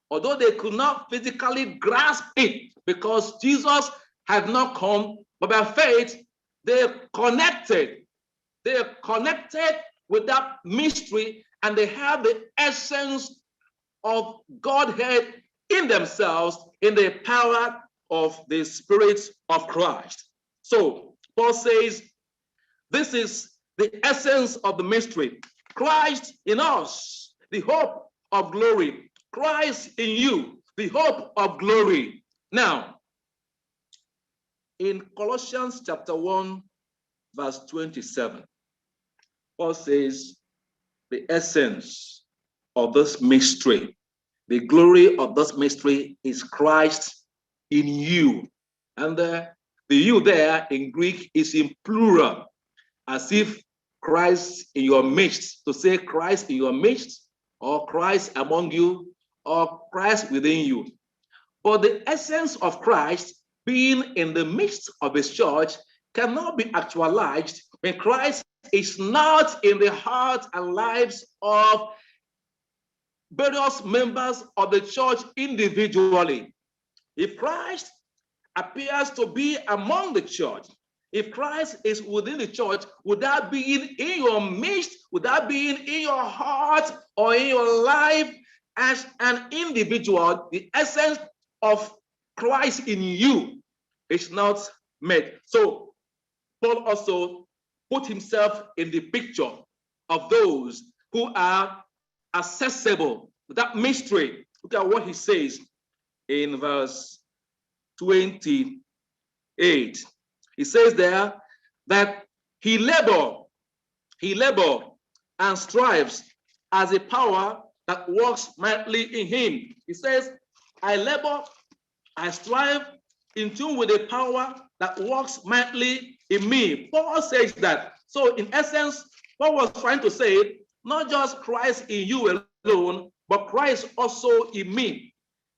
Although they could not physically grasp it because Jesus had not come, but by faith, they connected. They connected with that mystery, and they have the essence of Godhead in themselves in the power of the Spirit of Christ. So Paul says, this is the essence of the mystery. Christ in us, the hope of glory. Christ in you, the hope of glory. Now, in Colossians chapter 1, verse 27, Paul says, the essence of this mystery, the glory of this mystery is Christ in you. And the you there in Greek is in plural, as if Christ in your midst, to say Christ in your midst, or Christ among you, or Christ within you. But the essence of Christ being in the midst of his church cannot be actualized when Christ is not in the heart and lives of various members of the church individually. If Christ appears to be among the church, if Christ is within the church, without being in your midst, without being in your heart or in your life as an individual, the essence of Christ in you is not met. So Paul also put himself in the picture of those who are accessible to that mystery. Look at what he says in verse 28. He says there that he labor and strives as a power that works mightily in him. He says, I labor, I strive in tune with the power that works mightily in me. Paul says that. So in essence, Paul was trying to say, not just Christ in you alone, but Christ also in me.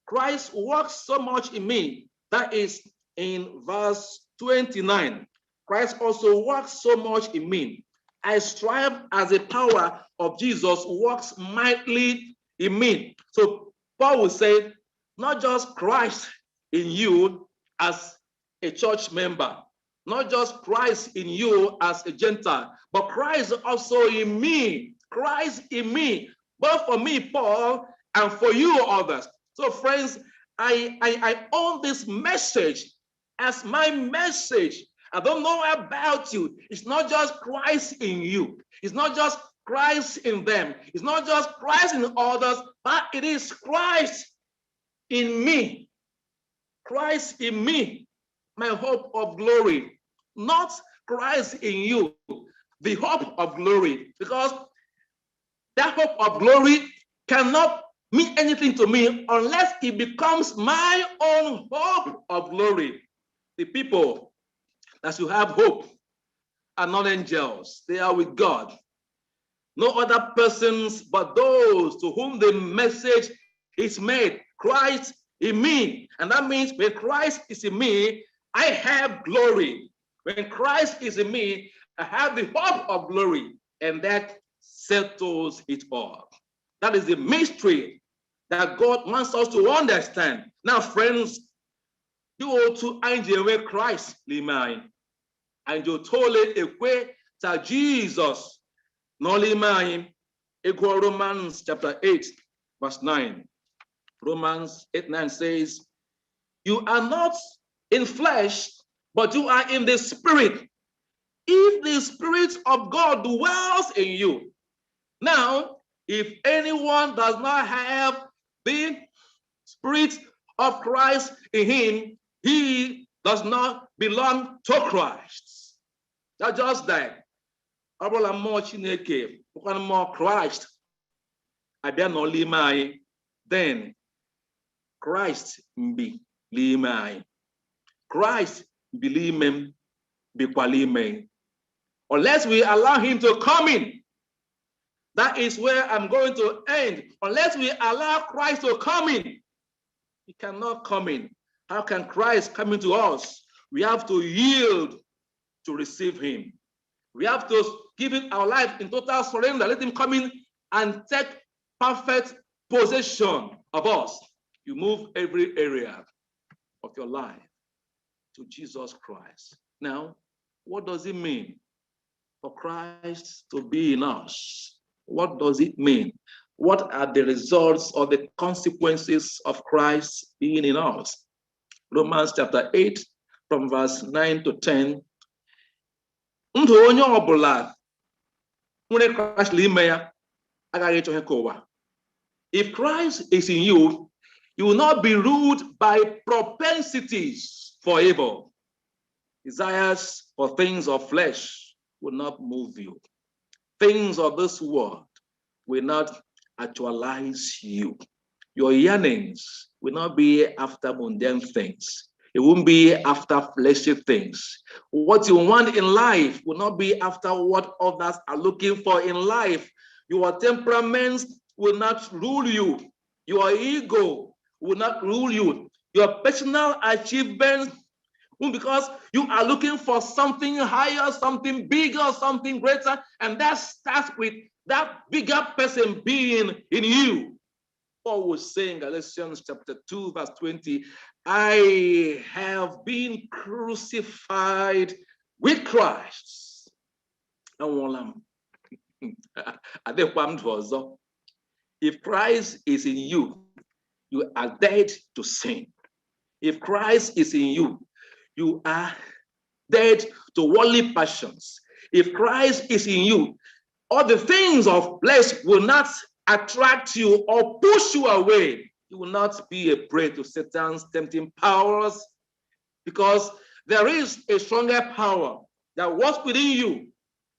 Christ works so much in me. That is in verse 29. Christ also works so much in me. I strive as a power of Jesus works mightily in me. So Paul will say, not just Christ in you as a church member, not just Christ in you as a Gentile, but Christ also in me. Christ in me, both for me, Paul, and for you others. So friends, I own this message as my message. I don't know about you. It's not just Christ in you. It's not just Christ in them. It's not just Christ in others, but it is Christ in me. Christ in me, my hope of glory. Not Christ in you, the hope of glory. Because that hope of glory cannot mean anything to me unless it becomes my own hope of glory. The people that you have hope are not angels. They are with God. No other persons but those to whom the message is made. Christ in me. And that means when Christ is in me, I have glory. When Christ is in me, I have the hope of glory. And that settles it all. That is the mystery that God wants us to understand. Now, friends, you ought to enjoy Christ, Limai. And you told it equate to Jesus, no Limai. Equal Romans chapter 8, verse 9. Romans 8:9 says, you are not in flesh, but you are in the spirit. If the Spirit of God dwells in you. Now, if anyone does not have the Spirit of Christ in him, he does not belong to Christ. That's just that. More Christ. Then Christ be limai. Christ be limem be qualimem. Unless we allow him to come in. That is where I'm going to end. Unless we allow Christ to come in, he cannot come in. How can Christ come into us? We have to yield to receive him. We have to give it our life in total surrender. Let him come in and take perfect possession of us. You move every area of your life to Jesus Christ. Now, what does it mean for Christ to be in us? What does it mean? What are the results or the consequences of Christ being in us? Romans chapter 8, from verse 9 to 10. Ndụ onye ọbụla nwere Christ n'ime ya agaghị ịchọ ihe ka ụwa. If Christ is in you, you will not be ruled by propensities for evil. Desires for things of flesh will not move you. Things of this world will not actualize you. Your yearnings will not be after mundane things. It won't be after fleshy things. What you want in life will not be after what others are looking for in life. Your temperaments will not rule you. Your ego will not rule you. Your personal achievements, because you are looking for something higher, something bigger, something greater, and that starts with that bigger person being in you. Paul was saying, Galatians chapter 2, verse 20, I have been crucified with Christ. If Christ is in you, you are dead to sin. If Christ is in you, you are dead to worldly passions. If Christ is in you, all the things of flesh will not attract you or push you away. You will not be a prey to Satan's tempting powers, because there is a stronger power that works within you.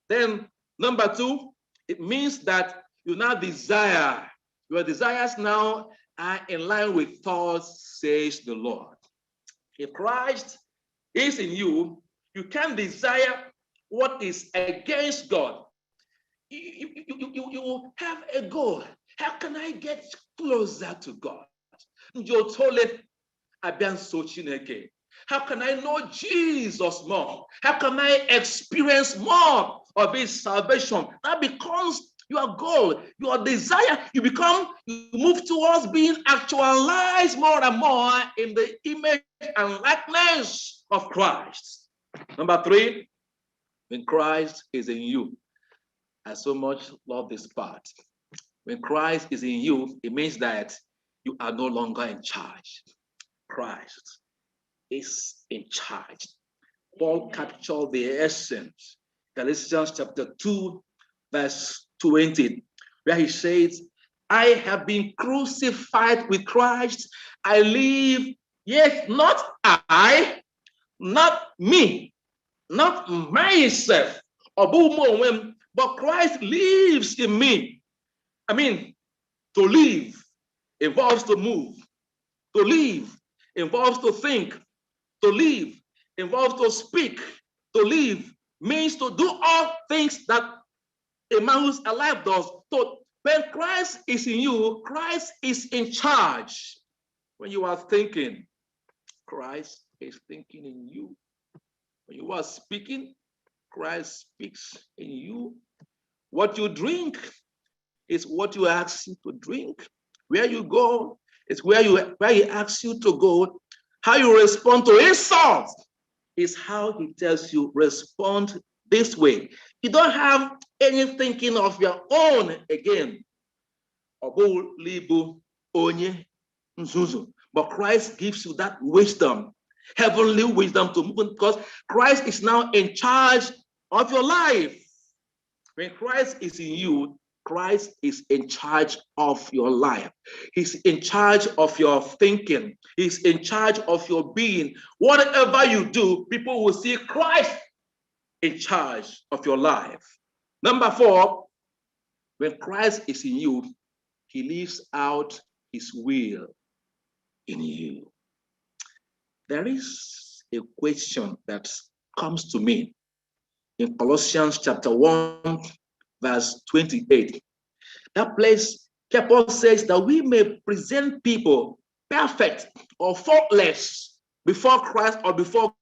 Then, number two, it means that you now desire. Your desires now are in line with thoughts, says the Lord. If Christ is in you, you can desire what is against God. You have a goal. How can I get closer to God? How can I know Jesus more? How can I experience more of his salvation? That becomes your goal, your desire. You move towards being actualized more and more in the image and likeness of Christ. Number three, when Christ is in you. I so much love this part. When Christ is in you, it means that you are no longer in charge. Christ is in charge. Paul captured the essence. Galatians chapter 2, verse 20, where he says, I have been crucified with Christ. I live, yet not I, not me, not myself, but Christ lives in me. I mean, to live involves to move. To live involves to think. To live involves to speak. To live means to do all things that a man who's alive does. So when Christ is in you, Christ is in charge. When you are thinking, Christ is thinking in you. When you are speaking, Christ speaks in you. What you drink is what you ask him to drink. Where you go is where he asks you to go. How you respond to insults is how he tells you respond this way. You don't have any thinking of your own again. But Christ gives you that wisdom, heavenly wisdom to move, because Christ is now in charge of your life. When Christ is in you, Christ is in charge of your life. He's in charge of your thinking. He's in charge of your being. Whatever you do, people will see Christ in charge of your life. Number four, when Christ is in you, he lives out his will in you. There is a question that comes to me in Colossians chapter 1, verse 28. That place, Paul says that we may present people perfect or faultless before Christ or before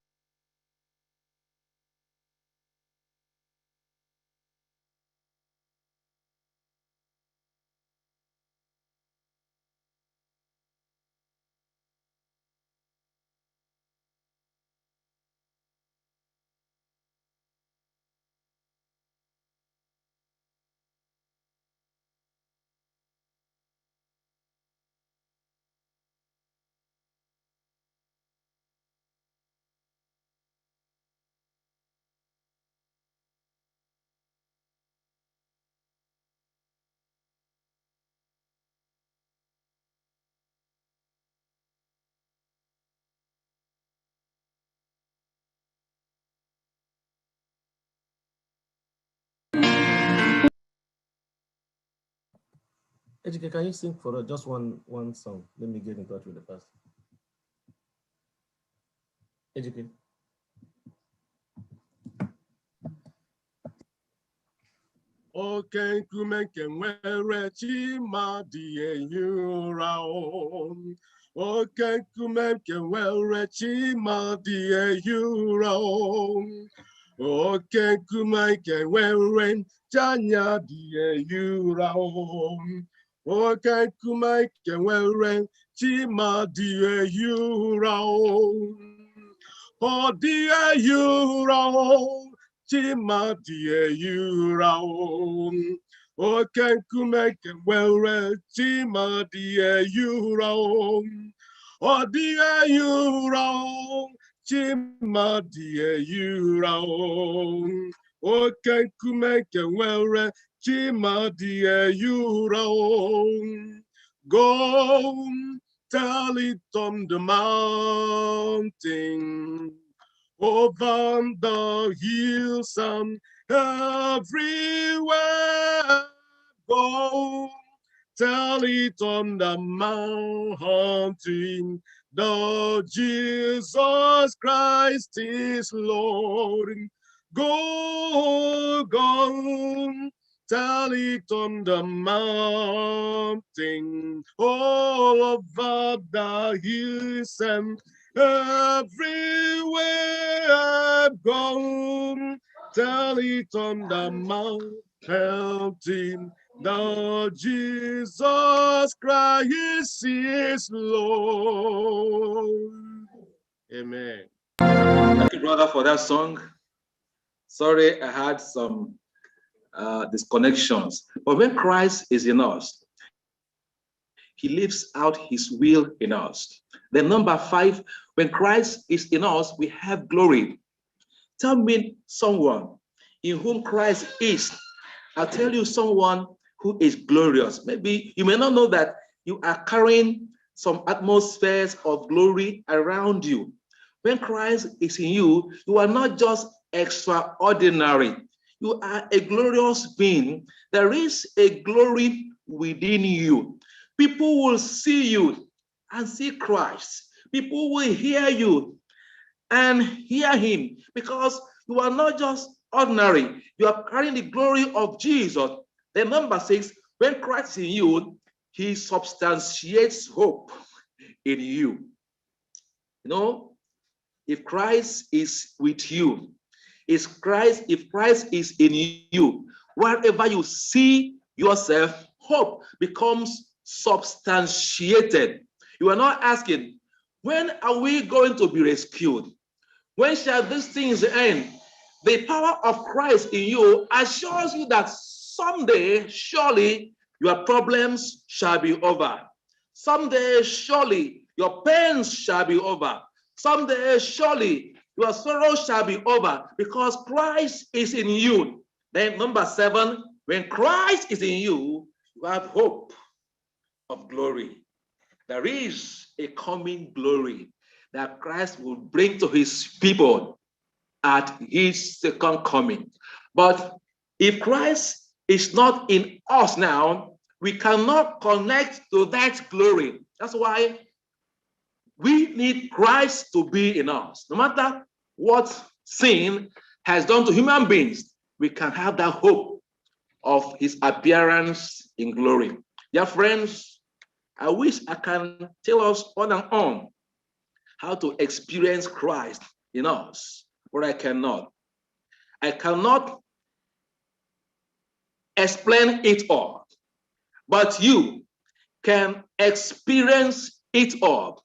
Ejike, can you sing for just one song? Let me get in touch with the pastor. Ejike. Oke nkume nke nwere chi ma dị ehi ụra o. Oke nkume nke nwere chi ma dị ehi ụra o. Oke nkume nke nwere chi anya dị ehi ụra o. Oke nkume nke nwere chi ma dị ehi ụra o. Ọ dị ehi ụra o. Chima dị ehi ụra o. Oke nkume nke nwere chima dị ehi ụra o. Ọ dị ehi ụra o. Chima dị ehi ụra o. Oke nkume nke nwere chima dị ehi ụra o. Go tell it on the mountain, over the hills and everywhere. Go tell it on the mountain, the Jesus Christ is Lord. Go, go, tell it on the mountain, all over the hills and everywhere I've gone. Tell it on the mountain, the Jesus Christ is Lord. Amen. Thank you, brother, for that song. Sorry, I had some disconnections. But when Christ is in us, he lives out his will in us. Then number 5, when Christ is in us, we have glory. Tell me someone in whom Christ is. I'll tell you someone who is glorious. Maybe you may not know that you are carrying some atmospheres of glory around you. When Christ is in you, you are not just extraordinary. You are a glorious being. There is a glory within you. People will see you and see Christ. People will hear you and hear him, because you are not just ordinary. You are carrying the glory of Jesus. Then number 6, when Christ is in you, he substantiates hope in you. You know, if Christ is with you, if Christ is in you, wherever you see yourself, hope becomes substantiated. You are not asking, when are we going to be rescued? When shall these things end? The power of Christ in you assures you that someday, surely, your problems shall be over. Someday, surely, your pains shall be over. Someday, surely, your sorrow shall be over, because Christ is in you. Then number 7, when Christ is in you, you have hope of glory. There is a coming glory that Christ will bring to his people at his second coming. But if Christ is not in us now, we cannot connect to that glory. That's why we need Christ to be in us. No matter what sin has done to human beings, we can have that hope of his appearance in glory. Dear friends, I wish I can tell us on and on how to experience Christ in us, but I cannot. I cannot explain it all, but you can experience it all.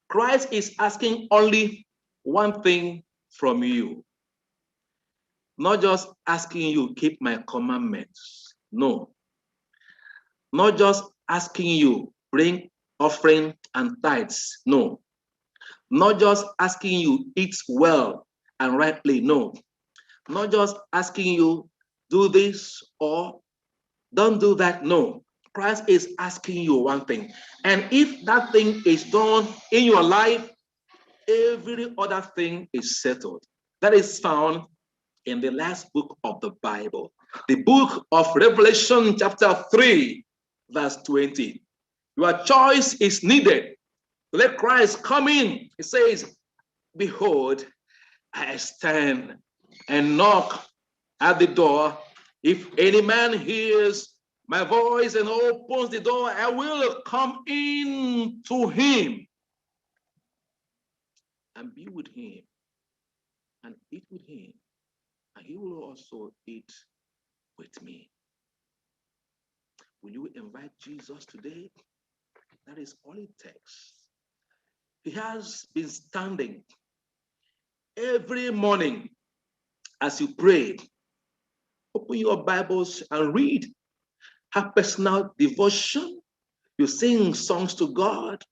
Christ is asking only one thing from you. Not just asking you, keep my commandments. No. Not just asking you, bring offering and tithes. No. Not just asking you, eat well and rightly. No. Not just asking you, do this or don't do that. No. Christ is asking you one thing. And if that thing is done in your life, every other thing is settled. That is found in the last book of the Bible, the book of Revelation, chapter 3, verse 20. Your choice is needed. Let Christ come in. It says, behold, I stand and knock at the door. If any man hears my voice and opens the door, I will come in to him and be with him and eat with him, and he will also eat with me. Will you invite Jesus today? That is all it takes. He has been standing every morning as you pray. Open your Bibles and read. Have personal devotion. You sing songs to God.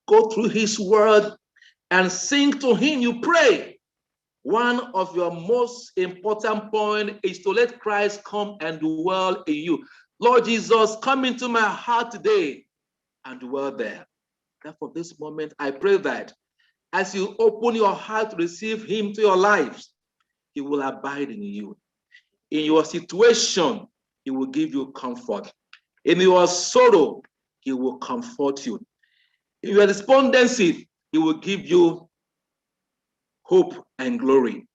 Go through his word and sing to him. You pray. One of your most important points is to let Christ come and dwell in you. Lord Jesus, come into my heart today and dwell there. Therefore, this moment, I pray that as you open your heart to receive him to your lives, he will abide in you. In your situation, he will give you comfort. In your sorrow, he will comfort you. In your despondency, he will give you hope and glory.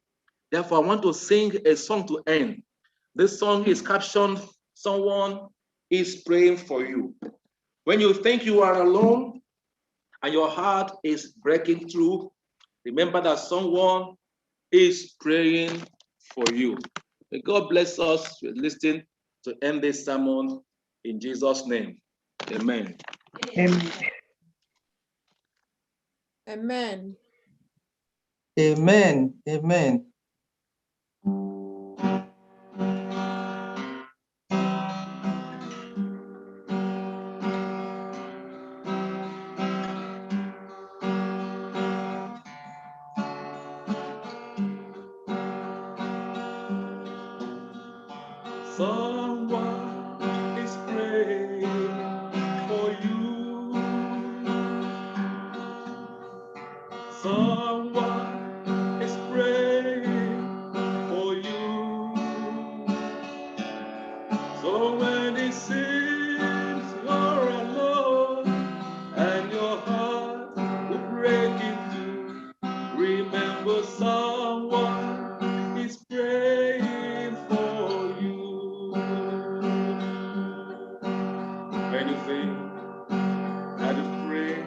Therefore, I want to sing a song to end. This song is captioned, someone is praying for you. When you think you are alone and your heart is breaking through, remember that someone is praying for you. May God bless us with listening to end this sermon in Jesus' name. Amen. Amen. Amen. Amen. Amen. Someone is praying for you. Someone is praying for you. So when it seems you're alone and your heart will break into, remember someone is praying for you. When you think that you pray,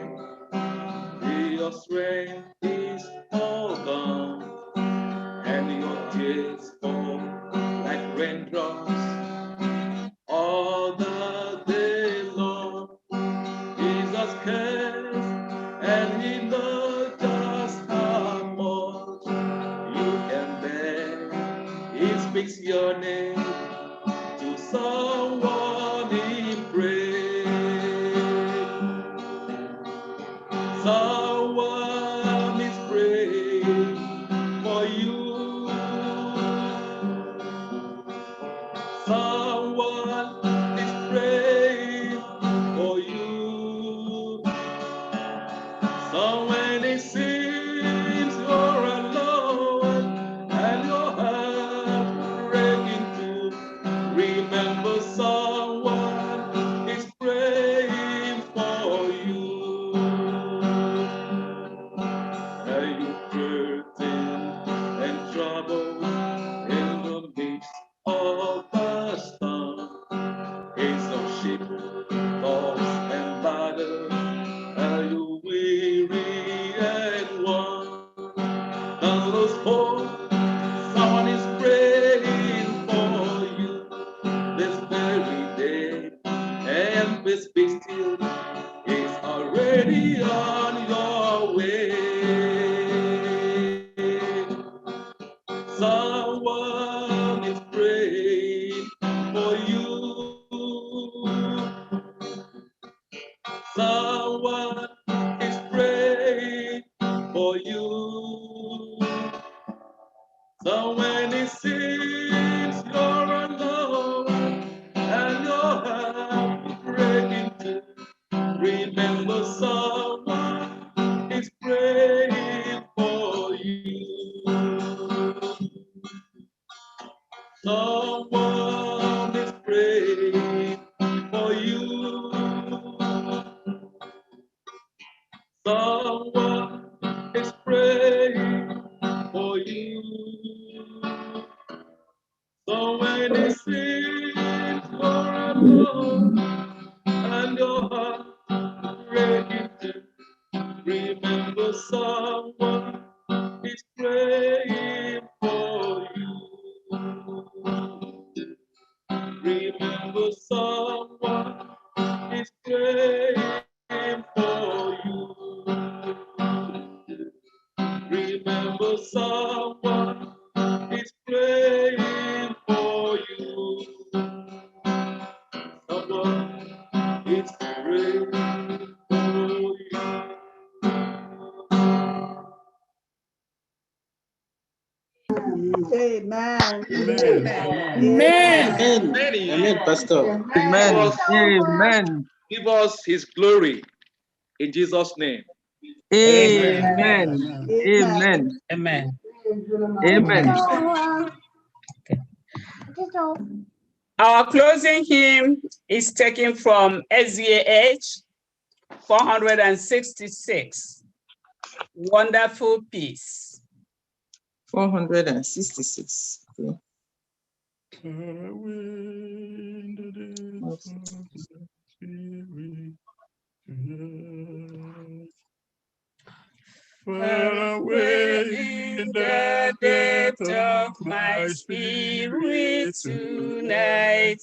your strength is all gone, and your tears fall like raindrops all the day long. Jesus cares, and he knows just how much you can bear. He speaks your name to someone he prays. Someone is praying for you. Someone is praying for you. So when it seems you're alone and your heart breaking too, remember someone is praying for you. Are you hurting and troubled in the midst of the storm? In some ship, tossed and battered, are you weary and endless hope. Someone is praying for you this very day, and please be still. It's already on your way. Someone is praying for you. Someone is praying for you. Someone it seems you're alone and your heart is breaking too. Remember, someone is praying for you. Someone is praying for you. Someone is praying for you. So when it seems you're alone and your heart is breaking too, remember someone is praying for you. Remember someone is praying for you. Remember someone is praying for you. Someone is praying for you. Amen. Amen. Amen, Pastor. Amen. Amen. Give us his glory in Jesus' name. Amen. Amen. Amen. Amen. Our closing hymn is taken from SDAH 466. Wonderful Peace. 466. Okay. Far away in the depth of my spirit tonight,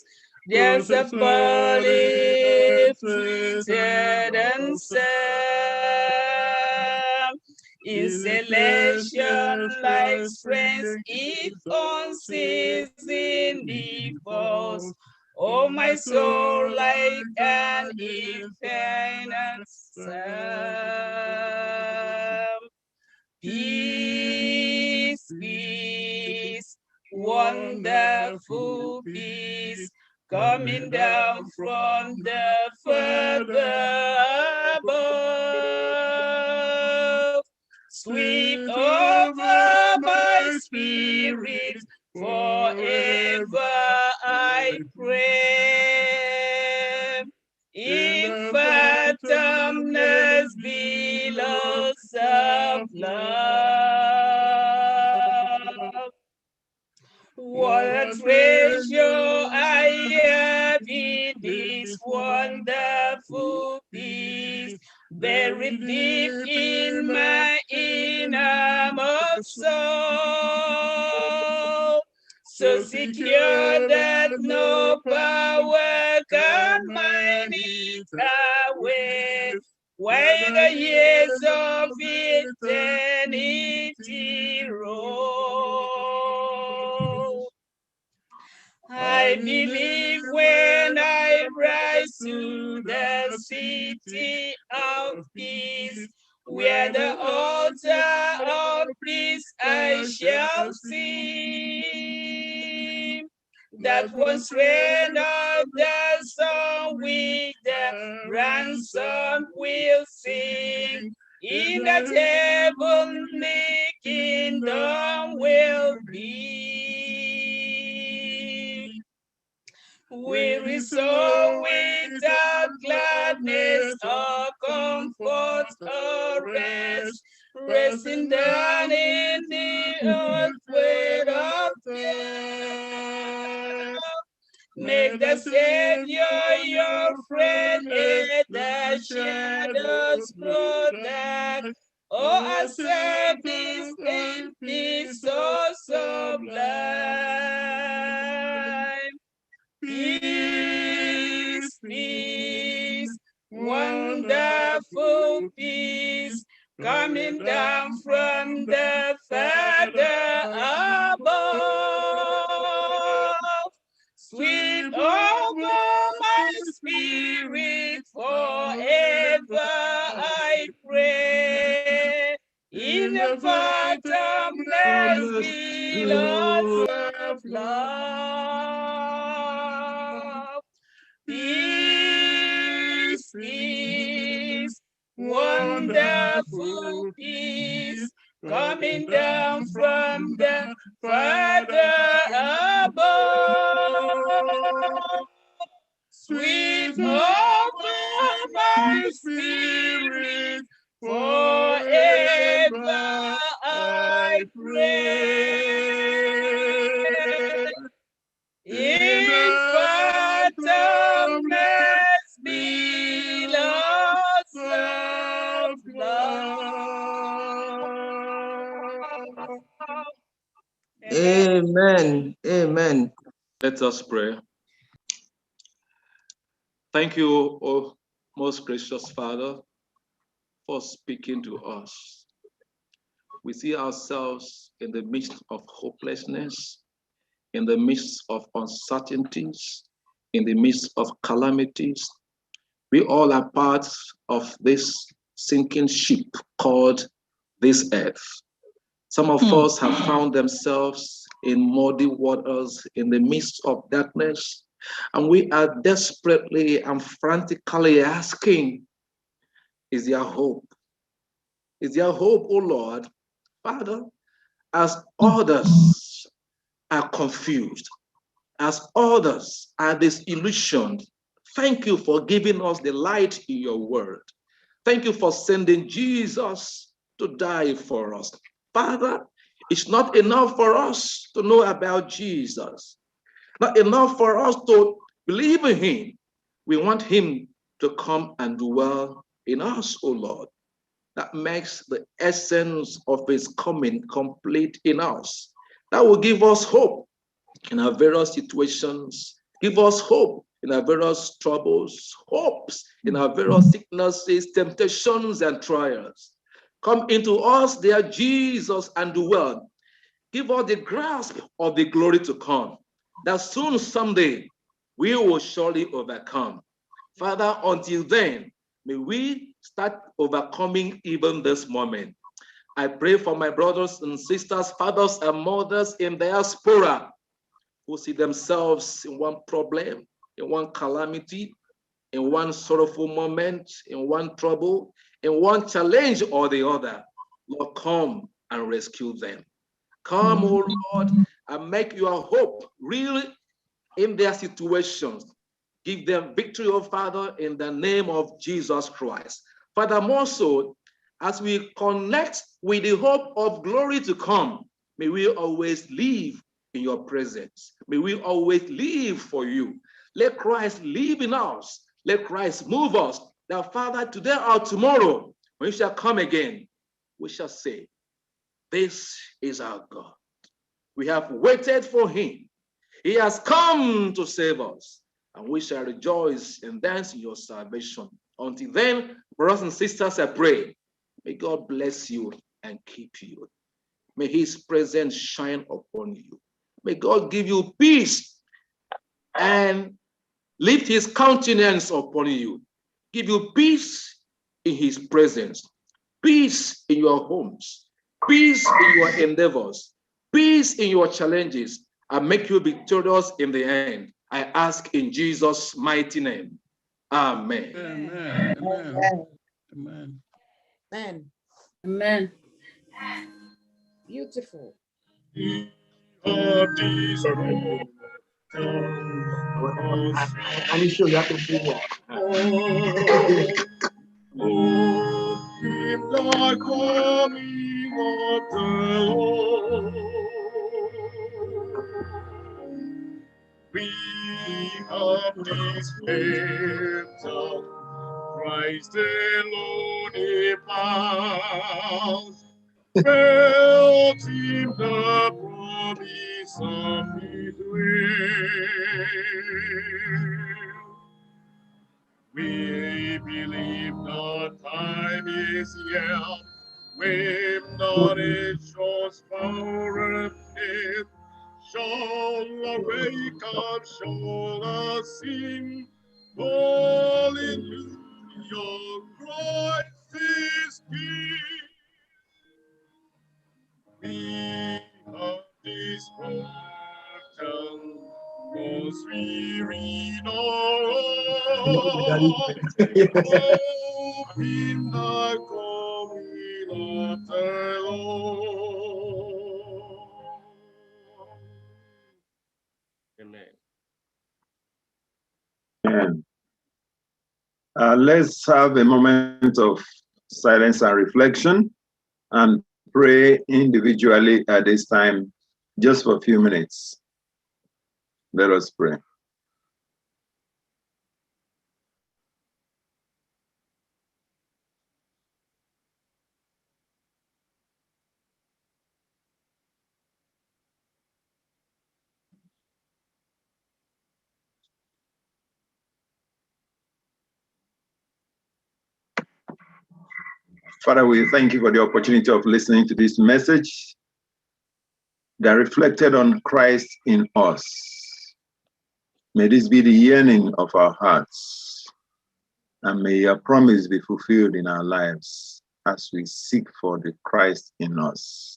there's a falling twisted and sad. In celestial light strength, it unceasingly falls. Oh, my soul, like an infinite psalm. Peace, peace, wonderful peace, coming down from the Father above. Sweep over my spirit, forever I pray. In fathomless billows of love, what a treasure I have in this wonderful peace, buried deep in my innermost soul, so secure that no power can mine it away, while the years of eternity roll. I believe when I rise to the city of peace, where the altar of peace I shall see. That once rain of the song with the ransom will sing, in that heavenly kingdom will be. Weary soul without gladness or comfort or rest, resting down in the earth weight of death. Make the Savior your friend, let the shadows grow dark. Oh, accept His Father above. Sweet over my spirit forever, I pray. In the fathomless billows of love, peace is wonderful peace coming down from the Father above. Sweet over my spirit forever, I pray. In fathomless billows of love. Amen. Amen. Let us pray. Thank you, oh most gracious Father, for speaking to us. We see ourselves in the midst of hopelessness, in the midst of uncertainties, in the midst of calamities. We all are parts of this sinking ship called this earth. Some of us have found themselves in muddy waters in the midst of darkness, and we are desperately and frantically asking, is there hope? Is there hope, O Lord? Father, as others are confused, as others are disillusioned, thank you for giving us the light in your word. Thank you for sending Jesus to die for us. Father, it's not enough for us to know about Jesus, not enough for us to believe in him. We want him to come and dwell in us, O Lord. That makes the essence of his coming complete in us. That will give us hope in our various situations, give us hope in our various troubles, hopes in our various sicknesses, temptations, and trials. Come into us, dear Jesus, and dwell. Give us the grasp of the glory to come, that soon someday we will surely overcome. Father, until then, may we start overcoming even this moment. I pray for my brothers and sisters, fathers and mothers in diaspora who see themselves in one problem, in one calamity, in one sorrowful moment, in one trouble, in one challenge or the other. Lord, come and rescue them. Come, O Lord, and make your hope real in their situations. Give them victory, O Father, in the name of Jesus Christ. Father, more so, as we connect with the hope of glory to come, may we always live in your presence. May we always live for you. Let Christ live in us. Let Christ move us. That, Father, today or tomorrow, when you shall come again, we shall say, this is our God. We have waited for him. He has come to save us, and we shall rejoice and dance in your salvation. Until then, brothers and sisters, I pray, may God bless you and keep you. May his presence shine upon you. May God give you peace and lift his countenance upon you. Give you peace in his presence, peace in your homes, peace in your endeavors, peace in your challenges, and make you victorious in the end. I ask in Jesus' mighty name. Amen. Amen. Amen. Amen. Amen. Amen. Beautiful. I'm sure you have to do that. In the coming of the Lord, we have this faith of Christ alone abounds, felt in the promise of his will. We believe the time is here with nations far ahead, shall awake up, shall sing, hallelujah, Christ is King. We have this battle, cause we read in the coming of the Lord. Amen. Amen. Let's have a moment of silence and reflection and pray individually at this time, just for a few minutes. Let us pray. Father, we thank you for the opportunity of listening to this message that reflected on Christ in us. May this be the yearning of our hearts, and may your promise be fulfilled in our lives as we seek for the Christ in us.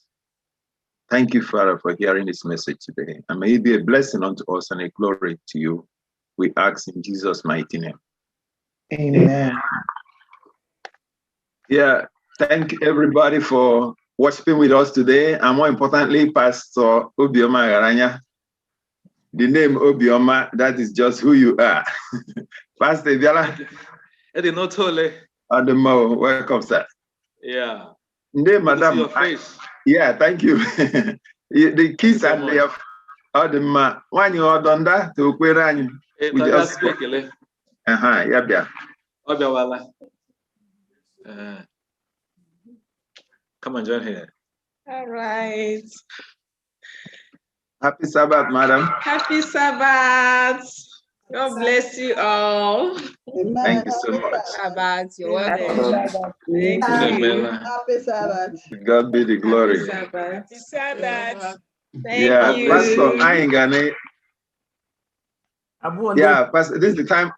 Thank you, Father, for hearing this message today, and may it be a blessing unto us and a glory to you. We ask in Jesus' mighty name. Amen. Yeah, thank everybody for worshiping with us today, and more importantly, Pastor Obioma Garanya. The name Obioma, that is just who you are. Pastor Biala. Ademo, welcome, sir. Yeah. Madam. Your face. Yeah, thank you. The kids so and the Adema, when you are done that, to Querani. We just speak. Yeah. Obiawala. Come and join here. All right. Happy Sabbath, madam. Happy Sabbath. God bless you all. Thank you so much. Sabbath. You're welcome. Thank you. Happy Sabbath. God be the glory. Happy Sabbath. Happy Sabbath. Thank you. Pastor, I ain't gonna. Yeah, Pastor, this is the time.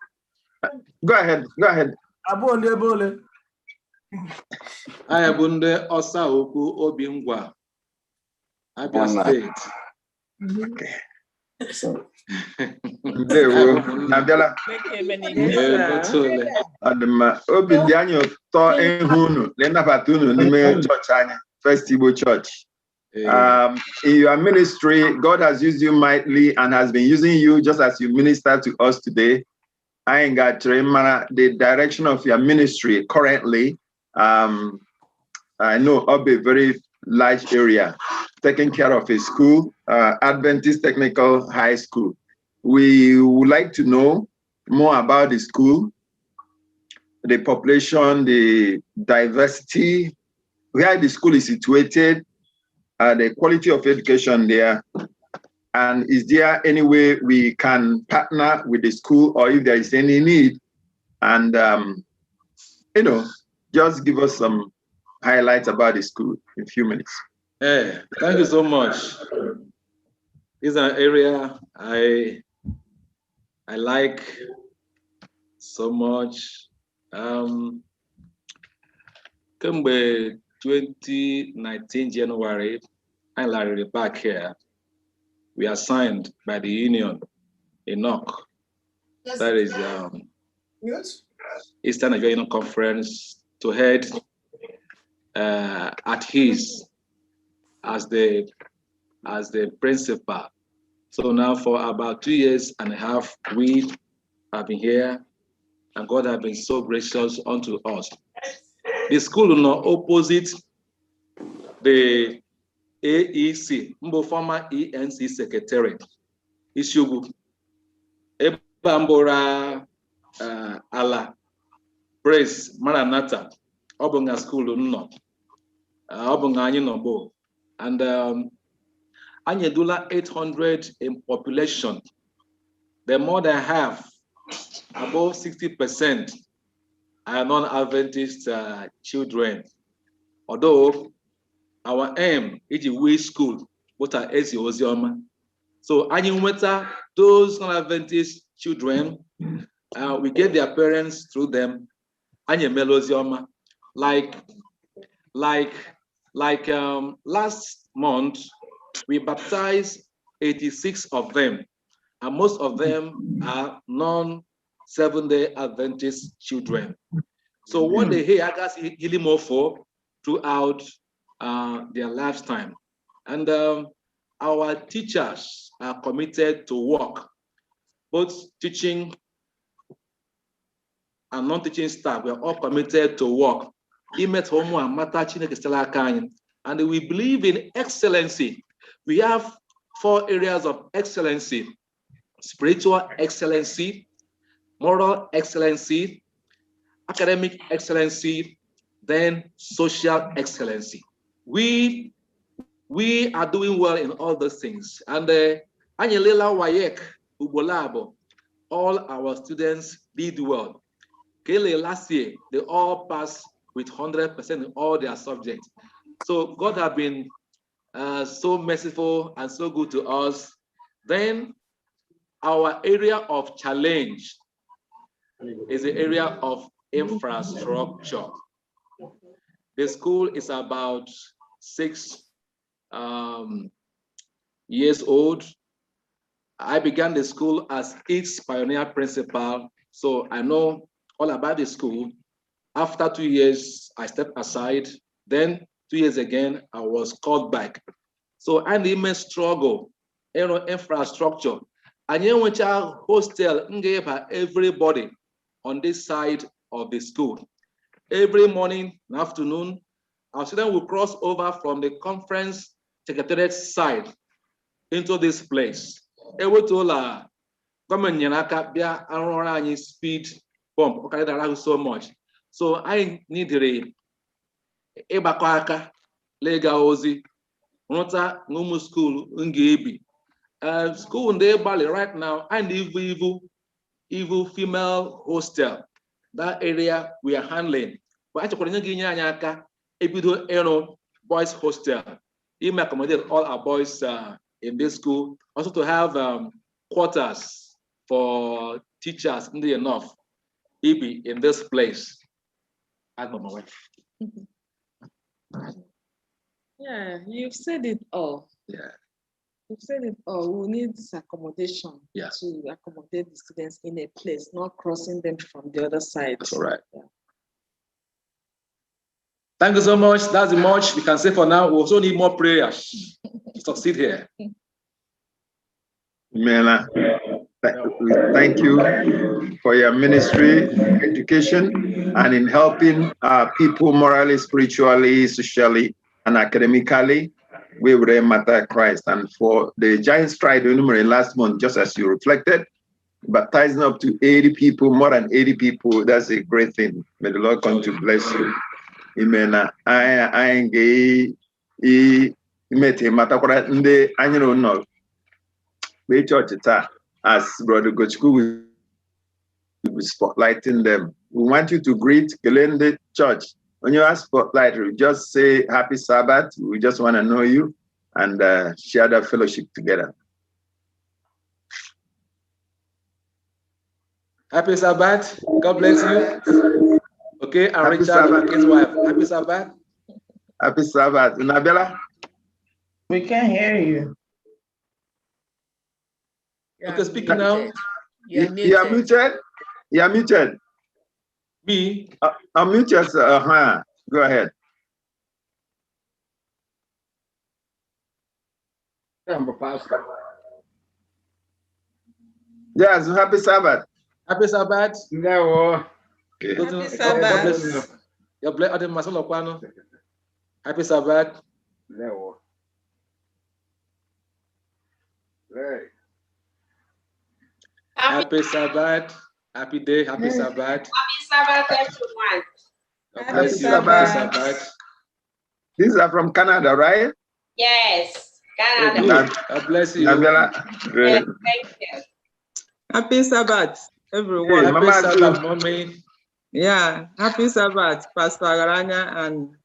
Go ahead. Ayabunde Osa Oku Obingwa, Abia State. Okay. There we go. Nabiala. Obindianyo to ehunu lena patunu nime church anya First Igbo Church. In your ministry, God has used you mightily and has been using you just as you minister to us today. I ain't got the direction of your ministry currently. I know of a very large area, taking care of a school, Adventist Technical High School. We would like to know more about the school, the population, the diversity, where the school is situated, the quality of education there, and is there any way we can partner with the school, or if there is any need, and just give us some highlights about the school in a few minutes. Hey, thank you so much. This is an area I like so much. Come 2019 January, I'm Larry back here. We are signed by the union, Enoch. That is Eastern Nigerian Conference, to head at his as the principal. So now for about 2.5 years, we have been here, and God has been so gracious unto us. The school is not opposite the AEC, former ENC Secretariat. Ishubu Ebambora Ala Praise Maranatha Obunga School no Obunga Nobo, and Anyedula 800 in population. The more than half, above 60%, are non-Adventist children. Although our aim is to way school, but our ezi ozioma. So anyumeta those non-Adventist children, we get their parents through them. Anyemelozioma, like last month, we baptized 86 of them, and most of them are non-7-day Adventist children. So what they hear, I guess, healing more for throughout their lifetime. And our teachers are committed to work, both teaching and non-teaching staff. We are all committed to work. And we believe in excellency. We have 4 areas of excellency: spiritual excellency, moral excellency, academic excellency, then social excellency. We are doing well in all those things. And Anyelela Wayek Ubolabo, all our students did well. Kele last year, they all passed with 100% in all their subjects. So God has been so merciful and so good to us. Then our area of challenge is the area of infrastructure. The school is about 6 years old. I began the school as its pioneer principal, so I know all about the school. After 2 years, I stepped aside. Then 2 years again, I was called back. So I need to struggle, infrastructure. And you went to hostel, everybody on this side of the school. Every morning and afternoon, our students will cross over from the conference secretariat side into this place. Speed bump so much. So I needed a bakaka lega ozi nota ngumu school ungebi school in the Bali right now, and evil female hostel. That area we are handling. But boys hostel. We accommodate all our boys in this school. Also to have quarters for teachers enough. In this place. I don't know. Yeah, you've said it all. Yeah. You've said it all. We need this accommodation to accommodate the students in a place, not crossing them from the other side. That's all right. Yeah. Thank you so much. That's the much we can say for now. We also need more prayers to succeed here. Mela, we thank you for your ministry, education, and in helping people morally, spiritually, socially, and academically. We will matter Christ. And for the giant stride last month, just as you reflected, baptizing up to 80 people, more than 80 people, that's a great thing. May the Lord come to bless you. Amen. I met him at the annual no. We church as Brother Gochku will be spotlighting them. We want you to greet Gelende Church. When you ask spotlight, just say Happy Sabbath. We just want to know you and share that fellowship together. Happy Sabbath. God bless you. Okay, and Richard, his wife. Happy Sabbath. Happy Sabbath. Nabella? We can't hear you. Okay, speaking now. You're muted. You're muted. Me? I'm muted. Go ahead. Yes, happy Sabbath. Happy Sabbath. No. Okay. Happy Sabbath. Happy Sabbath. No. Happy Sabbath. Happy day. Happy Sabbath. Happy Sabbath, everyone. Happy Sabbath. These are from Canada, right? Yes, Canada. God bless you. Yes, thank you. Happy Sabbath, everyone. Hey, happy Sabbath, mommy. Yeah, happy Sabbath, Pastor Agaranya and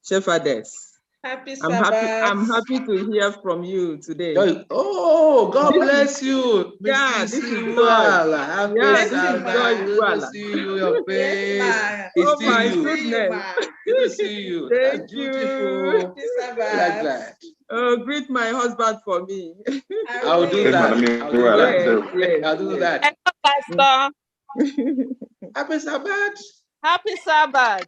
shepherdess. Happy I'm happy to hear from you today. Oh, God bless you. Yeah, this is is joy. Happy Sabbath. Good to see you, your face. Yes, oh my you. goodness. Good to see you. Thank That's you. beautiful. Glad. Oh, greet my husband for me. I'll do that. I'll do that. Pastor. Happy Sabbath. Happy Sabbath.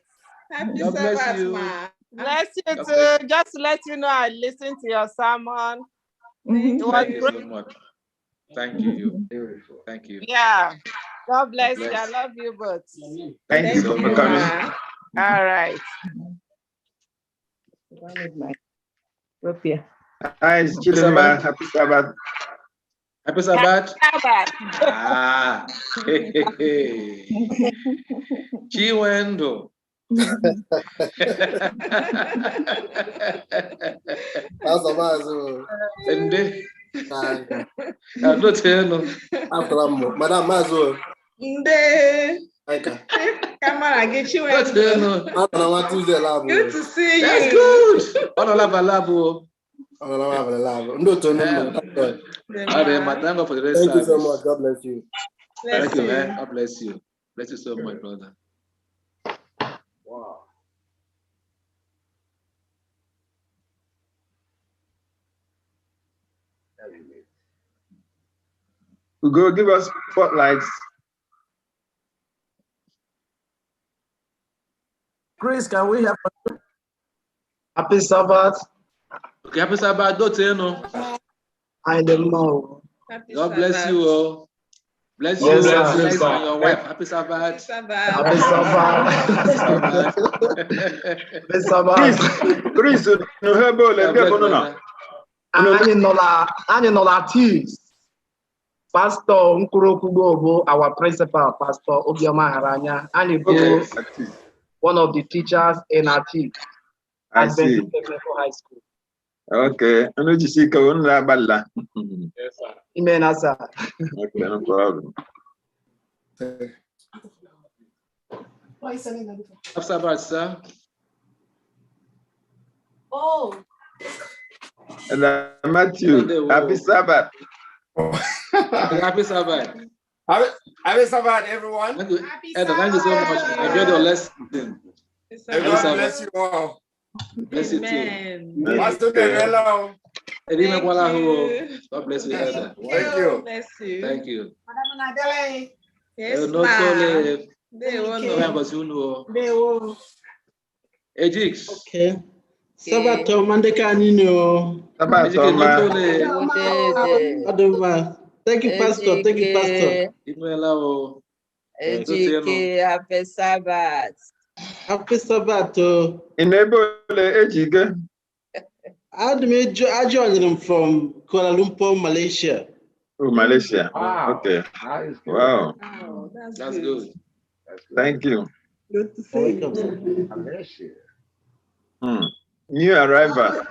Happy God bless Sabbath, you. Ma. Bless you too. Just to let you know, I listened to your sermon. It was Thank you great. so much. Thank you. Thank you. Yeah. God bless you. I love you both. Thank you so much. Ma. All right. Hi, it's Chidinma. Happy Sabbath. Happy Sabbath. Sabbath. Ah. Chiwendo. Ende. No tell Madam Mazo. Nde. Camera get you. Good to see you. That's good. Honorable. Thank you so much. God bless you. Thank you, man. God bless you. Bless you so much, brother. Wow. Go give us spotlights. Chris, can we have Happy Sabbath? Okay, happy Sabbath. Don't tell no. I don't know. God bless you all. Bless you, Yes, bless you and your wife. Happy Sabbath. Happy Sabbath. Happy Sabbath. Chris, no hebo le bi kono na. Anyị nọ na teams. Pastor Nkurokwugo bụ our principal, Pastor Obioma Haranya. Anyị bụ one of the teachers in our team. I see. High School. Okay. Ano jisika unla balla. Yes, sir. Amen, sir. Okay, no problem. Happy Sabbath, sir. Oh. And Matthew, happy Sabbath. Happy Sabbath. Happy Sabbath, everyone. Thank you so much. I enjoyed your lesson. God bless you all. Bless you too. Pastor hello. God bless you, Elder. Thank you. Bless you. Thank you. Yes, no ma'am. Ejix. Okay. Sabato Mandeka Nino. Sabato Thank you, Pastor. Thank you, Pastor. Ejike, happy Sabbath. Happy Sabbath. Enable Ejike. I joined them from Kuala Lumpur, Malaysia. Oh, Malaysia. Wow. Okay. Nice. Wow. Oh, that's good. Thank you. Good to see you. Malaysia. New arrival.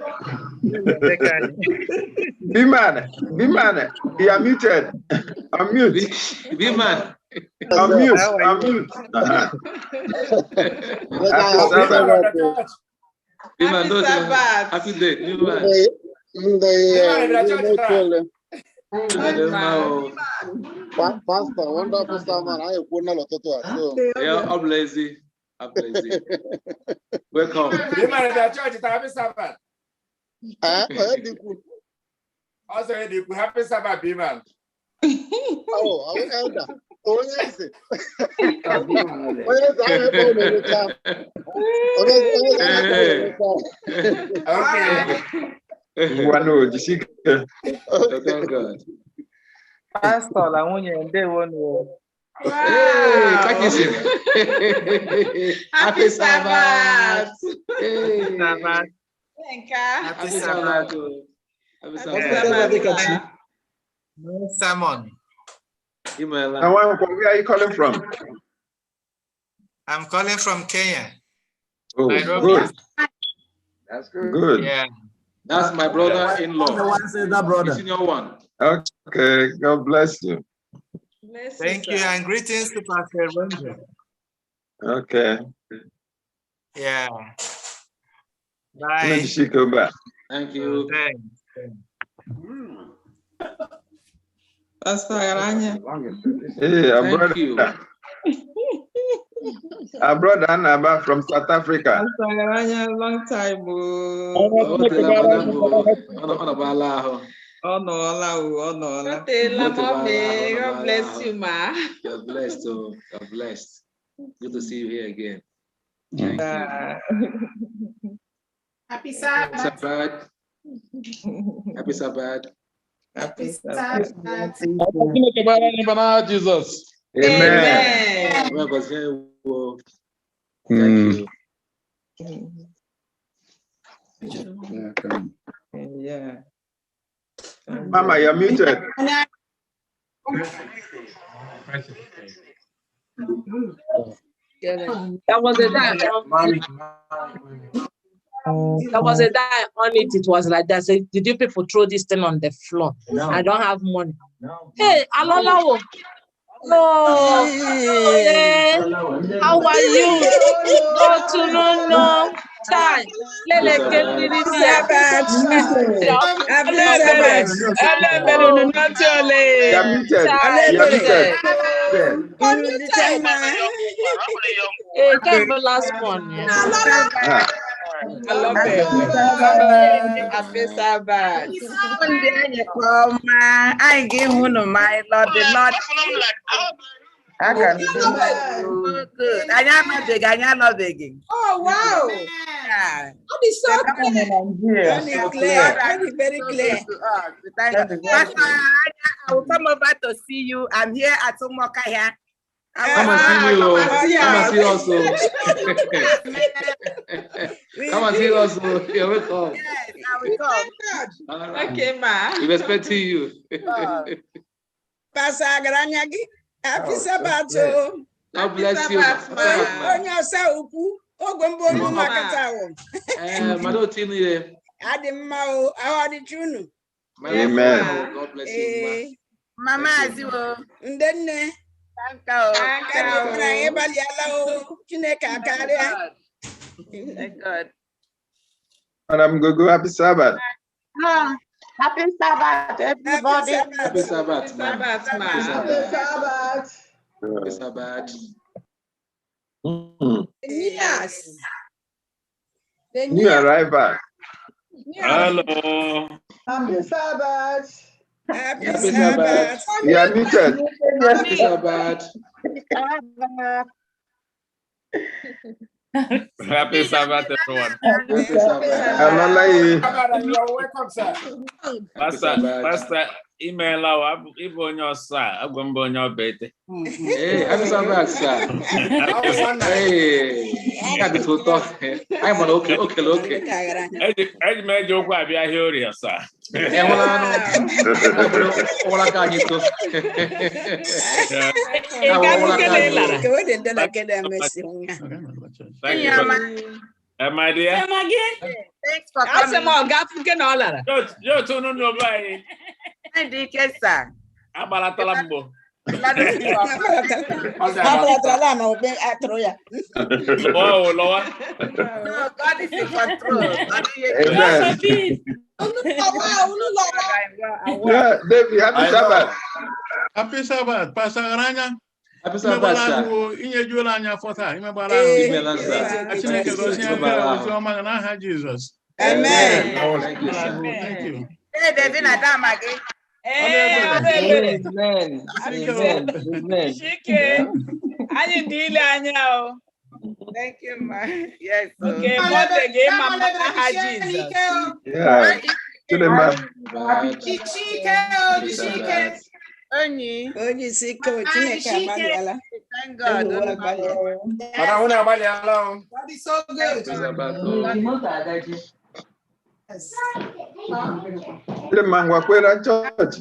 Be man. You are muted. Unmute. Be man. Unmute. Happy Sabbath. Happy day. New man. Pastor, wonderful sermon. I have put a lot of yeah, I'm lazy. Welcome. Happy Sabbath. Also, happy Sabbath, B-man. Oh, I'm elder. Thank God. Pastor, la nwunye ndewo no. Happy Sabbath. Happy Sabbath. Happy Sabbath. Sermon. Where are you calling from? I'm calling from Kenya. Oh, Nairobi. good. That's good. Good. Yeah. That's my brother-in-law. The one says that brother. Senior one. Okay. God bless you. Thank you, and greetings to Pastor Ranger. Okay. Yeah. Bye. Thank you. Pastor Aranya. Hey, our Thank brother. you. Our brother Anaba from South Africa. Pastor Aranya, long time. God bless you, ma. You're blessed, oh. You're blessed. Good to see you here again. Happy Sabbath. Sabbath. Happy Sabbath. Happy Sabbath. Jesus. Amen. Thank you. Yeah. Mama, you're muted. There was a time. There was a time on it. It was like that. Say, did you people throw this thing on the floor? No. I don't have money. No. Hey, Alolawo. No. Hey, how are you? Go to no time. Lele kendiri Sabbath. Happy Sabbath. Alebere nunatiole. Alebere. Hey, get the last one. I love it. Happy Sabbath. I give one of my Lord, the Lord. I can do so good. I am not big. I am not begging. Oh, wow. Yeah. That is so clear. Very clear. Very, very clear. Pastor, I will come over to see you. I'm here at Umoka here. Come and see me, oh. Come and see us, oh. Come and see us, oh. You're welcome. Yes, I will come. Okay, ma. We're expecting you. Pastor Garanyagi, happy Sabbath. God bless you. Onya sa uku, ogombo mu makata wo. Mado tini. Adimma o, awadi chunu. Amen. God bless you. Mama aziwo. Ndenne. Thank God. Thank God. Madam Gogo, happy Sabbath. Happy Sabbath, everybody. Happy Sabbath, man. Happy Sabbath. Happy Sabbath. Yes. New arrival. Hello. Happy Sabbath. Happy Sabbath. You are muted. Happy Sabbath. Happy Sabbath, everyone. Happy Sabbath. You're welcome, sir. Pastor, email our Ibonyo sir. I'm going to Bonyo Bete. Hey, happy Sabbath, sir. Hey, happy to talk. I'm on okay. I made you quite be a hero, sir. Thank you. My dear. Thanks for coming. Yo, to no by. Sir. Abalatalambo. Oh, Lord. No, God is in control. Amen. Yeah, David, happy Sabbath. Happy Sabbath, Pastor Aranya. Happy Sabbath, sir. Jesus. Amen. Thank you, sir. Thank you. Hey, David, again. Amen. Thank you, ma. Yes. Okay, but again, Mama Jesus. Yeah. To the man. Onye siko Chineke agbaliala. Thank God. God is so good. Yes. To the man, Wakwera Church.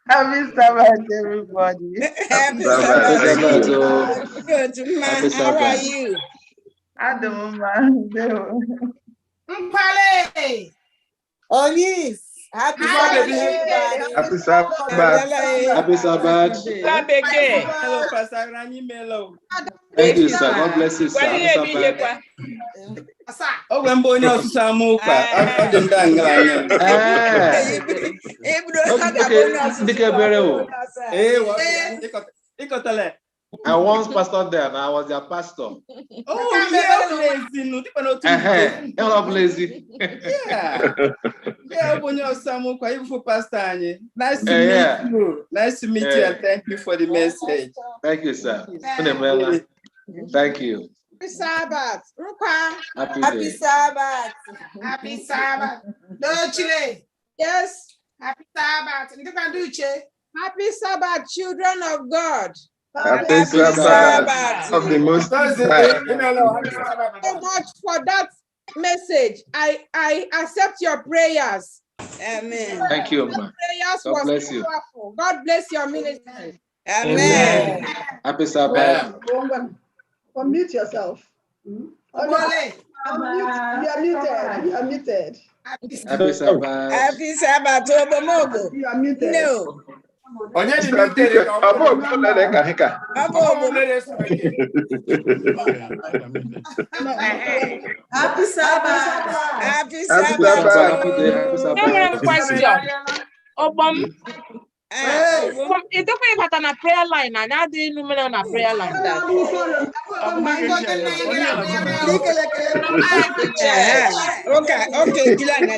Happy Sabbath, everybody. Happy Sabbath. Sabbath. Good, man. How are you? Adoma. Mpale. Oh, yes. Happy Happy Sabbath. Happy Sabbath. Hello, Pastor Rani Melo. Thank you, sir. God bless you, sir. Happy Sabbath. Oh, when Bonnie also Samuka. I once pastored there and I was their pastor. Oh, lazy. I'm lazy. Yeah. Yeah, Bonnie also Samuka, even for Pastor. Nice to meet you. Nice to meet you, and thank you for the message. Thank you, sir. Thank you. Happy Sabbath. Happy Sabbath. Happy Sabbath. Dochile. Yes. Happy Sabbath. Happy Sabbath, children of God. Happy Sabbath of the Most High. So much for that message. I accept your prayers. Amen. Thank you, ma. Prayers God was bless you. powerful. God bless your ministry. Amen. Happy Sabbath. Unmute yourself. You are muted. You are muted. Happy Sabbath. Happy Sabbath. You are muted. No. Happy Sabbath. Happy Sabbath. Happy Sabbath. Question. It don't mean that on a prayer line, and I didn't know on a prayer line. Okay, Dylan.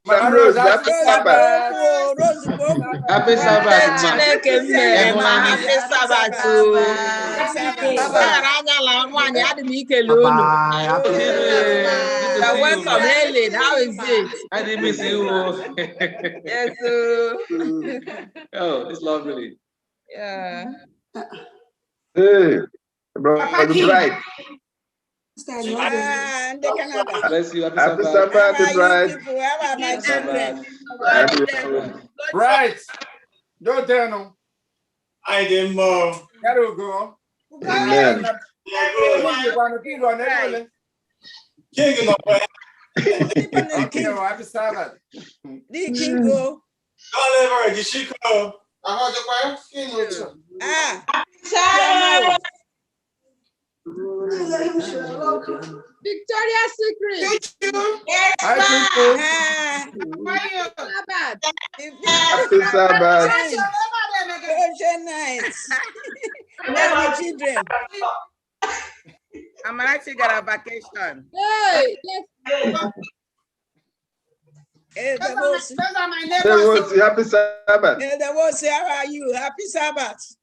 Madam Rose, happy Sabbath. Happy Sabbath. Welcome, Helen. How is it? I didn't miss you. Yes, oh, it's lovely. Yeah. Hey, brother Bright. Bless you. Happy Sabbath, Bright. Right. Don't tell no. I didn't know. There we go. Amen. King of Happy Sabbath. Kingo. Victoria's Secret. Happy Sabbath. Children. I'm actually got a vacation. Hey, Happy Sabbath. How are you? Happy Sabbath.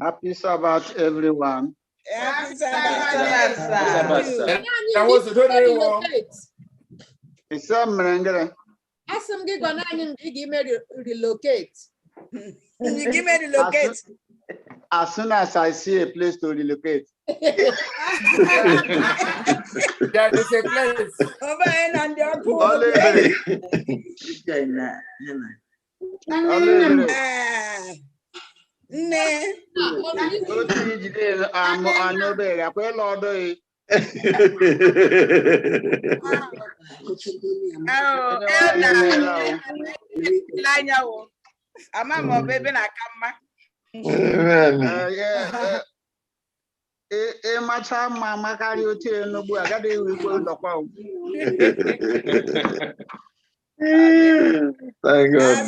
Happy Sabbath, everyone. Happy Sabbath. It's a merengere. Ask them give me relocate. You give me relocate. As soon as I see a place to relocate. There is a place. Over and your pool. Macha mama carry o tie no bu agade we go ndokwa. Thank God.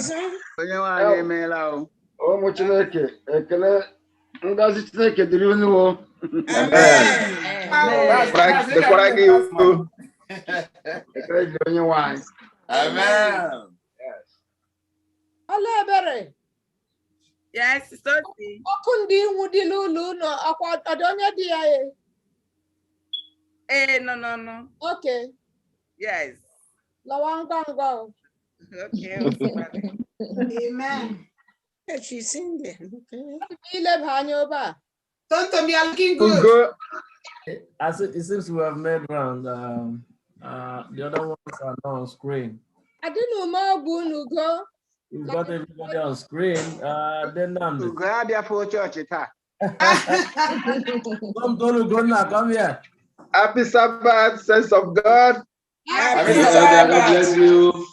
Onye wa emela o. O mo Chineke ekele ngazi Chineke dịrị unu o. Amen. Amen. Yes. Yes, Sophie. No. Okay. Yes. Go. Okay. Amen. She's in there. Okay. Tonto, me looking good. Ugo. As it seems we have made round. The other ones are not on screen. I don't know more Ugo. We've got everybody on screen. Then Ugo, I be for church. Come here. Happy Sabbath, sense of God. Happy Sabbath. God bless you.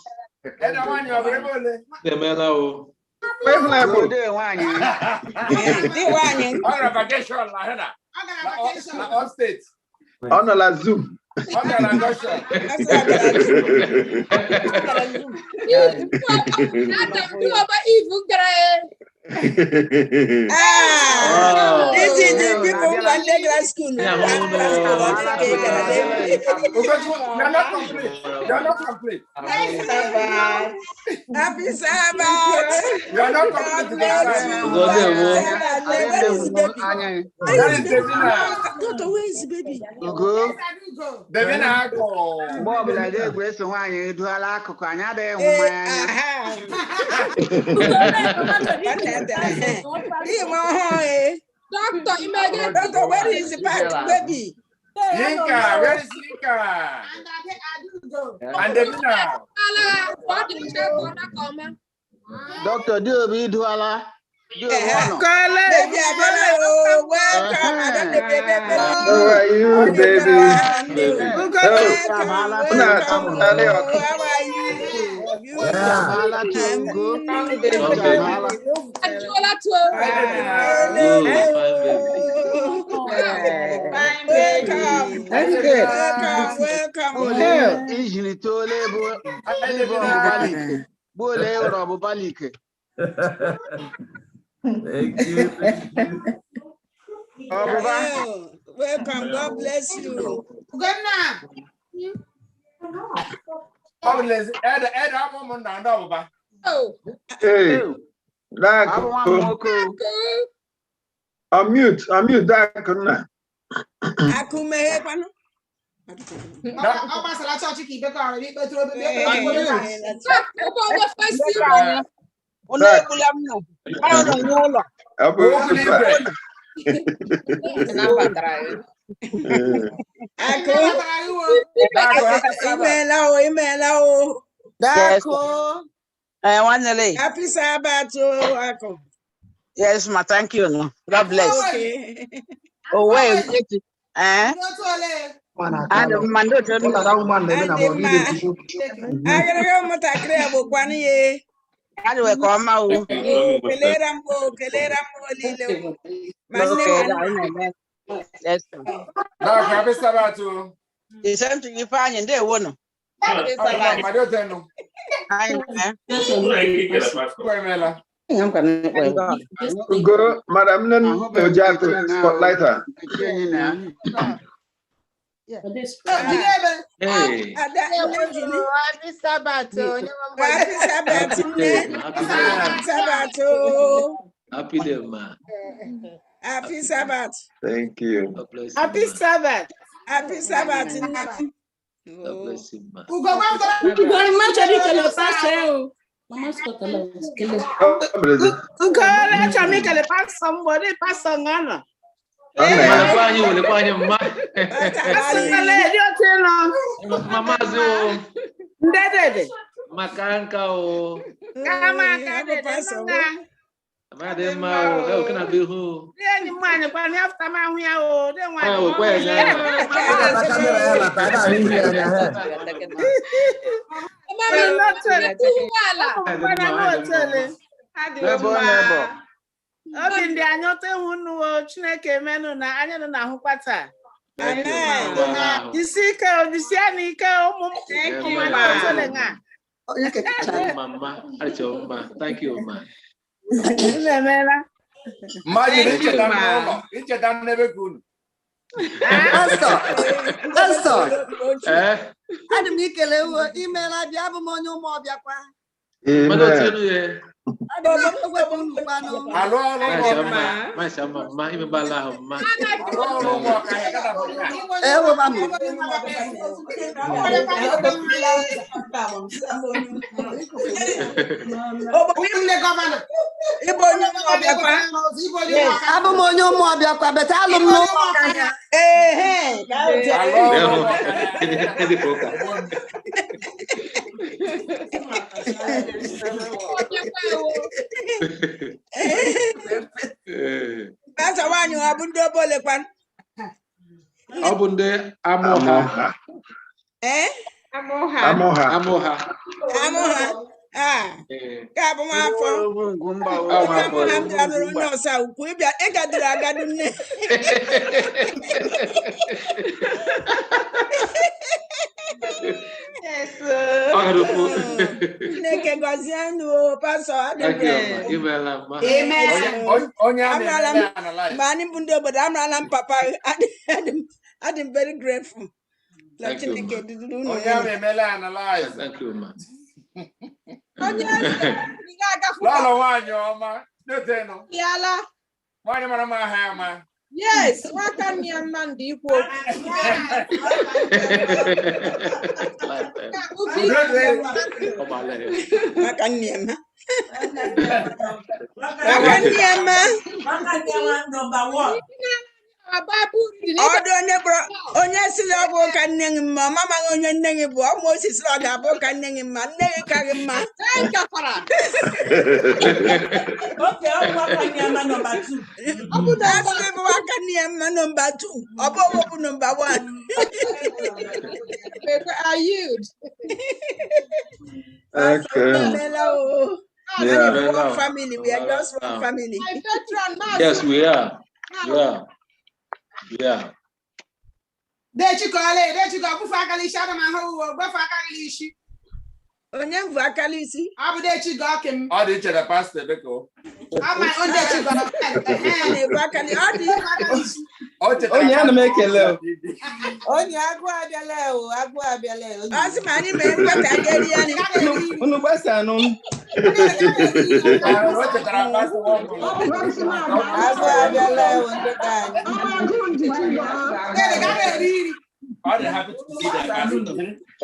On la Zoom. This is the people who are regular school. You're not complete. Happy Sabbath. Happy Sabbath. You're not complete. Where is the baby? Bob, like they grace and wine, you do a lack of Canada. Doctor, Doctor, where is the baby? Yinka, where is Yinka? And the Doctor, do we do a lot? How are you, baby? Thank you. Welcome. God bless you. Good night. Hey, unmute that. Happy Sabbath, Ako. Yes, ma, thank you. God bless. Okay. Oh, wait. And Mando to the anyway, come out. Yes. Happy Sabbath. The same thing you find in there, one. Go, Madam Nojatu, spotlight her. Happy Sabbath. Happy day, man. Happy Sabbath. Thank you. Happy Sabbath. Happy Sabbath. God bless you, man. Obi ndị anyọta hụnụ Chineke menụ na anya nọ na ahụkwata. Isi ike isi ana ike ụmụ Thank you, man. Adam ikele imela bịa bụ m onye ụmụ ọbịa kwa. Ndị gọvanọ. Ịbụ onye ụmụọbịakwa? Abụ m onye ụmụọbịakwa, beta alụ m n'ụmụọbịa. Pastor nwaanyị ọ bụ ndị obolekwa? Ọ bụ ndị Amụha. Amụha. Ka bụ nwafọ. Amụha m bịara nụrụ onye ọsa ukwu ịgadịrị agadi nne. Chineke gọzie ndụ pastọ mgbe anyị bụ ndị obodo amarala m papa adị m very grateful. Chineke duduru unu. Nwaanyị ọma. Nwaanyị mara mma aha ya ma. Yes, nwaka nne ya mma ndị ikwu okwu. Nwaka nne ya mma. Nwaka nne ya mma. Ọdụ onye siri ọ bụ ka nne gị mma, mama gị onye nne gị bụ ọmụ osisi ọ ga-abụ ka nne gị mma, nne gị ka gị mma. Ọ bụ na asịrị bụ aka nne ya mma nọmba 2, ọ bụ owepụ nọmba 1. I yield. One family, we are just one family. Yes, we are. Yeah. Onye mvu akala isi. Ọ dị iche na pastọ Ebeko. Onye ana m ekele. Onye agụ abịala o. Asị ma anyị mee mgbata geri ya ni. Unu gbasa anụ. Agụ abịala o ndị ka anyị.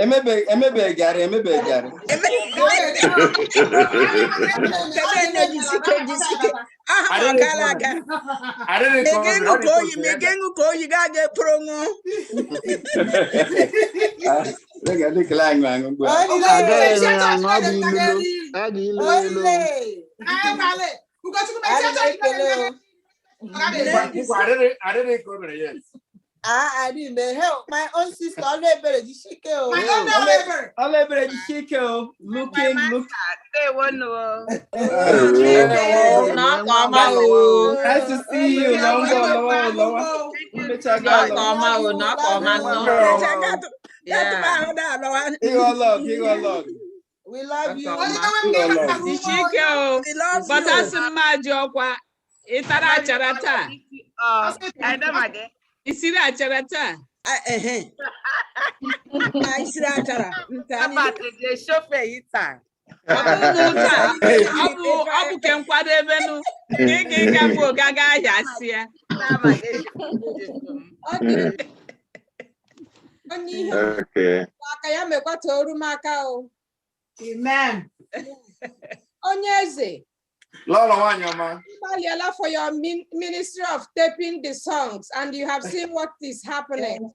Emebe gari. I didn't help my own sister. Looking. Nice to see you. Love. We love you. But that's a magic. It's a charata. Isiri achara taa. Isiri achara. The chauffeur ita. Ọ bụ ke nkwado ebe nụ. Ị ga-abụ gaga ahịa asịa. Okay. Aka ya mekwata oru maka o. Amen. Onye eze. Lolo Wanyama. For your ministry of taping the songs, and you have seen what is happening.